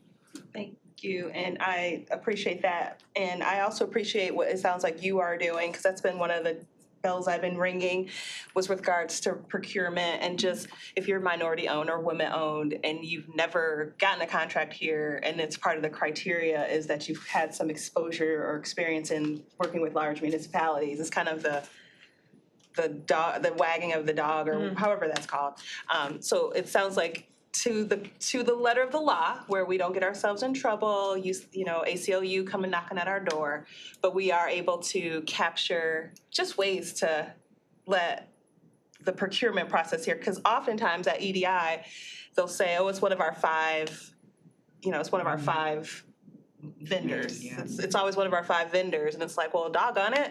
Thank you, and I appreciate that. And I also appreciate what it sounds like you are doing, because that's been one of the bells I've been ringing, was with regards to procurement. And just, if you're minority owned or women owned and you've never gotten a contract here, and it's part of the criteria is that you've had some exposure or experience in working with large municipalities, it's kind of the wagging of the dog, or however that's called. So it sounds like to the letter of the law, where we don't get ourselves in trouble, ACLU coming knocking at our door, but we are able to capture just ways to let the procurement process here, because oftentimes at EDI, they'll say, oh, it's one of our five vendors. It's always one of our 5 vendors, and it's like, well, doggone it.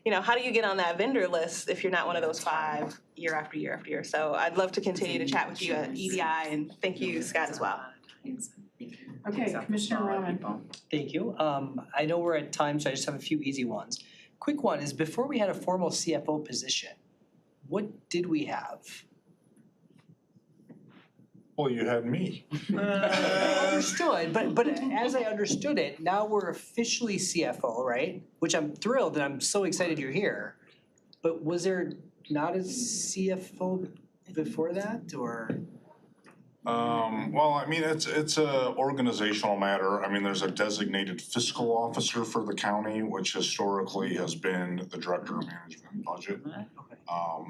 How do you get on that vendor list if you're not one of those 5 year after year after year? So I'd love to continue to chat with you at EDI, and thank you, Scott, as well. Okay, Commissioner Roman. Thank you. I know we're at time, so I just have a few easy ones. Quick one is, before we had a formal CFO position, what did we have? Well, you had me. Understood, but as I understood it, now we're officially CFO, right? Which I'm thrilled, and I'm so excited you're here. But was there not a CFO before that, or? Well, I mean, it's a organizational matter. I mean, there's a designated fiscal officer for the county, which historically has been the director of management and budget.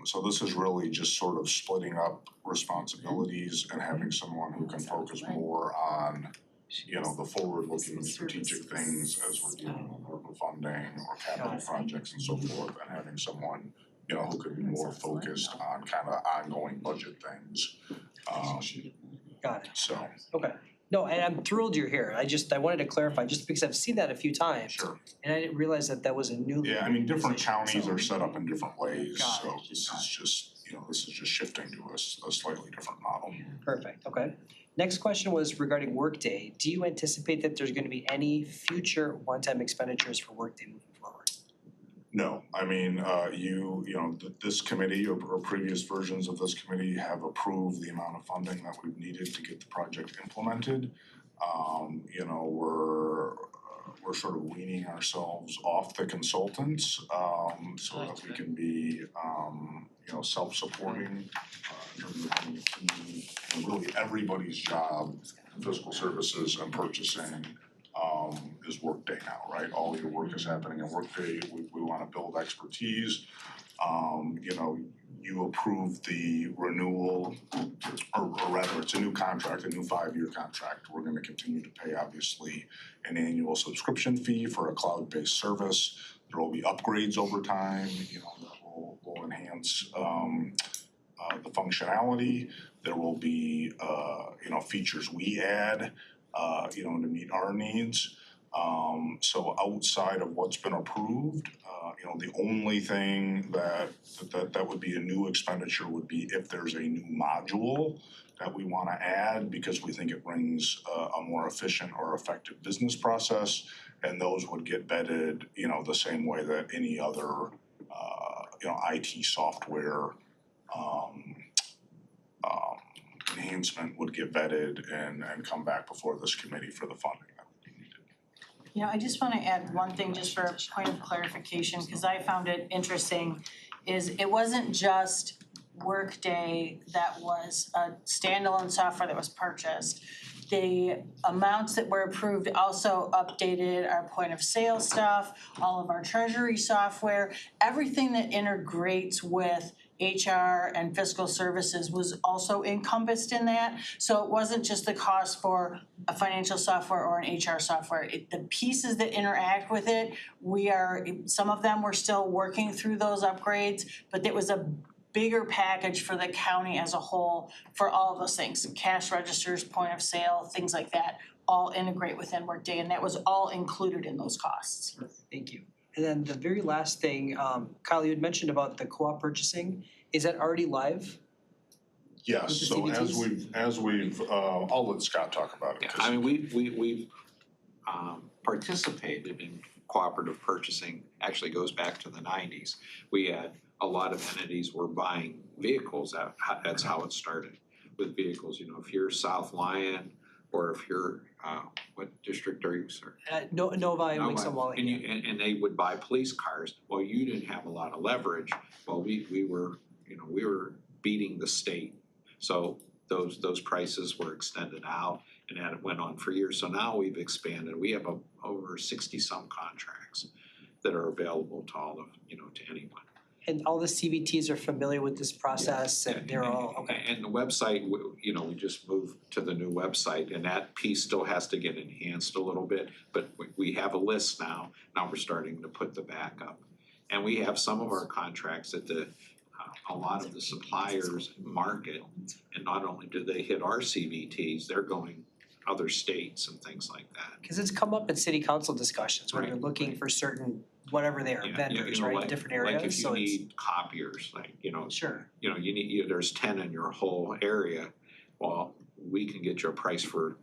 So this is really just sort of splitting up responsibilities and having someone who can focus more on, the forward-looking strategic things as we're dealing with ARPA funding or capital projects and so forth, and having someone, who could be more focused on kind of ongoing budget things. Got it. So. Okay. No, and I'm thrilled you're here. I wanted to clarify, just because I've seen that a few times. Sure. And I didn't realize that was a new. Yeah, I mean, different counties are set up in different ways, so this is just shifting to a slightly different model. Perfect, okay. Next question was regarding Workday. Do you anticipate that there's gonna be any future one-time expenditures for Workday moving forward? No, I mean, this committee or previous versions of this committee have approved the amount of funding that we've needed to get the project implemented. We're sort of weaning ourselves off the consultants, so that we can be, self-supporting, in terms of having a team. And really everybody's job, fiscal services and purchasing, is Workday now, right? All your work is happening in Workday. We wanna build expertise. you approve the renewal, or rather, it's a new contract, a new 5-year contract. We're gonna continue to pay, obviously, an annual subscription fee for a cloud-based service. There will be upgrades over time, that will enhance the functionality. There will be features we add, to meet our needs. So outside of what's been approved, the only thing that would be a new expenditure would be if there's a new module that we wanna add because we think it brings a more efficient or effective business process. And those would get vetted, the same way that any other, IT software enhancement would get vetted and come back before this committee for the funding. I just wanna add one thing just for a point of clarification, cause I found it interesting, is it wasn't just Workday that was a standalone software that was purchased. The amounts that were approved also updated our point of sale stuff, all of our treasury software, everything that integrates with HR and fiscal services was also encompassed in that. So it wasn't just the cost for a financial software or an HR software. The pieces that interact with it, some of them we're still working through those upgrades, but it was a bigger package for the county as a whole for all of those things, cash registers, point of sale, things like that, all integrate within Workday, and that was all included in those costs. Thank you. And then the very last thing, Kyle, you had mentioned about the co-op purchasing. Is that already live? Yes, With the so CBTs? as we've, I'll let Scott talk about it. Yeah, 'cause I mean, we've participated in cooperative purchasing, actually goes back to the 90s. We had a lot of entities were buying vehicles, that's how it started with vehicles, if you're South Lyon or if you're, what district are you, sir? Nova and Wixom Wally. And they would buy police cars, well, you didn't have a lot of leverage, well, we were beating the state. So those prices were extended out and that went on for years. So now we've expanded, we have over 60-some contracts that are available to all of, to anyone. And all the CVTs are familiar with this process and they're all, okay. And the website, we just moved to the new website and that piece still has to get enhanced a little bit, but we have a list now. Now we're starting to put the backup. And we have some of our contracts that a lot of the suppliers market, and not only do they hit our CVTs, they're going other states and things like that. Cause it's come up in city council discussions where they're looking for certain, whatever they are, vendors, right, in different areas, Like if you so it's. need copiers, Sure. there's 10 in your whole area, well, we can get you a price for,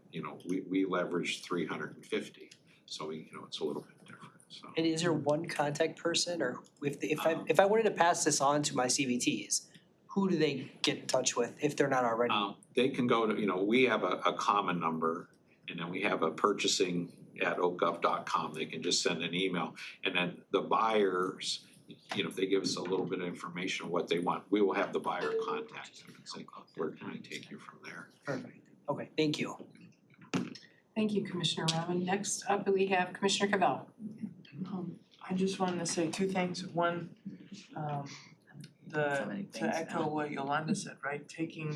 we leverage 350, so it's a little bit different, so. And is there one contact person, or if I wanted to pass this on to my CVTs, who do they get in touch with if they're not already? They can go to, we have a common number, and then we have a purchasing at oakgov.com. They can just send an email, and then the buyers, if they give us a little bit of information of what they want, we will have the buyer contact them and say, where can I take you from there? Perfect. Okay, thank you. Thank you, Commissioner Rahman. Next up, we have Commissioner Cavell. I just wanted to say two things. One, to echo what Yolanda said, right? Taking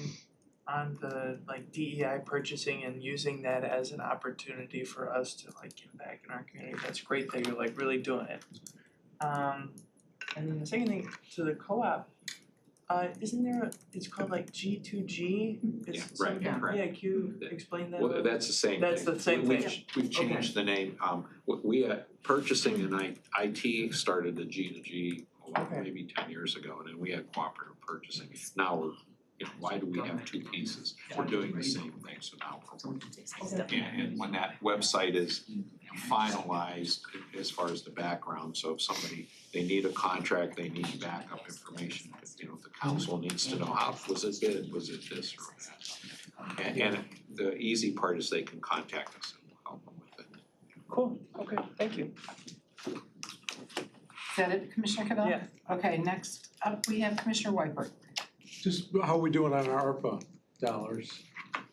on the DEI purchasing and using that as an opportunity for us to give back in our community. That's great that you're really doing it. And then the second thing, to the co-op, isn't there it's called G2G? Yeah, right, correct. Yeah, can you explain that? Well, that's the same thing. That's the same thing. We've changed the name. We purchasing and IT started the G2G maybe 10 years ago, and then we had cooperative purchasing. Now we're, why do we have two pieces? We're doing the same thing, so now and when that website is finalized as far as the background, so if somebody, they need a contract, they need backup information, the council needs to know was it bid, was it this or that? And the easy part is they can contact us and we'll help them with it. Cool, okay, thank you. Is that it, Commissioner Cavell? Yeah. Okay, next up, we have Commissioner Whiteford. Just how are we doing on our ARPA dollars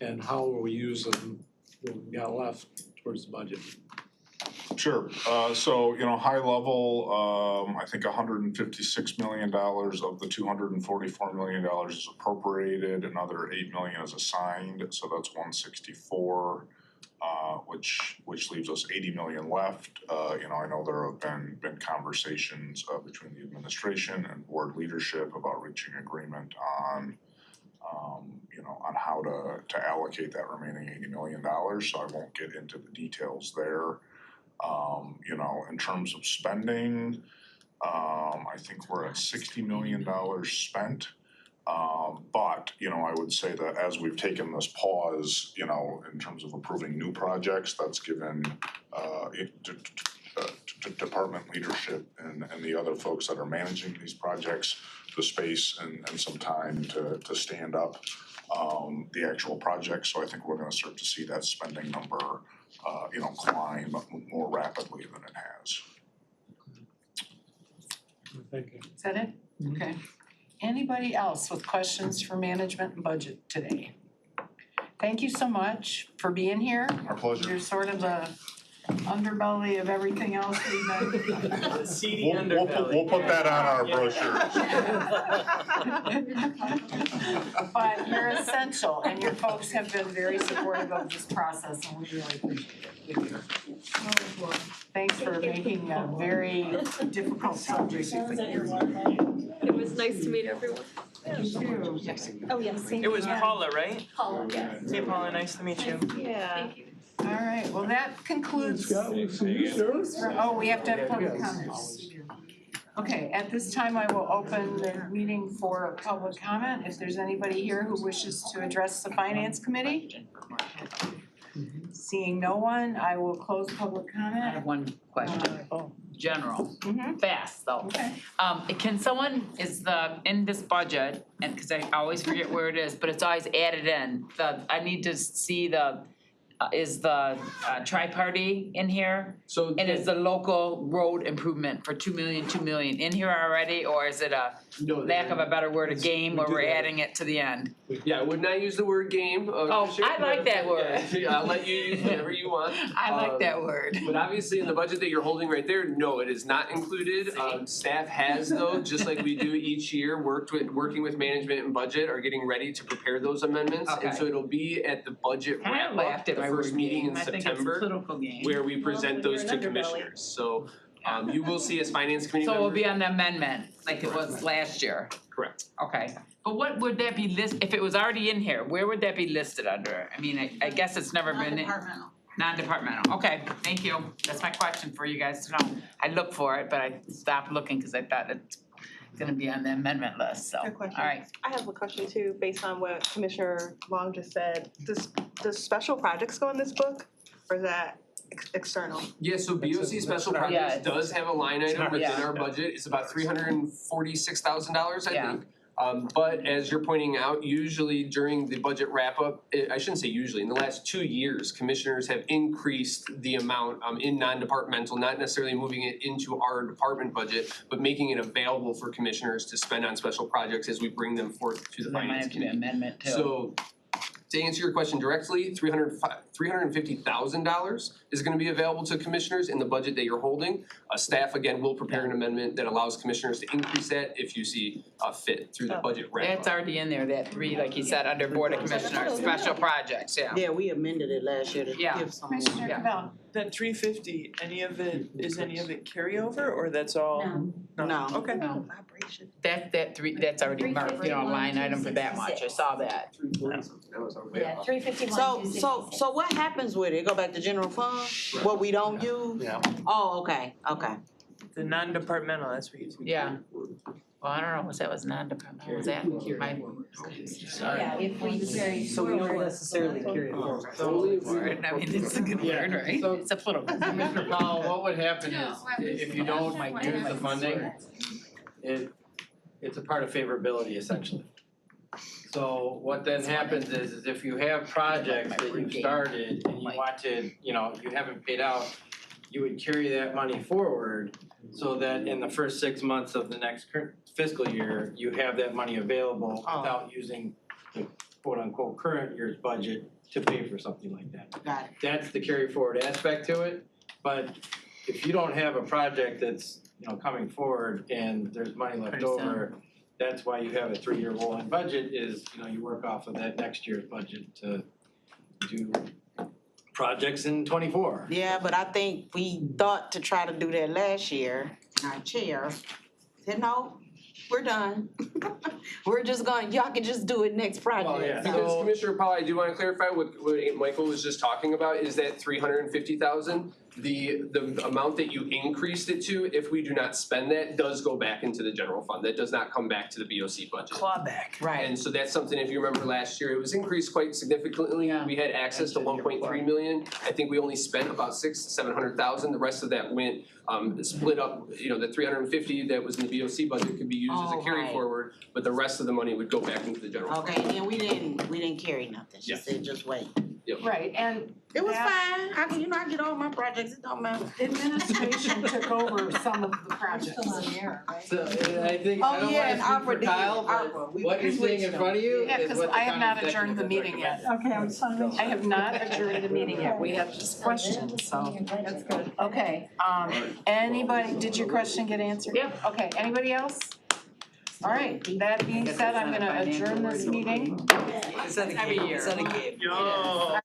and how are we using what we got left towards the budget? Sure, so, high level, I think $156 million of the $244 million is appropriated, another $8 million is assigned, so that's 164. Which leaves us 80 million left. I know there have been conversations between the administration and board leadership about reaching agreement on on how to allocate that remaining $80 million, so I won't get into the details there. In terms of spending, I think we're at $60 million spent. But, I would say that as we've taken this pause, in terms of approving new projects, that's given department leadership and the other folks that are managing these projects the space and some time to stand up the actual project. So I think we're gonna start to see that spending number, climb more rapidly than it has. Thank you. Is that it? Okay. Anybody else with questions for management and budget today? Thank you so much for being here. Our pleasure. You're sort of the underbelly of everything else we've done. Seedy We'll put that on our brochure. But you're essential, and your folks have been very supportive of this process, and we really appreciate it with you. Thanks for making a very difficult subject. It was nice to meet everyone. Oh, yes. It was Paula, right? Paula, yes. Hey Paula, nice to meet you. Yeah. Thank you. All right, well, that concludes. Oh, we have to have public comments. Okay, at this time, I will open the meeting for public comment. If there's anybody here who wishes to address the finance committee. Seeing no one, I will close public I comment. have one question, general, fast though. Okay. Can someone, in this budget, and cause I always forget where it is, but it's always added in, I need to see is the tri-party in here? So And is the local road improvement for 2 million in here already, or is it lack of a better word, a game where we're adding it to the end? Yeah, I would not use the word game. Oh, I like that word. Yeah, I'll let you use whatever you want. I like that word. But obviously in the budget that you're holding right there, no, it is not included. Staff has though, just like we do each year, working with management and budget, are getting ready to prepare those amendments. Okay. And so it'll be at the budget Kinda wrap up, laughed at the my first word meeting game. in I think it's a September, political game. where we present those to when you're an underbelly. commissioners. So you will see as finance committee So it will members. be on the amendment, like it was last year? Correct. Okay, but what would that be if it was already in here, where would that be listed under? I mean, I guess it's never been. Non-departmental. Non-departmental, okay, thank you, that's my question for you guys to know. I looked for it, but I stopped looking because I thought it's gonna be on the amendment list, so, Good question. alright. I have a question too, based on what Commissioner Long just said. Does special projects go in this book, or is that external? Yeah, so BOC Special Yeah, Projects it's- does have a line item within Yeah. our budget, it's about $346,000, I Yeah. think. But as you're pointing out, usually during the budget wrap up, I shouldn't say usually, in the last 2 years, commissioners have increased the amount in non-departmental, not necessarily moving it into our department budget, but making it available for commissioners to spend on special projects as we bring them forth to the That might finance have to be committee. amendment too. So to answer your question directly, $350,000 is gonna be available to commissioners in the budget that you're holding. Staff, again, will prepare an amendment that allows commissioners to increase that if you see fit through the budget wrap up. That's already in there, that 3, like you said, under Board of Commissioners, special projects, yeah. Yeah, we amended it last year to Yeah. give some. Commissioner Cabell. That 350, any of it, is any of it carryover or that's all? No. Okay. No. That's already marked, a line item for that much, I saw that. Yeah, 351. So what happens with it? Go back to general fund? What we don't use? Yeah. Oh, okay. The non-departmental, that's what you do. Yeah. Well, I don't know, that was non-departmental, was that my? Sorry. Yeah, if we carry So we don't forward. necessarily carry it forward. Word, I mean, it's a good word, right? It's a political. Mr. Powell, what would happen is, if you don't use the funding, it's a part of favorability essentially. So what then happens is if you have projects that you've started and you want to, you haven't paid out, you would carry that money forward so that in the first 6 months of the next fiscal year, you have that money available without using the quote unquote current year's budget to pay for something like that. Got it. That's the carry forward aspect to it, but if you don't have a project that's, coming forward and there's money left over, that's why you have a 3-year rolling budget is, you work off of that next year's budget to do projects in '24. Yeah, but I think we thought to try to do that last year, and our chair said, no, we're done. We're just going, y'all can just do it next project. Because Commissioner Powell, I do wanna clarify what Michael was just talking about, is that 350,000, the amount that you increased it to, if we do not spend that, does go back into the general fund, that does not come back to the BOC budget. Clawback. Right. And so that's something, if you remember last year, it was increased quite significantly, we had access to 1.3 million, I think we only spent about 700,000, the rest of that went split up, the 350 that was in the BOC budget could be used as a carry forward, but the rest of the money would go back into the general fund. Okay, and we didn't carry nothing, she Yeah. said just wait. Right, and It was that- fine, I get all my projects, it don't matter. administration took over some of the projects. So, I think, Oh, I don't yeah, and wanna speak ARPA for did, Kyle, ARPA, but we what you're seeing in switched front of you Yeah, is cause what the I have not county adjourned the executive meeting yet. Okay, I'm sorry. I have not adjourned the meeting yet, we have just questions, so. That's good. Okay, anybody, did your question get answered? Yep. Okay, anybody else? All right, that being said, I'm gonna adjourn this meeting. It's not a game, it's not a game. Yo.